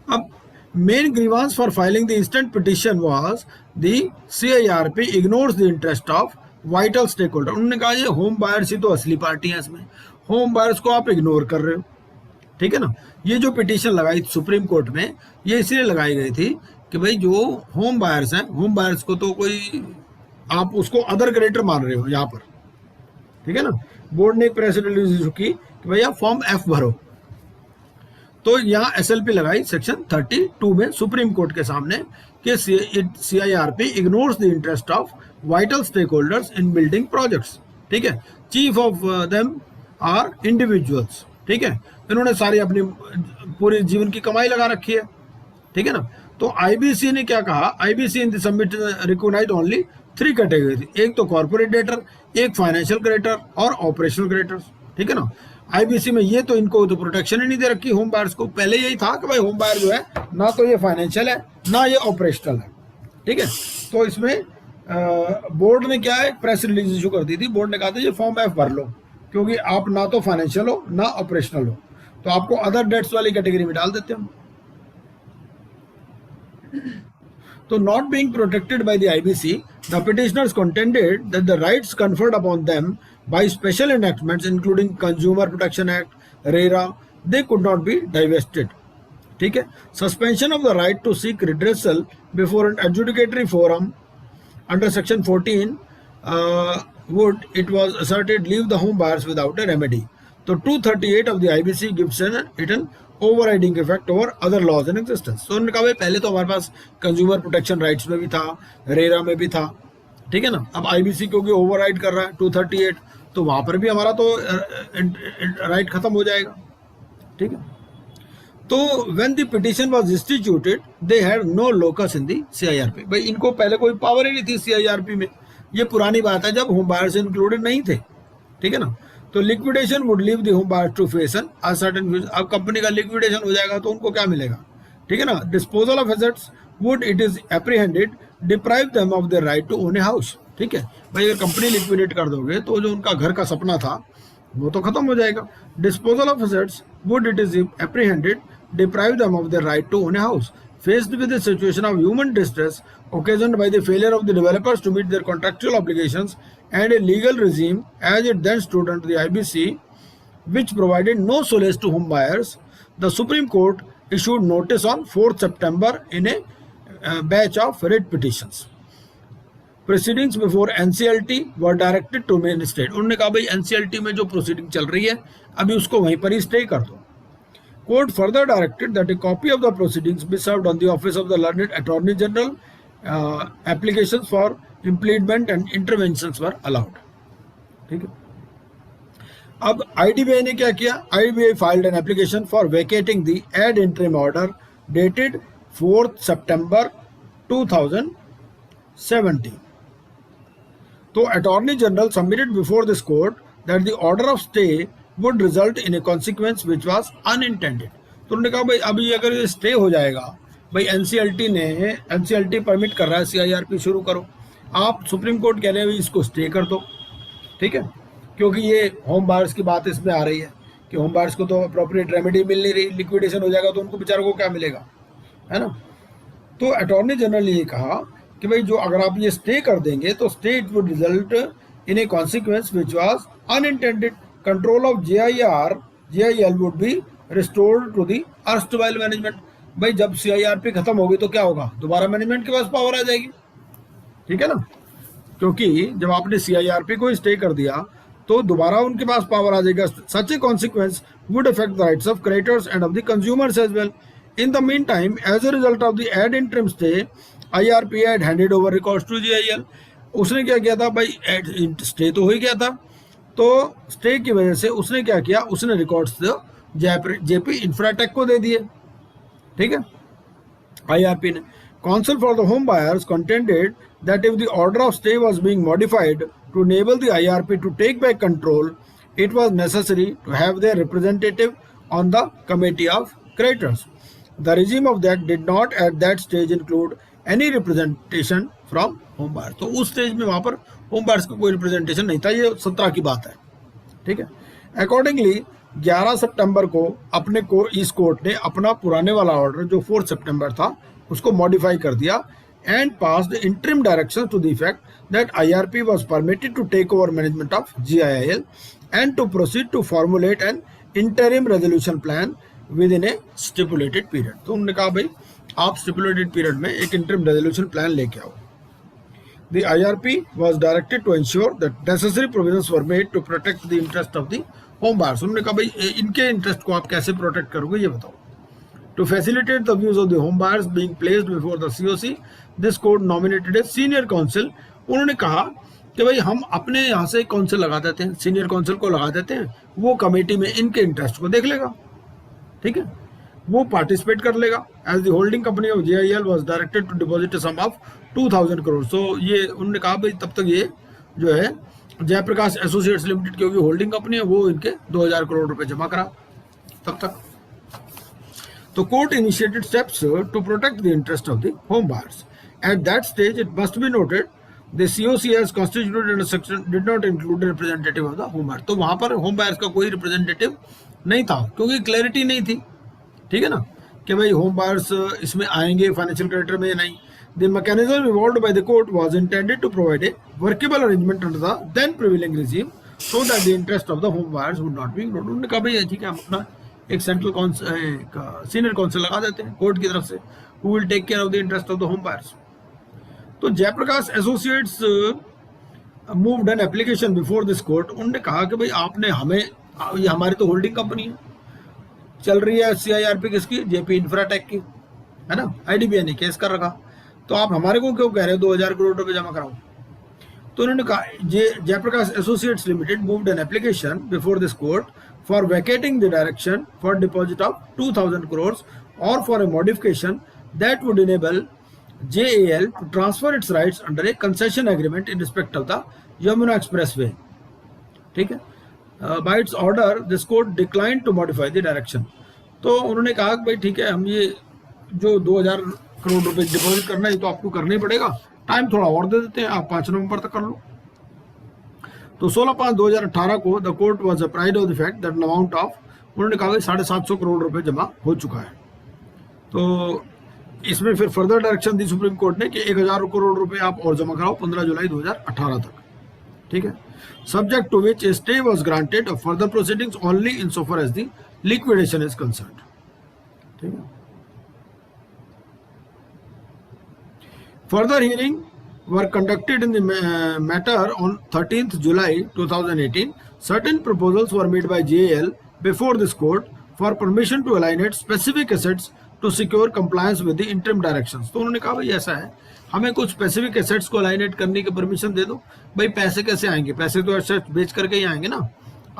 Speaker 1: अब main grievance for filing the instant petition was the CIRP ignores the interest of vital stakeholder. उन्होंने कहा ये होम बायर्स ही तो असली पार्टी है, इसमें होम बायर्स को आप इग्नोर कर रहे हो। ठीक है ना, ये जो पिटीशन लगाई सुप्रीम कोर्ट में, ये इसलिए लगाई गई थी कि भाई जो होम बायर्स हैं, होम बायर्स को तो कोई आप उसको अदर क्रेडिटर मान रहे हो यहाँ पर। ठीक है ना, बोर्ड ने एक प्रेस रिलीज इशू की कि भाई आप फॉर्म एफ भरो, तो यहाँ SLP लगाई सेक्शन 32 में सुप्रीम कोर्ट के सामने कि CIRP ignores the interest of vital stakeholders in building projects. ठीक है, chief of them are individuals. ठीक है, इन्होंने सारी अपनी पूरी जीवन की कमाई लगा रखी है। ठीक है ना, तो IBC ने क्या कहा? IBC in the submit recognised only 3 category, एक तो कॉर्पोरेट डेटर, एक फाइनेंशियल क्रेडिटर और ऑपरेशनल क्रेडिटर्स। ठीक है ना, IBC में ये तो इनको तो प्रोटेक्शन ही नहीं दे रखी होम बायर्स को। पहले यही था कि भाई होम बायर जो है ना तो ये फाइनेंशियल है ना ये ऑपरेशनल है। ठीक है, तो इसमें बोर्ड ने क्या है, प्रेस रिलीज इशू कर दी थी। बोर्ड ने कहा था ये फॉर्म एफ भर लो, क्योंकि आप ना तो फाइनेंशियल हो ना ऑपरेशनल हो, तो आपको अदर डेट्स वाली कैटेगरी में डाल देते हैं। तो not being protected by the IBC, the petitioners contended that the rights conferred upon them by special enactments including Consumer Protection Act, RERA, they could not be divested. ठीक है, suspension of the right to seek redressal before an adjudicatory forum under section 14 would, it was asserted, leave the home buyers without a remedy. तो 238 of the IBC gives it an overriding effect over other laws in existence. तो उन्होंने कहा भाई पहले तो हमारे पास consumer protection rights में भी था, रेरा में भी था। ठीक है ना, अब IBC क्योंकि ओवरराइड कर रहा है 238, तो वहां पर भी हमारा तो राइट खत्म हो जाएगा। ठीक है, तो when the petition was instituted they had no locus in the CIRP। भाई इनको पहले कोई पावर ही नहीं थी CIRP में। ये पुरानी बात है जब होम बायर्स इंक्लूडेड नहीं थे। ठीक है ना, तो liquidation would leave the home buyers to face an uncertain. अब कंपनी का लिक्विडेशन हो जाएगा तो उनको क्या मिलेगा? ठीक है ना, disposal of assets would, it is apprehended, deprive them of the right to own a house. ठीक है भाई, अगर कंपनी लिक्विडेट कर दोगे तो जो उनका घर का सपना था वो तो खत्म हो जाएगा। Disposal of assets would, it is apprehended, deprive them of their right to own a house. Faced with a situation of human distress occasioned by the failure of the developers to meet their contractual obligations and a legal regime as it then stood under the IBC, which provided no solace to home buyers, the Supreme Court issued notice on 4th September in a batch of writ petitions. Proceedings before NCLT were directed to main state. उन्होंने कहा भाई NCLT में जो proceeding चल रही है अभी उसको वहीं पर ही स्टे कर दो। Court further directed that a copy of the proceedings be served on the office of the learned Attorney General. Applications for impleadment and interventions were allowed. ठीक है, अब IDBI ने क्या किया? IDBI filed an application for vacating the ad interim order dated 4th September 2017. तो Attorney General submitted before this court that the order of stay would result in a consequence which was unintended. तो उन्होंने कहा भाई अभी अगर ये stay हो जाएगा, भाई NCLT परमिट कर रहा है CIRP शुरू करो, आप सुप्रीम कोर्ट कह रहे हैं इसको स्टे कर दो। ठीक है, क्योंकि ये होम बायर्स की बात इसमें आ रही है कि होम बायर्स को तो अप्रोप्रिएट रेमेडी मिल नहीं रही, लिक्विडेशन हो जाएगा तो उनको बेचारों को क्या मिलेगा, है ना। तो अटॉर्नी जनरल ने ये कहा कि भाई जो अगर आप ये स्टे कर देंगे तो stay it would result in a consequence which was unintended. Control of JIL would be restored to the erstwhile management. भाई जब CIRP खत्म होगी तो क्या होगा? दोबारा मैनेजमेंट के पास पावर आ जाएगी। ठीक है ना, क्योंकि जब आपने CIRP को स्टे कर दिया तो दोबारा उनके पास पावर आ जाएगा। Such a consequence would affect the rights of creditors and of the consumers as well. In the meantime, as a result of the ad interim stay, IRP had handed over records to JIL. उसने क्या किया था भाई, stay तो हो ही गया था, तो स्टे की वजह से उसने क्या किया, उसने रिकॉर्ड्स JP इंफ्राटेक को दे दिए। ठीक है, IRP ने. Counsel for the home buyers contended that if the order of stay was being modified to enable the IRP to take back control, it was necessary to have their representative on the committee of creditors. The regime of that did not at that stage include any representation from home buyers. तो उस stage में वहां पर home buyers का कोई representation नहीं था. ये 17 की बात है, ठीक है. अकॉर्डिंगली 11 सितंबर को इस कोर्ट ने अपना पुराने वाला ऑर्डर जो 4 सितंबर था उसको मॉडिफाई कर दिया and passed interim directions to the effect that IRP was permitted to take over management of GIL and to proceed to formulate an interim resolution plan within a stipulated period. तो उन्होंने कहा भाई आप stipulated period में एक interim resolution plan लेके आओ. The IRP was directed to ensure that necessary provisions were made to protect the interest of the home buyers. उन्होंने कहा भाई इनके इंटरेस्ट को आप कैसे प्रोटेक्ट करोगे ये बताओ. To facilitate the views of the home buyers being placed before the COC, this court nominated a senior counsel. उन्होंने कहा कि भाई हम अपने यहाँ से काउंसिल लगा देते हैं, सीनियर काउंसिल को लगा देते हैं, वो कमेटी में इनके इंटरेस्ट को देख लेगा, ठीक है, वो पार्टिसिपेट कर लेगा. As the holding company of GIL was directed to deposit a sum of 2000 crore. तो ये उन्होंने कहा भाई तब तक ये जो है जयप्रकाश एसोसिएट्स लिमिटेड की होगी होल्डिंग कंपनी है, वो इनके 2000 करोड़ रुपए जमा करा तब तक. तो court initiated steps to protect the interest of the home buyers. At that stage it must be noted the COC as constituted under section did not include a representative of the home buyer. तो वहां पर home buyers का कोई representative नहीं था क्योंकि clarity नहीं थी, ठीक है ना, कि भाई होम बायर्स इसमें आएंगे फाइनेंशियल क्रेडिटर में नहीं. The mechanism evolved by the court was intended to provide a workable arrangement under the then prevailing regime so that the interest of the home buyers would not be ignored. उन्होंने कहा भाई ठीक है हम अपना एक सेंट्रल सीनियर काउंसिल लगा देते हैं कोर्ट की तरफ से, who will take care of the interest of the home buyers. तो Jaiprakash associates moved an application before this court. उन्होंने कहा कि भाई आपने हमें, ये हमारी तो होल्डिंग कंपनी है, चल रही है CIRP किसकी, JP इंफ्राटेक की, है ना, IDBI ने केस कर रखा, तो आप हमारे को क्यों कह रहे हो 2000 करोड़ रुपए जमा कराओ. तो उन्होंने कहा Jaiprakash associates limited moved an application before this court for vacating the direction for deposit of 2000 crore और for a modification that would enable JAL to transfer its rights under a concession agreement in respect of the Yamuna Expressway. ठीक है, by its order this court declined to modify the direction. तो उन्होंने कहा कि भाई ठीक है हम ये जो 2000 करोड़ रुपए डिपॉजिट करना है तो आपको करना ही पड़ेगा, टाइम थोड़ा और दे देते हैं, आप 5 नवंबर तक कर लो. तो 16/5/2018 को the court was apprised of the fact that amount of, उन्होंने कहा 750 करोड़ रुपए जमा हो चुका है. तो इसमें फिर फर्दर डायरेक्शन दी सुप्रीम कोर्ट ने कि 1000 करोड़ रुपए आप और जमा कराओ 15 जुलाई 2018 तक, ठीक है, subject to which a stay was granted of further proceedings only in so far as the liquidation is concerned. ठीक है. Further hearing were conducted in the matter on 13th July 2018. Certain proposals were made by JAL before this court for permission to alienate specific assets to secure compliance with the interim directions. तो उन्होंने कहा भाई ऐसा है, हमें कुछ specific assets को अलाइनेट करने की परमिशन दे दो. भाई पैसे कैसे आएंगे, पैसे तो एसेट्स बेच करके ही आएंगे ना.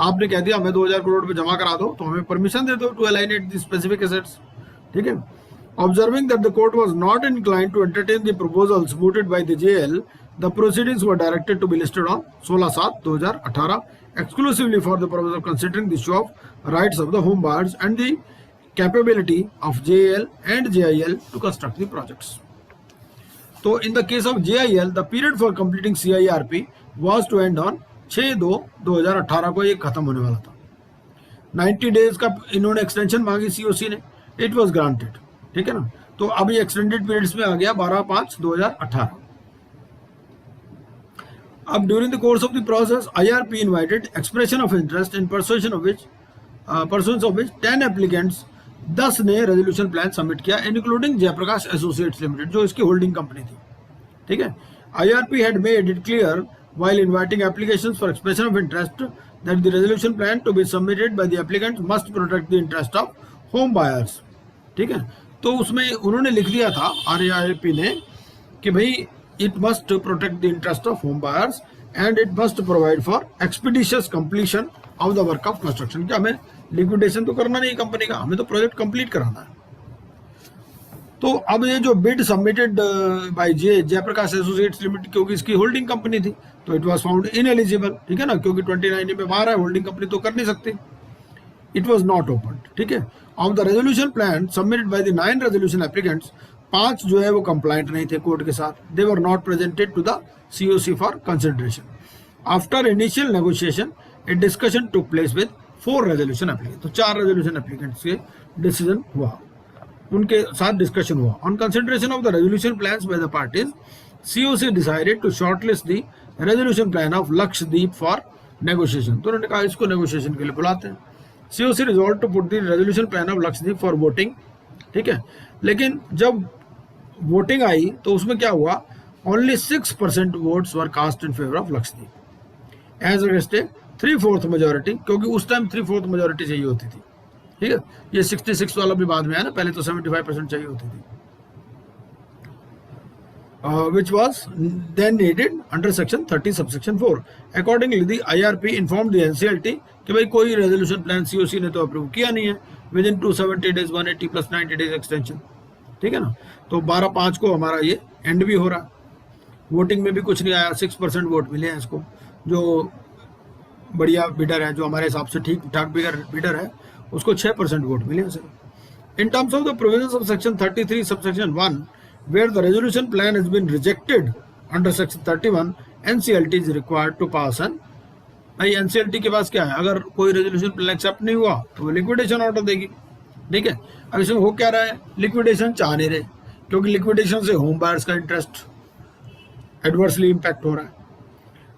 Speaker 1: आपने कह दिया हमें 2000 करोड़ रुपए जमा करा दो, तो हमें परमिशन दे दो टू अलाइनेट द स्पेसिफिक एसेट्स. ठीक है. Observing that the court was not inclined to entertain the proposals mooted by the JL, the proceedings were directed to be listed on 16/7/2018 exclusively for the purpose of considering the issue of rights of the home buyers and the capability of JL and JIL to construct the projects. So in the case of JIL, the period for completing CIRP was to end on 6/2/2018 को ये खत्म होने वाला था. 90 days का इन्होंने extension मांगी COC ने, इट वॉज ग्रांटेड. ठीक है ना. तो अब ये एक्सटेंडेड पीरियड्स में आ गया 12/5/2018. अब during the course of the process IRP invited expression of interest in pursuance of which 10 applicants 10 ने रेजोल्यूशन प्लान सबमिट किया, इंक्लूडिंग जयप्रकाश एसोसिएट्स लिमिटेड जो इसकी होल्डिंग कंपनी थी. ठीक है. IRP had made it clear while inviting applications for expression of interest that the resolution plan to be submitted by the applicants must protect the interest of home buyers. ठीक है. तो उसमें उन्होंने लिख दिया था IRP ने कि भाई it must protect the interest of home buyers and it must provide for expeditious completion of the work of construction. कि हमें लिक्विडेशन तो करना नहीं कंपनी का, हमें तो प्रोजेक्ट कंप्लीट कराना है. तो अब ये जो bid submitted by Jaiprakash associates Limited, क्योंकि इसकी होल्डिंग कंपनी थी, तो इट वाज फाउंड इनएलिजिबल, ठीक है ना, क्योंकि 29 में बाहर है, होल्डिंग कंपनी तो कर नहीं सकती। इट वाज नॉट ओपन, ठीक है। Of the resolution plan submitted by the 9 resolution applicants, 5 जो है वो कंप्लाइंट नहीं थे कोर्ट के साथ। They were not presented to the COC for consideration. After initial negotiation a discussion took place with 4 resolution applicant, तो 4 रेजोल्यूशन एप्लीकेंट्स के decision हुआ, उनके साथ डिस्कशन हुआ। On consideration of the resolution plans by the parties, COC decided to shortlist the resolution plan of Lakshadweep for negotiation. तो उन्होंने कहा इसको नेगोशिएशन के लिए बुलाते हैं। COC resolve to put the resolution plan of Lakshadweep for voting, ठीक है। लेकिन जब वोटिंग आई तो उसमें क्या हुआ, only 6% votes were cast in favour of Lakshadweep as against a 3/4 majority, क्योंकि उस टाइम 3/4 मेजोरिटी चाहिए होती थी, ठीक है। ये 66 वाला भी बाद में है ना, पहले तो 75% चाहिए होती थी, which was then needed under section 30 subsection 4. Accordingly, the IRP informed the NCLT कि भाई कोई रेजोल्यूशन प्लान COC ने तो अप्रूव किया नहीं है, with in 270 days 180 + 90 days extension, ठीक है ना। तो 12/5 को हमारा ये एंड भी हो रहा है। वोटिंग में भी कुछ नहीं आया, 6% वोट मिले हैं इसको, जो बढ़िया बिडर है, जो हमारे हिसाब से ठीक ठाक बिडर है, उसको 6% वोट मिले हैं सिर्फ। In terms of the provisions of section 33 subsection 1, where the resolution plan has been rejected under section 31, NCLT is required to pass an, भाई NCLT के पास क्या है, अगर कोई रेजोल्यूशन प्लान एक्सेप्ट नहीं हुआ तो वो लिक्विडेशन ऑर्डर देगी, ठीक है। अब इसमें हो क्या रहा है, लिक्विडेशन चाह नहीं रहे, क्योंकि लिक्विडेशन से होम बायर्स का इंटरेस्ट एडवर्सली इम्पैक्ट हो रहा है।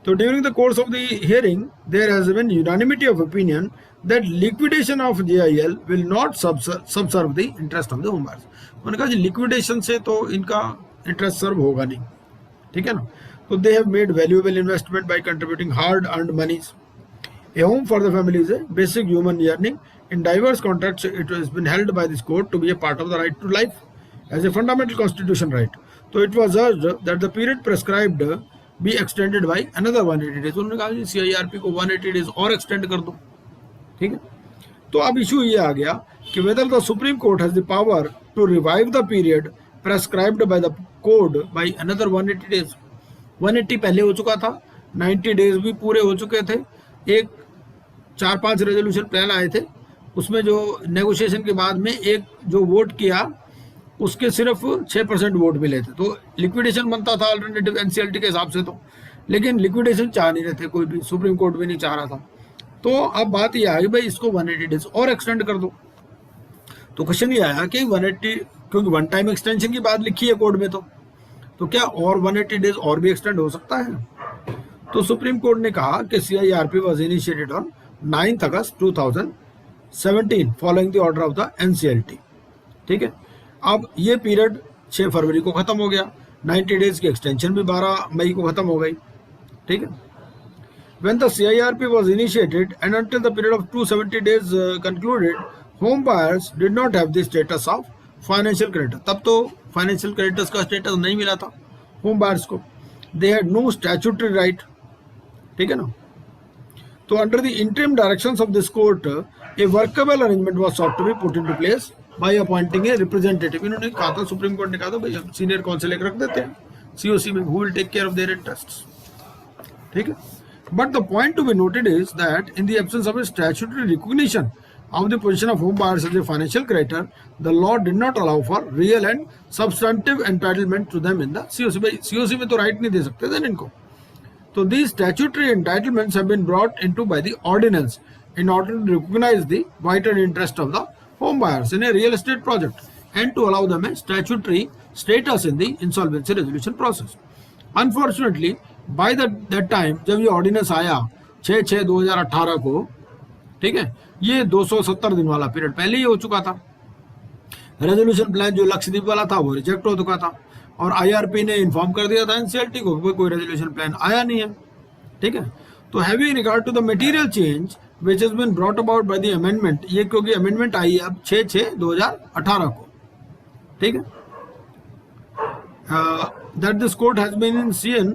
Speaker 1: तो during the course of the hearing there has been unanimity of opinion that liquidation of JIL will not subserve the interest of the home buyers. उन्होंने कहा जी liquidation से तो इनका इंटरेस्ट सर्व होगा नहीं, ठीक है ना। तो they have made valuable investment by contributing hard earned monies. A home for the family is a basic human yearning. In diverse contexts, it has been held by this court to be a part of the right to life as a fundamental constitution right. So it was urged that the period prescribed be extended by another 180 days. उन्होंने कहा जी CIRP को 180 days और extend कर दो, ठीक है। तो अब इशू ये आ गया कि whether the supreme Court has the power to revive the period prescribed by the code by another 180 days. 180 पहले हो चुका था, 90 डेज भी पूरे हो चुके थे। एक 4-5 रेजोल्यूशन प्लान आए थे, उसमें जो नेगोशिएशन के बाद में एक जो वोट किया उसके सिर्फ 6% वोट मिले थे, तो लिक्विडेशन बनता था अल्टरनेटिव NCLT के हिसाब से तो, लेकिन लिक्विडेशन चाह नहीं रहे थे कोई भी, सुप्रीम कोर्ट भी नहीं चाह रहा था। तो अब बात ये आई भाई इसको 180 डेज और एक्सटेंड कर दो। तो क्वेश्चन ये आया कि 180, क्योंकि वन टाइम एक्सटेंशन की बात लिखी है कोड में, तो क्या और 180 डेज और भी एक्सटेंड हो सकता है। तो सुप्रीम कोर्ट ने कहा कि CIRP was initiated on 9 August 2017 following the order of the NCLT, ठीक है। अब ये पीरियड 6 फरवरी को खत्म हो गया, 90 डेज की एक्सटेंशन भी 12 मई को खत्म हो गई, ठीक है। When the CIRP was initiated and until the period of 270 days concluded, home buyers did not have the status of financial creditor. तब तो financial creditors का status नहीं मिला था home buyers को. They had no statutory right, ठीक है ना। तो under the interim directions of this court, a workable arrangement was sought to be put into place by appointing a representative. इन्होंने कहा था, सुप्रीम कोर्ट ने कहा था भाई हम सीनियर काउंसिल एक रख देते हैं COC में, who will take care of their interests, ठीक है। But the point to be noted is that in the absence of a statutory recognition of the position of home buyers as a financial creditor, the law did not allow for real and substantive entitlement to them in the COC. भाई COC में तो right नहीं दे सकते थे इनको। तो these statutory entitlements have been brought into by the ordinance in order to recognize the vital interest of the home buyers in a real estate project and to allow them a statutory status in the insolvency resolution process. Unfortunately, by that time जब ये ordinance आया 6/6/2018 को, ठीक है, ये 270 दिन वाला period पहले ही हो चुका था। रेजोल्यूशन प्लान जो लक्षद्वीप वाला था वो रिजेक्ट हो चुका था और IRP ने इन्फॉर्म कर दिया था NCLT को कोई रेजोल्यूशन प्लान आया नहीं है, ठीक है। तो having regard to the material change which has been brought about by the amendment, ये क्योंकि अमेंडमेंट आई है अब 6/6/2018 को, ठीक है, that this court has been in CN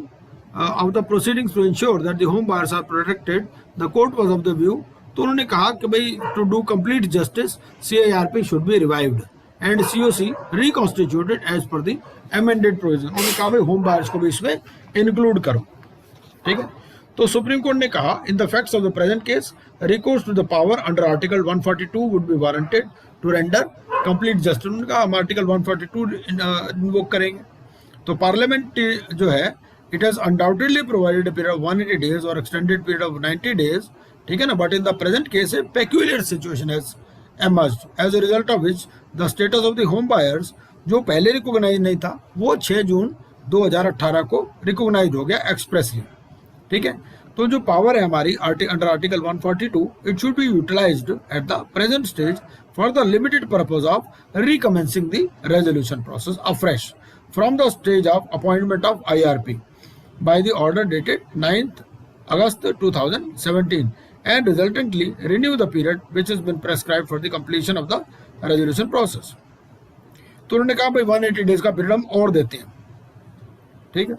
Speaker 1: of the proceedings to ensure that the home buyers are protected, the court was of the view, तो उन्होंने कहा कि भाई to do complete justice CIRP should be revived and COC reconstituted as per the amended provision. उन्होंने कहा भाई home buyers को भी इसमें इंक्लूड करो, ठीक है। तो सुप्रीम कोर्ट ने कहा in the facts of the present case recourse to the power under article 142 would be warranted to render complete justice. उन्होंने कहा हम आर्टिकल 142 इन्वोक करेंगे। तो पार्लियामेंट जो है it has undoubtedly provided a period of 180 days और extended period of 90 days, ठीक है ना। But in the present case A peculiar situation has emerged as a result of which the status of the home buyers जो पहले recognise नहीं था वो 6 जून 2018 को रिकॉग्नाइज हो गया एक्सप्रेसली, ठीक है। तो जो पावर है हमारी under article 142 it should be utilised at the present stage for the limited purpose of recommencing the resolution process afresh from the stage of appointment of IRP by the order dated 9th August 2017 and resultantly renew the period which has been prescribed for the completion of the resolution process. तो उन्होंने कहा भाई 180 days का period हम और देते हैं, ठीक है।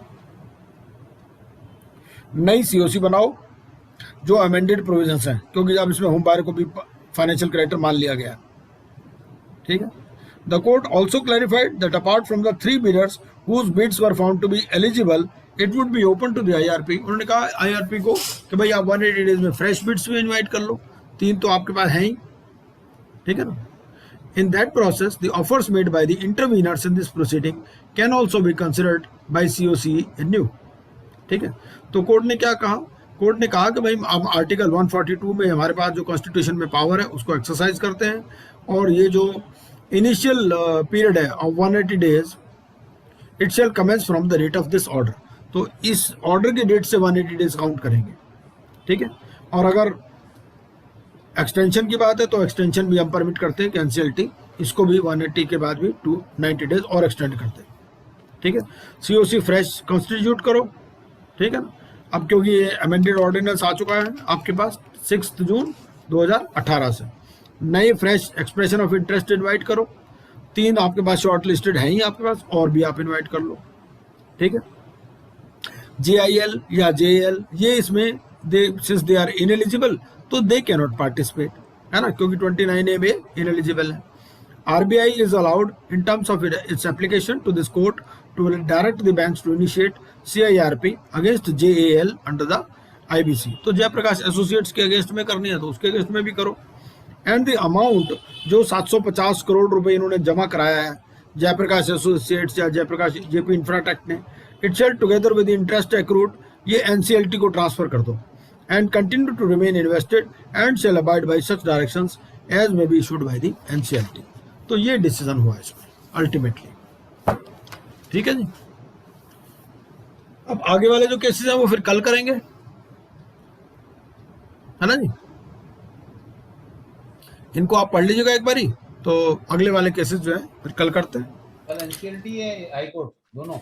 Speaker 1: नई COC बनाओ जो अमेंडेड प्रोविजंस हैं, क्योंकि अब इसमें होम बायर को भी फाइनेंशियल क्रेडिटर मान लिया गया, ठीक है। The court also clarified that apart from the 3 bidders whose bids were found to be eligible, it would be open to the IRP. उन्होंने कहा IRP को कि भाई आप 180 डेज में फ्रेश बिड्स भी इनवाइट कर लो, 3 तो आपके पास हैं ही, ठीक है ना। In that process, the offers made by the interveners in this proceeding can also be considered by COC anew, ठीक है। तो कोर्ट ने क्या कहा, कोर्ट ने कहा कि भाई हम आर्टिकल 142 में हमारे पास जो कॉन्स्टिट्यूशन में पावर है उसको एक्सरसाइज करते हैं, और ये जो इनिशियल पीरियड है of 180 days it shall commence from the date of this order. तो इस ऑर्डर के डेट से 180 डेज काउंट करेंगे, ठीक है। और अगर एक्सटेंशन की बात है तो एक्सटेंशन भी हम परमिट करते हैं कि NCLT इसको भी 180 के बाद भी 290 डेज और एक्सटेंड करते हैं, ठीक है। COC फ्रेश कॉन्स्टिट्यूट करो, ठीक है ना। अब क्योंकि ये अमेंडेड ऑर्डिनेंस आ चुका है आपके पास 6 जून 2018 से, नए fresh expression of interest invite करो, 3 आपके पास शॉर्ट लिस्टेड हैं ही आपके पास, और भी आप इन्वाइट कर लो, ठीक है। JIL या JL ये इसमें सिंस दे आर इनएलिजिबल तो दे कैन नॉट पार्टिसिपेट, है ना, क्योंकि 29A में इनएलिजिबल है। RBI is allowed in terms of its application to this court to direct the banks to initiate CIRP against JAL under the IBC। तो Jaiprakash associates के against में करनी है तो उसके अगेंस्ट में भी करो। एंड द अमाउंट जो 750 करोड़ रुपए इन्होंने जमा कराया है जयप्रकाश एसोसिएट्स या जयप्रकाश JP इंफ्राटेक ने, it shall together with interest accrued ये NCLT को ट्रांसफर कर दो and continue to remain invested and shall abide by such directions as may be issued by the NCLT। तो ये डिसीजन हुआ इसमें अल्टीमेटली, ठीक है जी। अब आगे वाले जो केसेस हैं वो फिर कल करेंगे, है ना जी। इनको आप पढ़ लीजिएगा एक बारी, तो अगले वाले केसेस जो है फिर कल करते हैं।
Speaker 5: कल NCLT है हाई कोर्ट दोनों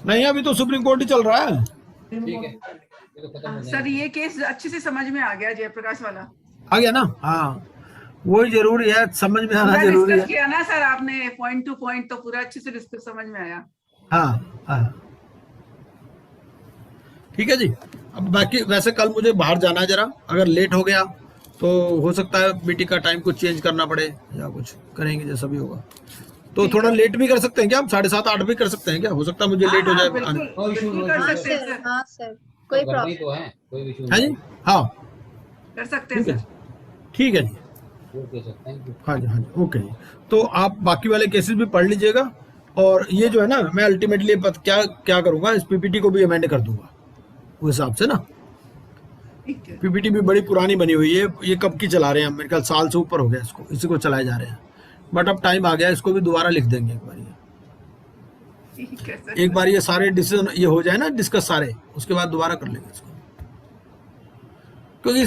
Speaker 1: नहीं, अभी तो सुप्रीम कोर्ट ही चल रहा है,
Speaker 5: ठीक है।
Speaker 4: सर ये केस अच्छे से समझ में आ गया, जयप्रकाश वाला
Speaker 1: आ गया ना। हाँ वही जरूरी है, समझ में आना
Speaker 4: पूरा
Speaker 1: जरूरी है।
Speaker 4: डिस्कस किया ना सर आपने पॉइंट टू पॉइंट, तो पूरा अच्छे से डिस्कस समझ में आया।
Speaker 1: हाँ हाँ ठीक है जी। अब बाकी वैसे कल मुझे बाहर जाना है जरा, अगर लेट हो गया तो हो सकता है मीटिंग का टाइम कुछ चेंज करना पड़े या कुछ करेंगे जैसा भी होगा। तो थोड़ा लेट भी कर सकते हैं क्या, हम 7:30 8 भी कर सकते हैं क्या, हो सकता है मुझे लेट हो जाए।
Speaker 4: बिल्कुल कर सकते हैं सर।
Speaker 8: हाँ सर, कोई प्रॉब्लम
Speaker 5: तो है, कोई इशू
Speaker 1: है जी। हाँ
Speaker 4: कर सकते हैं
Speaker 1: ठीक है,
Speaker 4: सर।
Speaker 1: ठीक है जी। हाँ जी हाँ जी ओके जी। तो आप बाकी वाले केसेस भी पढ़ लीजिएगा, और ये जो है ना मैं अल्टीमेटली क्या करूँगा, इस PPT को भी अमेंड कर दूंगा उस हिसाब से ना। PPT भी बड़ी पुरानी बनी हुई है, ये कब की चला रहे हैं हम, मेरे ख्याल साल से ऊपर हो गया इसको, इसी को चलाए जा रहे हैं। बट अब टाइम आ गया, इसको भी दोबारा लिख देंगे एक बार।
Speaker 4: ठीक है सर।
Speaker 1: एक बार ये सारे डिसीजन ये हो जाए ना डिस्कस सारे, उसके बाद दोबारा कर लेंगे इसको, क्योंकि